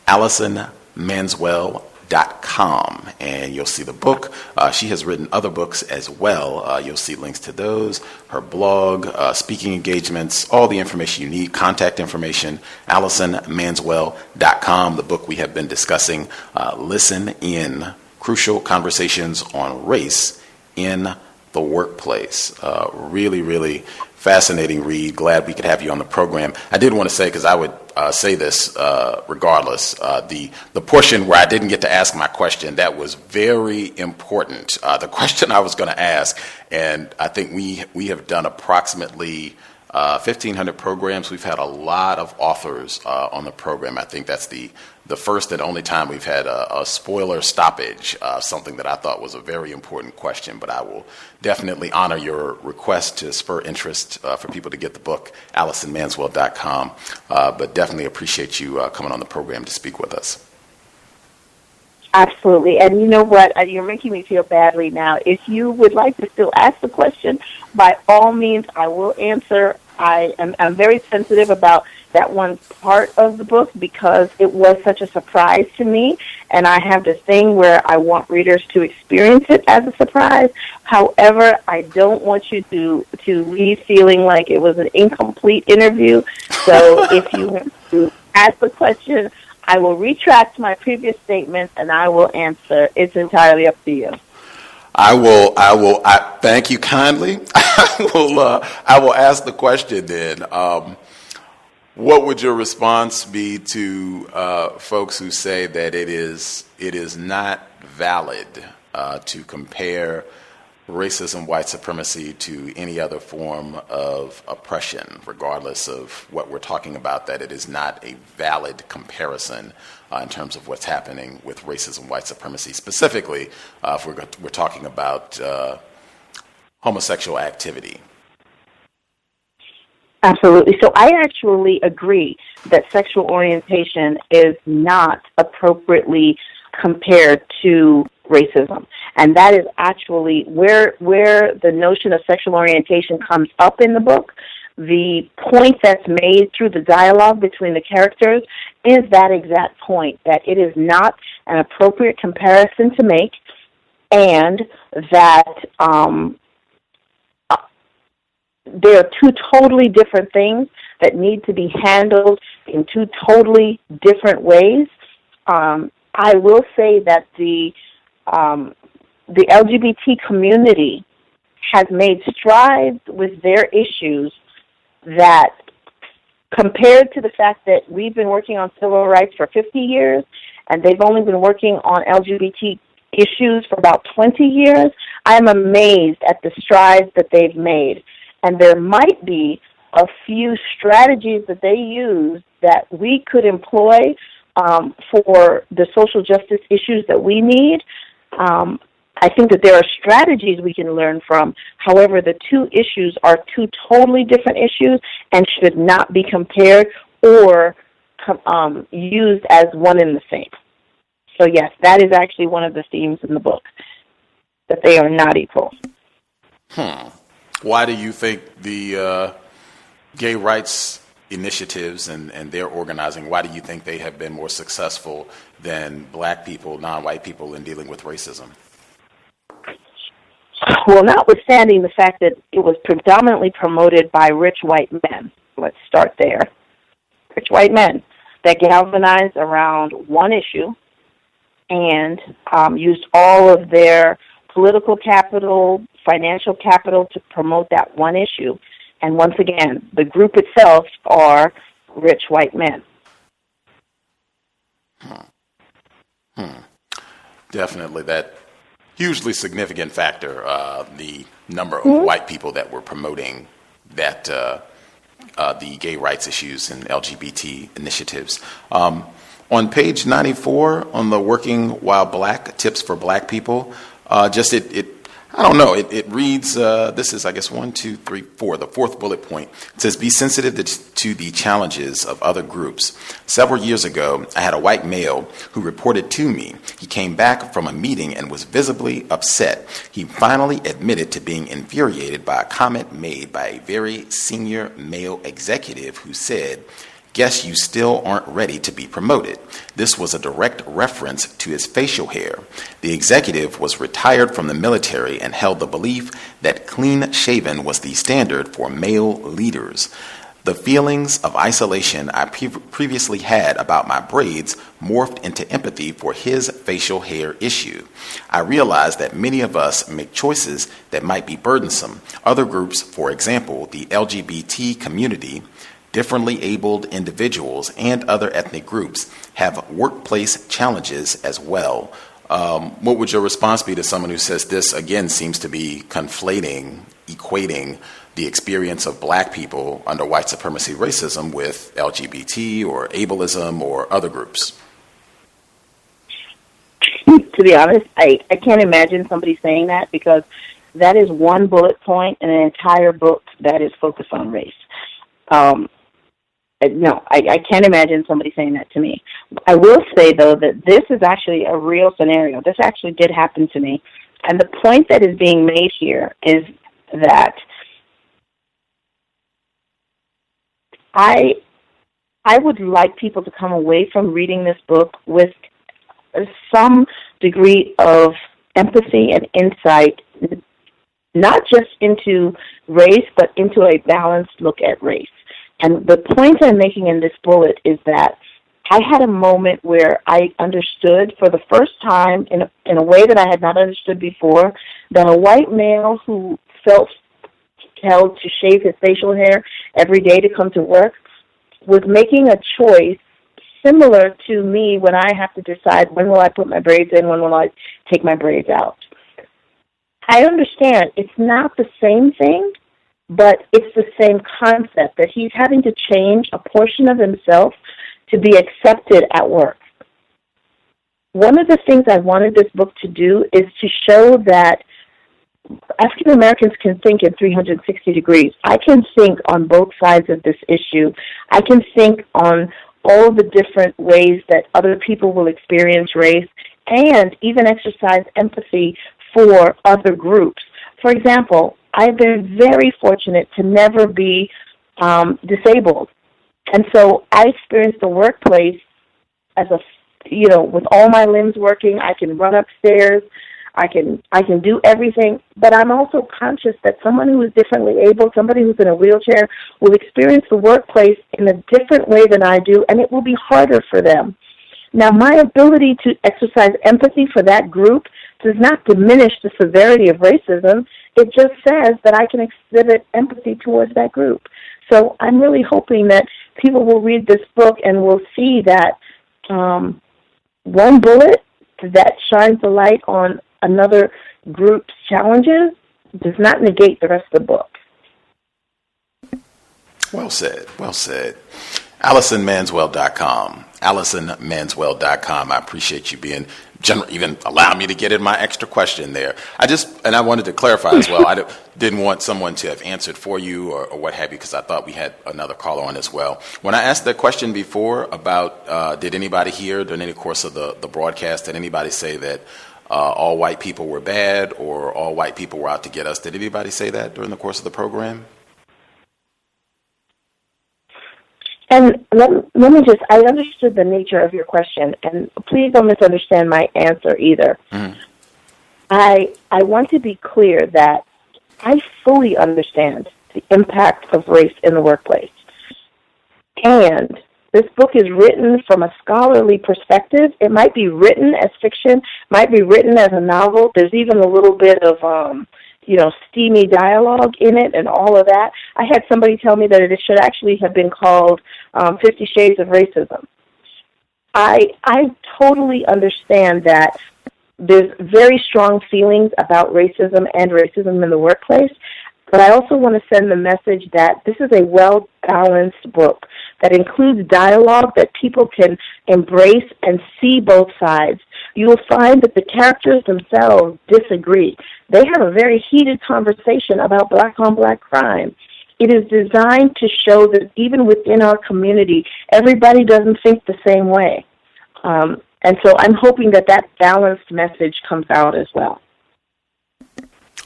AllisonManswell.com, and you'll see the book. She has written other books as well. You'll see links to those, her blog, speaking engagements, all the information you need, contact information, AllisonManswell.com. The book we have been discussing, Listen In, Crucial Conversations on Race in the Workplace. Really, really fascinating read. Glad we could have you on the program. I did want to say, because I would say this regardless, the portion where I didn't get to ask my question, that was very important. The question I was going to ask, and I think we have done approximately 1,500 programs. We've had a lot of authors on the program. I think that's the first and only time we've had a spoiler stoppage, something that I thought was a very important question, but I will definitely honor your request to spur interest for people to get the book, AllisonManswell.com, but definitely appreciate you coming on the program to speak with us. Absolutely. And you know what? You're making me feel badly now. If you would like to still ask the question, by all means, I will answer. I'm very sensitive about that one part of the book because it was such a surprise to me, and I have this thing where I want readers to experience it as a surprise. However, I don't want you to leave feeling like it was an incomplete interview. So if you want to ask the question, I will retract my previous statements and I will answer. It's entirely up to you. I thank you kindly. I will ask the question then. What would your response be to folks who say that it is not valid to compare racism, white supremacy to any other form of oppression, regardless of what we're talking about, that it is not a valid comparison in terms of what's happening with racism, white supremacy, specifically if we're talking about homosexual activity? Absolutely. So I actually agree that sexual orientation is not appropriately compared to racism. And that is actually where the notion of sexual orientation comes up in the book. The point that's made through the dialogue between the characters is that exact point, that it is not an appropriate comparison to make, and that there are two totally different things that need to be handled in two totally different ways. I will say that the LGBT community has made strides with their issues that, compared to the fact that we've been working on civil rights for 50 years and they've only been working on LGBT issues for about 20 years, I'm amazed at the strides that they've made. And there might be a few strategies that they use that we could employ for the social justice issues that we need. I think that there are strategies we can learn from. However, the two issues are two totally different issues and should not be compared or used as one and the same. So yes, that is actually one of the themes in the book, that they are not equal. Why do you think the gay rights initiatives and their organizing, why do you think they have been more successful than black people, non-white people in dealing with racism? Well, notwithstanding the fact that it was predominantly promoted by rich white men, let's start there. Rich white men that galvanized around one issue and used all of their political capital, financial capital to promote that one issue. And once again, the group itself are rich white men. Definitely that hugely significant factor, the number of white people that were promoting that the gay rights issues and LGBT initiatives. On page 94 on the Working While Black, Tips for Black People, I don't know, it reads, this is, I guess, 1, 2, 3, 4, the fourth bullet point. It says, be sensitive to the challenges of other groups. Several years ago, I had a white male who reported to me. He came back from a meeting and was visibly upset. He finally admitted to being infuriated by a comment made by a very senior male executive who said, "Guess you still aren't ready to be promoted." This was a direct reference to his facial hair. The executive was retired from the military and held the belief that clean-shaven was the standard for male leaders. The feelings of isolation I previously had about my braids morphed into empathy for his facial hair issue. I realized that many of us make choices that might be burdensome. Other groups, for example, the LGBT community, differently abled individuals, and other ethnic groups have workplace challenges as well. What would your response be to someone who says this, again, seems to be equating the experience of black people under white supremacy racism with LGBT or ableism or other groups? To be honest, I can't imagine somebody saying that, because that is one bullet point in an entire book that is focused on race. No, I can't imagine somebody saying that to me. I will say, though, that this is actually a real scenario. This actually did happen to me. And the point that is being made here is that I would like people to come away from reading this book with some degree of empathy and insight, not just into race, but into a balanced look at race. And the point I'm making in this bullet is that I had a moment where I understood for the first time in a way that I had not understood before, that a white male who felt compelled to shave his facial hair every day to come to work was making a choice similar to me when I have to decide, when will I put my braids in, when will I take my braids out. I understand it's not the same thing, but it's the same concept, that he's having to change a portion of himself to be accepted at work. One of the things I wanted this book to do is to show that African Americans can think in 360 degrees. I can think on both sides of this issue. I can think on all the different ways that other people will experience race, and even exercise empathy for other groups. For example, I've been very fortunate to never be disabled. And so I experienced the workplace with all my limbs working, I can run upstairs, I can do everything, but I'm also conscious that someone who is differently able, somebody who's in a wheelchair, will experience the workplace in a different way than I do, and it will be harder for them. Now, my ability to exercise empathy for that group does not diminish the severity of racism. It just says that I can exhibit empathy towards that group. So I'm really hoping that people will read this book and will see that one bullet that shines the light on another group's challenges does not negate the rest of the book. Well said. Well said. AllisonManswell.com. AllisonManswell.com. I appreciate you being generous, even allowing me to get in my extra question there. I wanted to clarify as well. I didn't want someone to have answered for you or what have you, because I thought we had another caller on as well. When I asked that question before about did anybody hear during any course of the broadcast, did anybody say that all white people were bad or all white people were out to get us? Did anybody say that during the course of the program? And let me I understood the nature of your question, and please don't misunderstand my answer either. Mm-hmm. I want to be clear that I fully understand the impact of race in the workplace. And this book is written from a scholarly perspective. It might be written as fiction, might be written as a novel. There's even a little bit of steamy dialogue in it and all of that. I had somebody tell me that it should actually have been called 50 Shades of Racism. I totally understand that there's very strong feelings about racism and racism in the workplace, but I also want to send the message that this is a well-balanced book that includes dialogue that people can embrace and see both sides. You will find that the characters themselves disagree. They have a very heated conversation about black-on-black crime. It is designed to show that even within our community, everybody doesn't think the same way. And so I'm hoping that balanced message comes out as well.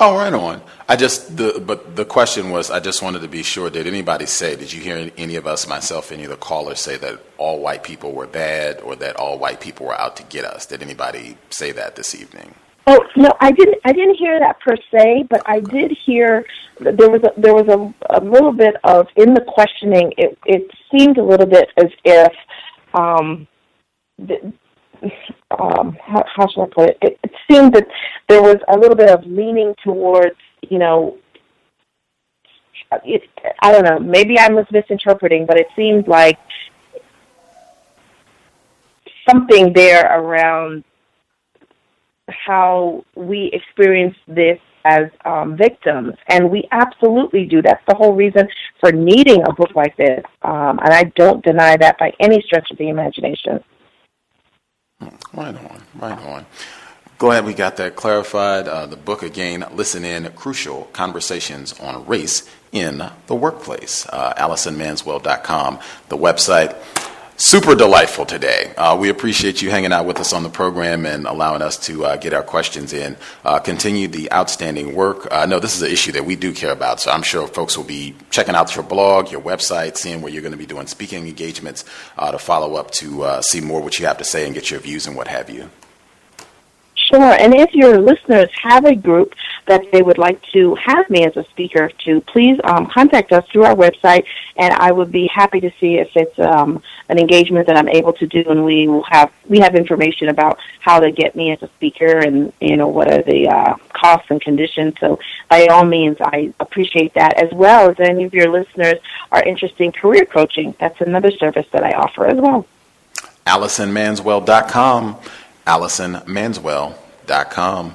Oh, right on. But the question was, I just wanted to be sure, did you hear any of us, myself, any of the callers say that all white people were bad or that all white people were out to get us? Did anybody say that this evening? Oh, no, I didn't hear that per se, but I did hear there was a little bit of, in the questioning, it seemed a little bit as if, how should I put it? It seemed that there was a little bit of leaning towards, I don't know, maybe I was misinterpreting, but it seemed like something there around how we experience this as victims, and we absolutely do. That's the whole reason for needing a book like this, and I don't deny that by any stretch of the imagination. Right on. Glad we got that clarified. The book again, Listen In, Crucial Conversations on Race in the Workplace. AllisonManswell.com, the website. Super delightful today. We appreciate you hanging out with us on the program and allowing us to get our questions in. Continue the outstanding work. I know this is an issue that we do care about, so I'm sure folks will be checking out your blog, your website, seeing where you're going to be doing speaking engagements to follow up to see more what you have to say and get your views and what have you. Sure, and if your listeners have a group that they would like to have me as a speaker to, please contact us through our website, and I would be happy to see if it's an engagement that I'm able to do, and we have information about how to get me as a speaker and what are the costs and conditions. So by all means, I appreciate that, as well as any of your listeners are interested in career coaching. That's another service that I offer as well. AllisonManswell.com. AllisonManswell.com.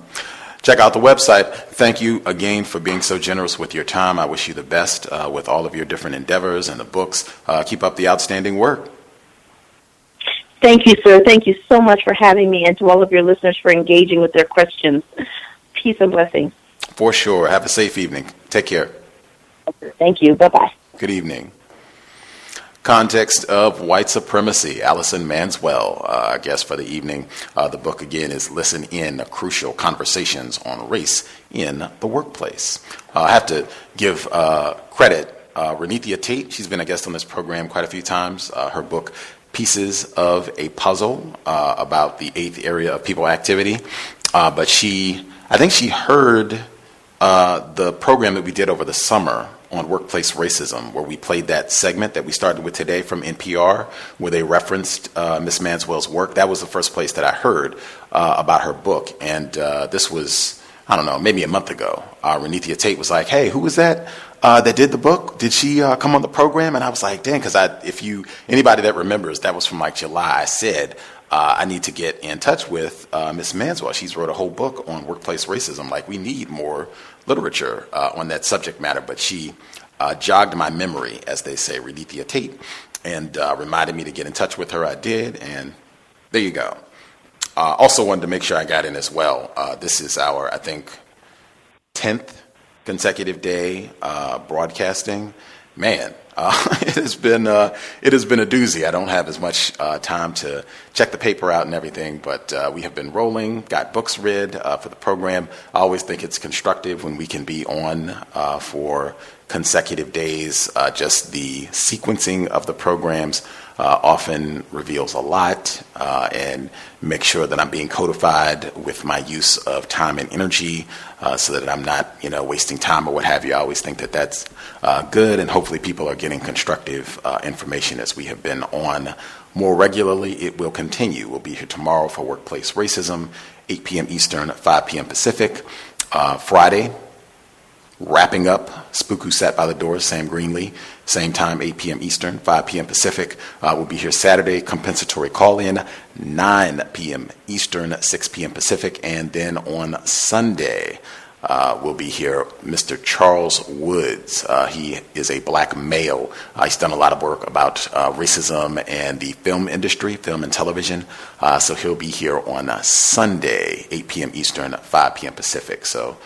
Check out the website. Thank you again for being so generous with your time. I wish you the best with all of your different endeavors and the books. Keep up the outstanding work. Thank you, sir. Thank you so much for having me, and to all of your listeners for engaging with their questions. Peace and blessings. For sure. Have a safe evening. Take care. Thank you. Bye-bye. Good evening. Context of White Supremacy, Allison Manswell, our guest for the evening. The book, again, is Listen In, Crucial Conversations on Race in the Workplace. I have to give credit. Renethia Tate, she's been a guest on this program quite a few times. Her book, pieces of a puzzle about the 8th area of people activity. But I think she heard the program that we did over the summer on workplace racism, where we played that segment that we started with today from NPR, where they referenced Ms. Manswell's work. That was the first place that I heard about her book. And this was, I don't know, maybe a month ago. Renethia Tate was like, hey, who was that that did the book? Did she come on the program? And I was like, dang, because anybody that remembers, that was from like July. I said, I need to get in touch with Ms. Manswell. She's wrote a whole book on workplace racism. Like, we need more literature on that subject matter. But she jogged my memory, as they say, Renethia Tate, and reminded me to get in touch with her. I did, and there you go. Also wanted to make sure I got in as well. This is our, I think, 10th consecutive day broadcasting. Man, it has been a doozy. I don't have as much time to check the paper out and everything, but we have been rolling, got books read for the program. I always think it's constructive when we can be on for consecutive days. Just the sequencing of the programs often reveals a lot, and make sure that I'm being codified with my use of time and energy, so that I'm not, wasting time or what have you. I always think that that's good, and hopefully people are getting constructive information as we have been on more regularly. It will continue. We'll be here tomorrow for Workplace Racism, 8 p.m. Eastern, 5 p.m. Pacific. Friday, wrapping up Spook Who Sat by the Door, Sam Greenlee, same time, 8 p.m. Eastern, 5 p.m. Pacific. We'll be here Saturday, compensatory call-in, 9 p.m. Eastern, 6 p.m. Pacific. And then on Sunday, we'll be here, Mr. Charles Woods. He is a black male. He's done a lot of work about racism and the film industry, film and television. So he'll be here on Sunday, 8 p.m. Eastern, 5 p.m. Pacific. So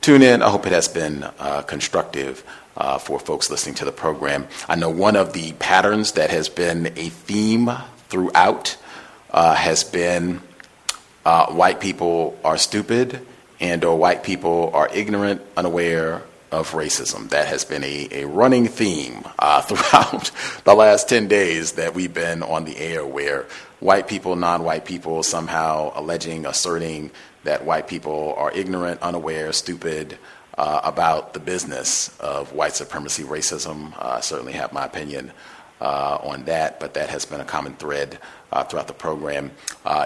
tune in. I hope it has been constructive for folks listening to the program. I know one of the patterns that has been a theme throughout has been white people are stupid and or white people are ignorant, unaware of racism. That has been a running theme throughout the last 10 days that we've been on the air, where white people, non-white people somehow asserting that white people are ignorant, unaware, stupid about the business of white supremacy, racism. I certainly have my opinion on that, but that has been a common thread throughout the program.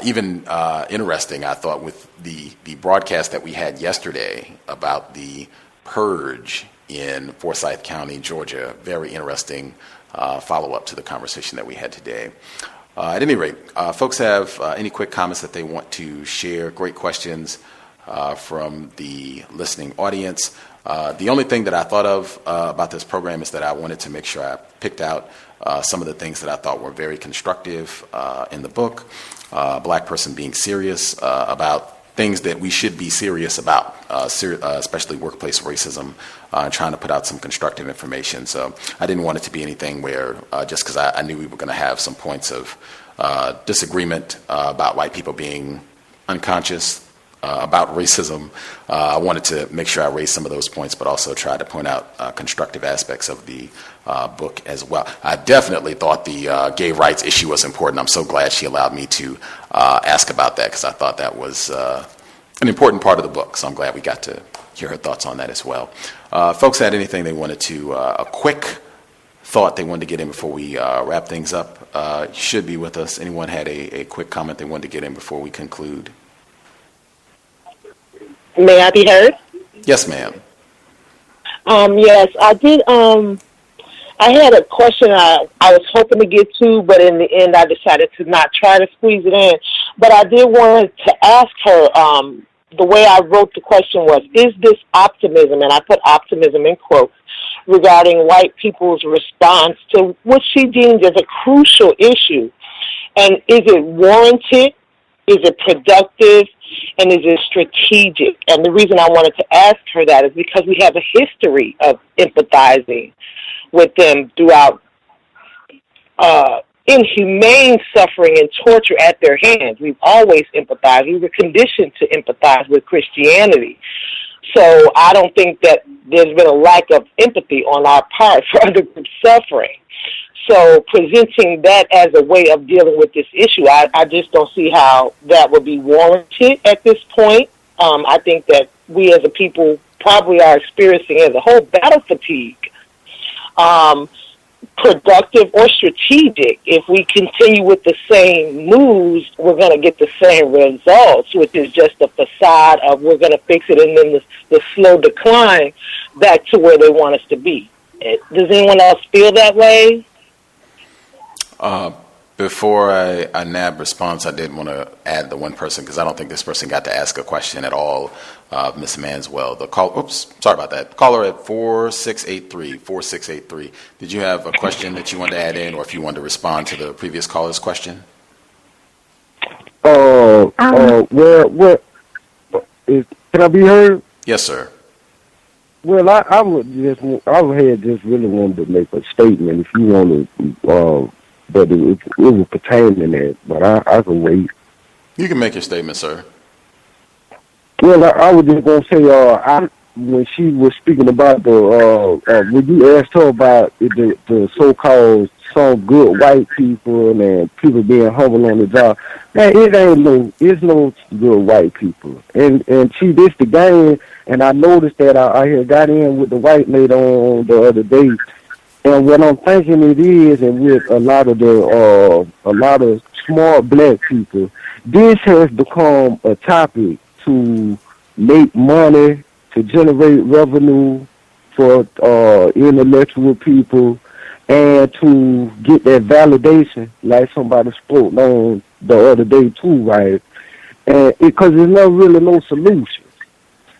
Even interesting, I thought, with the broadcast that we had yesterday about the purge in Forsyth County, Georgia. Very interesting follow-up to the conversation that we had today. At any rate, folks have any quick comments that they want to share? Great questions from the listening audience. The only thing that I thought of about this program is that I wanted to make sure I picked out some of the things that I thought were very constructive in the book. Black person being serious about things that we should be serious about, especially workplace racism, trying to put out some constructive information. So I didn't want it to be anything where, just because I knew we were going to have some points of disagreement about white people being unconscious about racism, I wanted to make sure I raised some of those points, but also try to point out constructive aspects of the book as well. I definitely thought the gay rights issue was important. I'm so glad she allowed me to ask about that, because I thought that was an important part of the book. So I'm glad we got to hear her thoughts on that as well. Folks had anything they wanted to, a quick thought they wanted to get in before we wrap things up? You should be with us. Anyone had a quick comment they wanted to get in before we conclude? May I be heard? Yes, ma'am. Yes, I did. I had a question I was hoping to get to, but in the end I decided to not try to squeeze it in. But I did want to ask her, the way I wrote the question was, is this optimism, and I put optimism in quotes, regarding white people's response to what she deemed as a crucial issue? And is it warranted? Is it productive? And is it strategic? And the reason I wanted to ask her that is because we have a history of empathizing with them throughout inhumane suffering and torture at their hands. We've always empathized. We were conditioned to empathize with Christianity. So I don't think that there's been a lack of empathy on our part for other groups suffering. So presenting that as a way of dealing with this issue, I just don't see how that would be warranted at this point. I think that we as a people probably are experiencing as a whole battle fatigue. Productive or strategic, if we continue with the same moves, we're going to get the same results, which is just a facade of we're going to fix it and then the slow decline back to where they want us to be. Does anyone else feel that way? Before I nab response, I did want to add the one person, because I don't think this person got to ask a question at all, Ms. Manswell. Sorry about that. Caller at 4683. Did you have a question that you wanted to add in, or if you wanted to respond to the previous caller's question? Can I be heard? Yes, sir. Well, I had just really wanted to make a statement. If you want to, but it was pertaining to that, but I can wait. You can make your statement, sir. Well, I was just going to say, when she was speaking about when you asked her about the so-called some good white people and people being humble on the job, man, it's no good white people. And see, this the game, and I noticed that I had got in with the white lady on the other day. And what I'm thinking it is, and with a lot of smart black people, this has become a topic to make money, to generate revenue for intellectual people, and to get that validation, like somebody spoke on the other day too, right? And because there's not really no solution.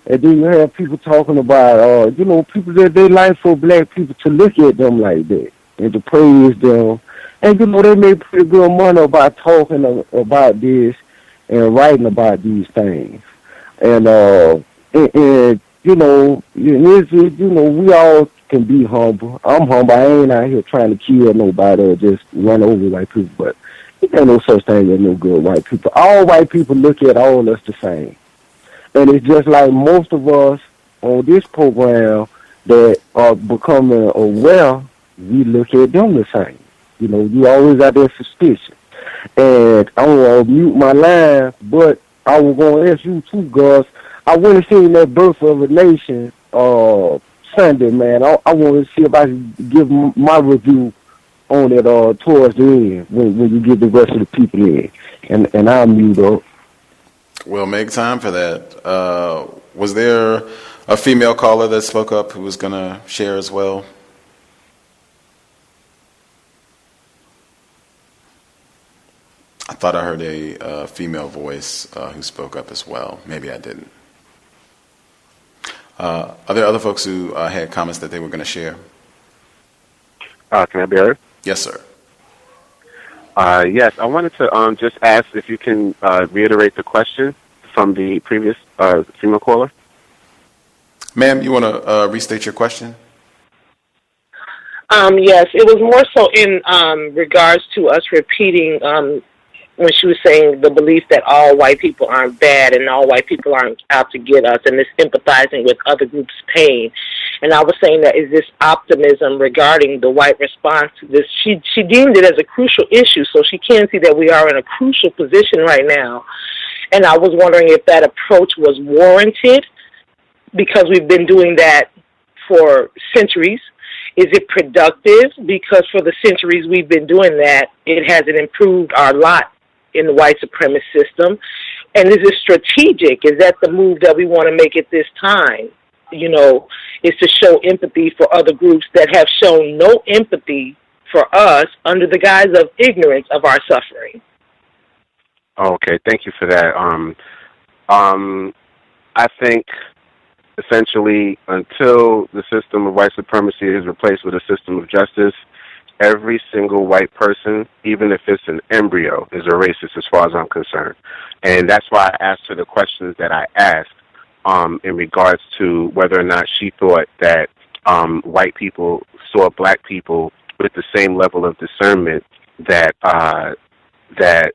And then you have people talking about, people that they like for black people to look at them like that and to praise them. And, they make pretty good money about talking about this and writing about these things. And we all can be humble. I'm humble. I ain't out here trying to kill nobody or just run over white people. But there ain't no such thing as no good white people. All white people look at all us the same. And it's just like most of us on this program that are becoming aware, we look at them the same. You always got that suspicion. And I'm going to mute my line, but I was going to ask you too, Gus. I went and seen that Birth of a Nation Sunday, man. I want to see if I can give my review on it towards the end when you get the rest of the people in. And I'll mute up. We'll make time for that. Was there a female caller that spoke up who was going to share as well? I thought I heard a female voice who spoke up as well. Maybe I didn't. Are there other folks who had comments that they were going to share? Can I be heard? Yes, sir. Yes, I wanted to just ask if you can reiterate the question from the previous female caller. Ma'am, you want to restate your question? Yes, it was more so in regards to us repeating when she was saying the belief that all white people aren't bad and all white people aren't out to get us, and this empathizing with other groups' pain. And I was saying that is this optimism regarding the white response to this. She deemed it as a crucial issue, so she can see that we are in a crucial position right now. And I was wondering if that approach was warranted, because we've been doing that for centuries. Is it productive? Because for the centuries we've been doing that, it hasn't improved our lot in the white supremacist system. And is it strategic? Is that the move that we want to make at this time? Is to show empathy for other groups that have shown no empathy for us under the guise of ignorance of our suffering. Okay, thank you for that. I think essentially until the system of white supremacy is replaced with a system of justice, every single white person, even if it's an embryo, is a racist as far as I'm concerned. And that's why I asked her the questions that I asked in regards to whether or not she thought that white people saw black people with the same level of discernment that that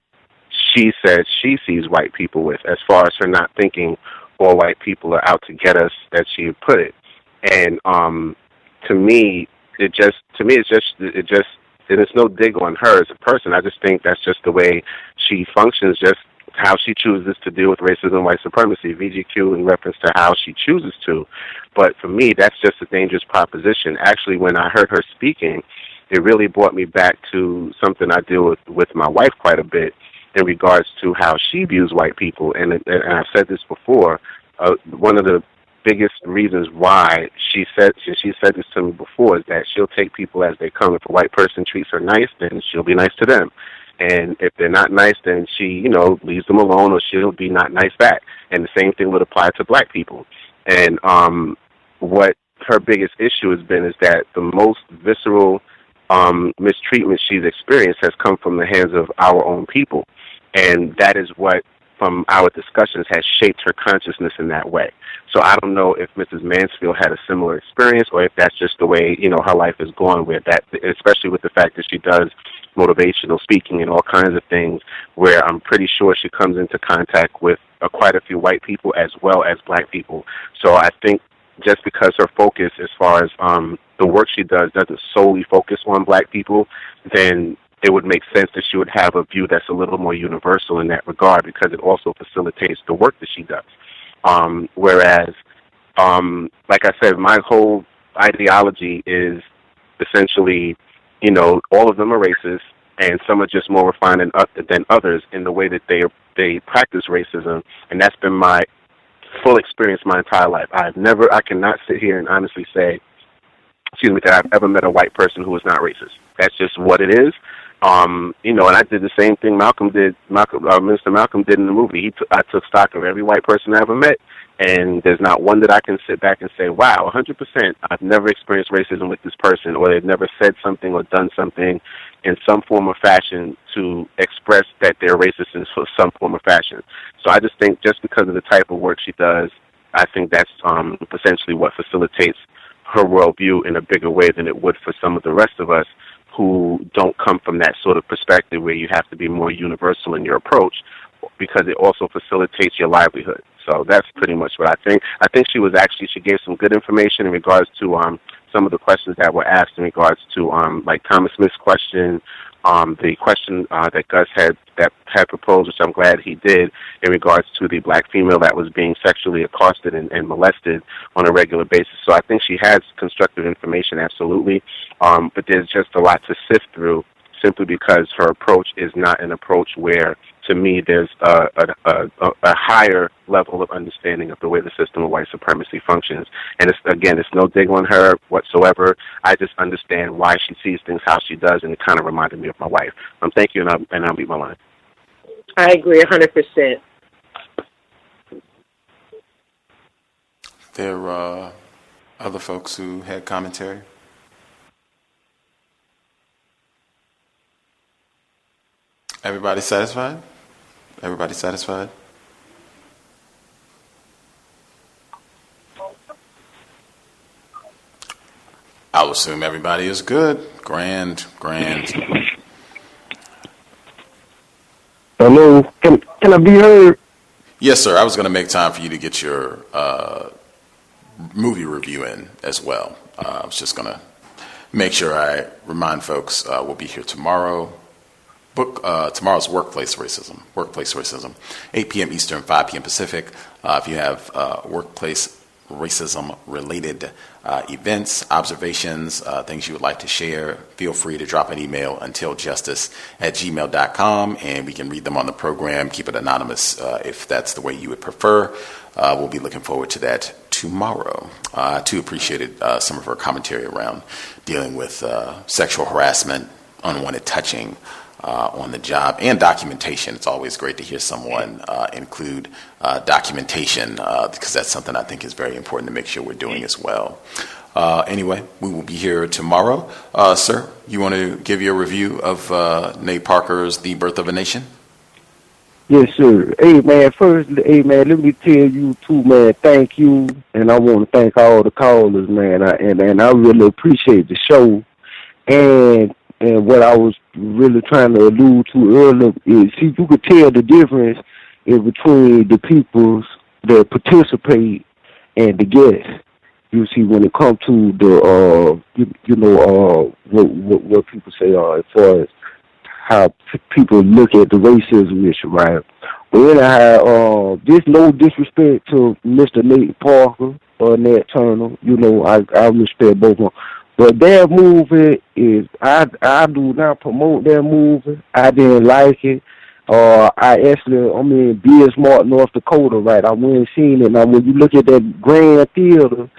she says she sees white people with, as far as her not thinking all white people are out to get us, that she put it. And to me, it just it's no dig on her as a person. I just think that's just the way she functions, just how she chooses to deal with racism and white supremacy, VGQ in reference to how she chooses to. But for me, that's just a dangerous proposition. Actually, when I heard her speaking, it really brought me back to something I deal with my wife quite a bit in regards to how she views white people. And I've said this before, one of the biggest reasons why she said this to me before is that she'll take people as they come. If a white person treats her nice, then she'll be nice to them. And if they're not nice, then she, leaves them alone, or she'll be not nice back. And the same thing would apply to black people. And what her biggest issue has been is that the most visceral mistreatment she's experienced has come from the hands of our own people. And that is what, from our discussions, has shaped her consciousness in that way. So I don't know if Mrs. Mansfield had a similar experience, or if that's just the way, her life is going with that, especially with the fact that she does motivational speaking and all kinds of things, where I'm pretty sure she comes into contact with quite a few white people as well as black people. So I think just because her focus as far as the work she does doesn't solely focus on black people, then it would make sense that she would have a view that's a little more universal in that regard, because it also facilitates the work that she does. Whereas, like I said, my whole ideology is essentially, all of them are racist, and some are just more refined than others in the way that they practice racism, and that's been my full experience my entire life. I cannot sit here and honestly say, that I've ever met a white person who is not racist. That's just what it is. And I did the same thing Minister Malcolm did in the movie. I took stock of every white person I ever met, and there's not one that I can sit back and say, wow, 100%, I've never experienced racism with this person, or they've never said something or done something in some form or fashion to express that they're racist in some form or fashion. So I just think just because of the type of work she does, I think that's essentially what facilitates her worldview in a bigger way than it would for some of the rest of us who don't come from that sort of perspective where you have to be more universal in your approach, because it also facilitates your livelihood. So that's pretty much what I think. I think she gave some good information in regards to some of the questions that were asked in regards to like Thomas Smith's question, the question that Gus had proposed, which I'm glad he did, in regards to the black female that was being sexually accosted and molested on a regular basis. So I think she has constructive information, absolutely. But there's just a lot to sift through, simply because her approach is not an approach where, to me, there's a higher level of understanding of the way the system of white supremacy functions. And it's no dig on her whatsoever. I just understand why she sees things how she does, and it kind of reminded me of my wife. Thank you, and I'll mute my line. I agree 100%. There are other folks who had commentary. Everybody satisfied? Everybody satisfied? I'll assume everybody is good. Grand. Hello, can I be heard? Yes, sir. I was going to make time for you to get your movie review in as well. I was just going to make sure I remind folks we'll be here tomorrow. Tomorrow's Workplace Racism, 8 p.m. Eastern, 5 p.m. Pacific. If you have workplace racism-related events, observations, things you would like to share, feel free to drop an email untiljustice@gmail.com, and we can read them on the program. Keep it anonymous if that's the way you would prefer. We'll be looking forward to that tomorrow. I too appreciated some of her commentary around dealing with sexual harassment, unwanted touching, on the job, and documentation. It's always great to hear someone include documentation, because that's something I think is very important to make sure we're doing as well. Anyway, we will be here tomorrow. Sir, you want to give your review of Nate Parker's The Birth of a Nation? Yes, sir. Hey, man, let me tell you, too, man, thank you. And I want to thank all the callers, man. And I really appreciate the show. And what I was really trying to allude to earlier is, see, you could tell the difference in between the people that participate and the guests. You see, when it comes to the what people say as far as how people look at the racism issue, right? But anyhow, there's no disrespect to Mr. Nate Parker or Nat Turner. I respect both of them. But that movie is, I do not promote that movie. I didn't like it. I'm in Bismarck, North Dakota, right? I went and seen it. Now, when you look at that Grand Theater,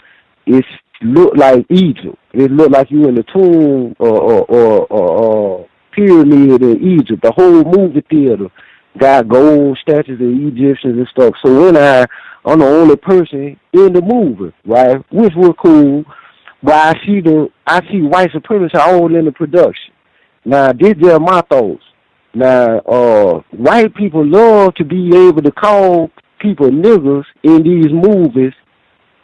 it look like Egypt. It look like you in the tomb or pyramid in Egypt. The whole movie theater got gold statues of Egyptians and stuff. So I'm the only person in the movie, right? Which was cool. But I see white supremacy all in the production. Now, these are my thoughts. Now, white people love to be able to call people niggers in these movies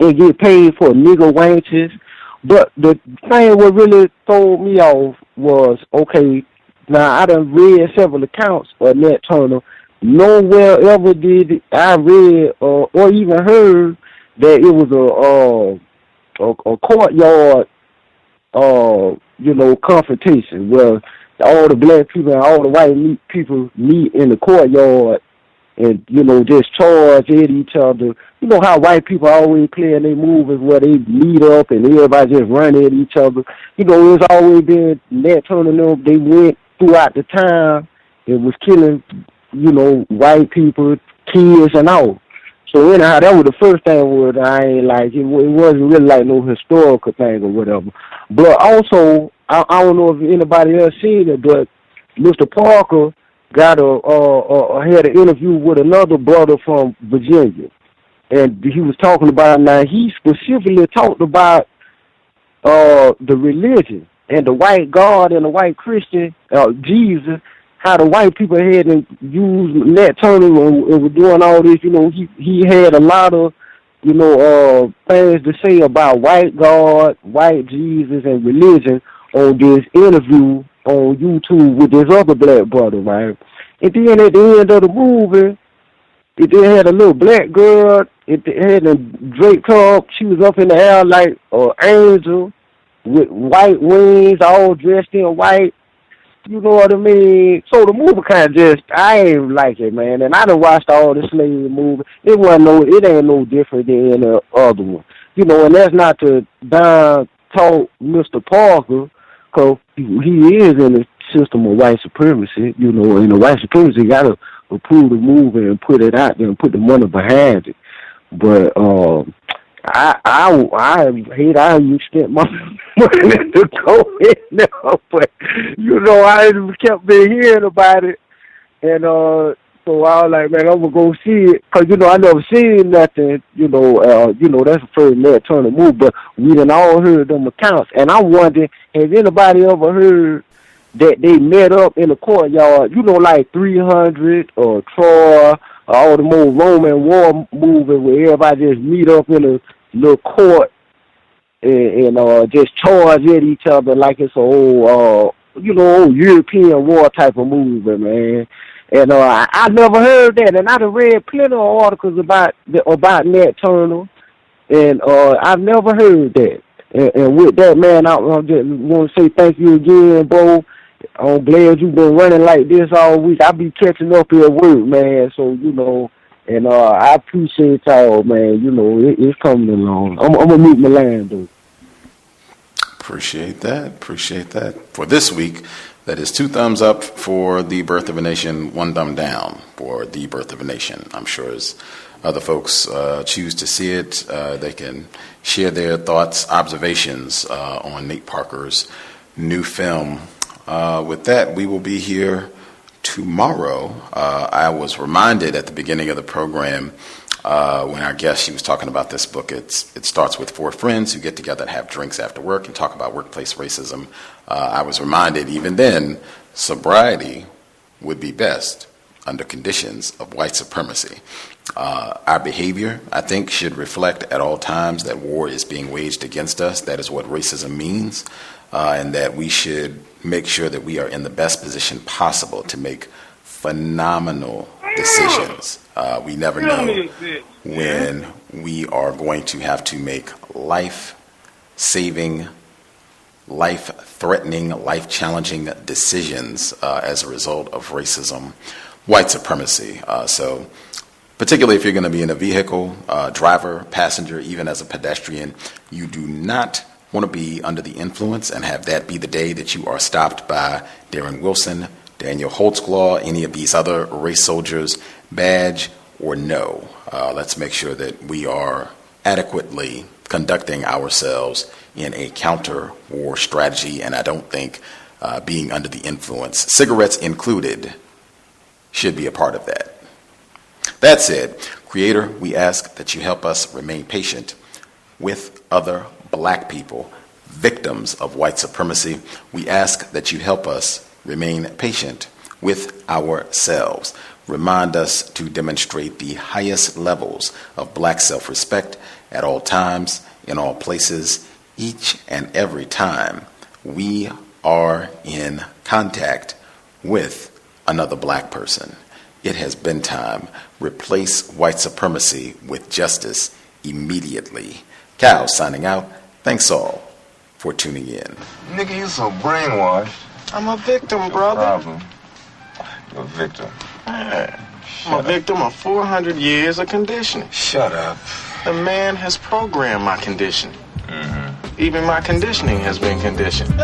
and get paid for nigger wenches. But the thing what really threw me off was, okay, now I done read several accounts of Nat Turner. Nowhere ever did I read or even heard that it was a courtyard, confrontation where all the black people and all the white people meet in the courtyard and, just charge at each other. You know how white people always play in their movies where they meet up and everybody just run at each other. It's always been Nat Turner, they went throughout the time and was killing, white people, kids and all. So anyhow, that was the first thing where I ain't like. It wasn't really like no historical thing or whatever. But also, I don't know if anybody else seen it, but Mr. Parker got had an interview with another brother from Virginia, and he was talking about, now he specifically talked about the religion and the white God and the white Christian Jesus. How the white people had to use Nat Turner and were doing all this, he had a lot of, things to say about white God, white Jesus, and religion on this interview on YouTube with this other black brother, right? And then at the end of the movie, it then had a little black girl. It had a draped up. She was up in the air like an angel with white wings, all dressed in white. You know what I mean? So the movie kind of I ain't like it, man. And I done watched all the slave movies. It ain't no different than any other one. And that's not to down talk Mr. Parker, because he is in the system of white supremacy, and the white supremacy got to approve the movie and put it out there and put the money behind it. But I hate how you spent my money to go in there, but I kept hearing about it, and so I was like, man, I'm gonna go see it, cause I never seen nothing, that's the first Nat Turner movie, but we done all heard them accounts, and I wonder, has anybody ever heard that they met up in the courtyard, like 300 or Troy, or all the more Roman war movies where everybody just meet up in a little court and just charge at each other like it's a old European war type of movie, man. And I never heard that, and I've read plenty of articles about Nat Turner, and I've never heard that. And with that, man, I just want to say thank you again, bro. I'm glad you've been running like this all week. I be catching up here at work, man. So and I appreciate y'all, man. It's coming along. I'm gonna meet my land, though. Appreciate that. For this week, that is 2 thumbs up for The Birth of a Nation, 1 thumb down for The Birth of a Nation. I'm sure as other folks choose to see it, they can share their thoughts, observations on Nate Parker's new film. With that, we will be here tomorrow. I was reminded at the beginning of the program when our guest, she was talking about this book. It starts with 4 friends who get together and have drinks after work and talk about workplace racism. I was reminded even then, sobriety would be best under conditions of white supremacy. Our behavior, I think, should reflect at all times that war is being waged against us. That is what racism means, and that we should make sure that we are in the best position possible to make phenomenal decisions. We never know when we are going to have to make life-saving, life-threatening, life-challenging decisions as a result of racism, white supremacy. So particularly if you're going to be in a vehicle, driver, passenger, even as a pedestrian, you do not want to be under the influence and have that be the day that you are stopped by Darren Wilson, Daniel Holtzclaw, any of these other race soldiers, badge or no. Let's make sure that we are adequately conducting ourselves in a counter-war strategy, and I don't think being under the influence, cigarettes included, should be a part of that. That said, Creator, we ask that you help us remain patient with other black people, victims of white supremacy. We ask that you help us remain patient with ourselves. Remind us to demonstrate the highest levels of black self-respect at all times, in all places, each and every time we are in contact with another black person. It has been time. Replace white supremacy with justice immediately. Cal signing out. Thanks all for tuning in. Nigga, you so brainwashed. I'm a victim, brother. No problem. You're a victim. Man, I'm a victim of 400 years of conditioning. Shut up. The man has programmed my conditioning. Even my conditioning has been conditioned.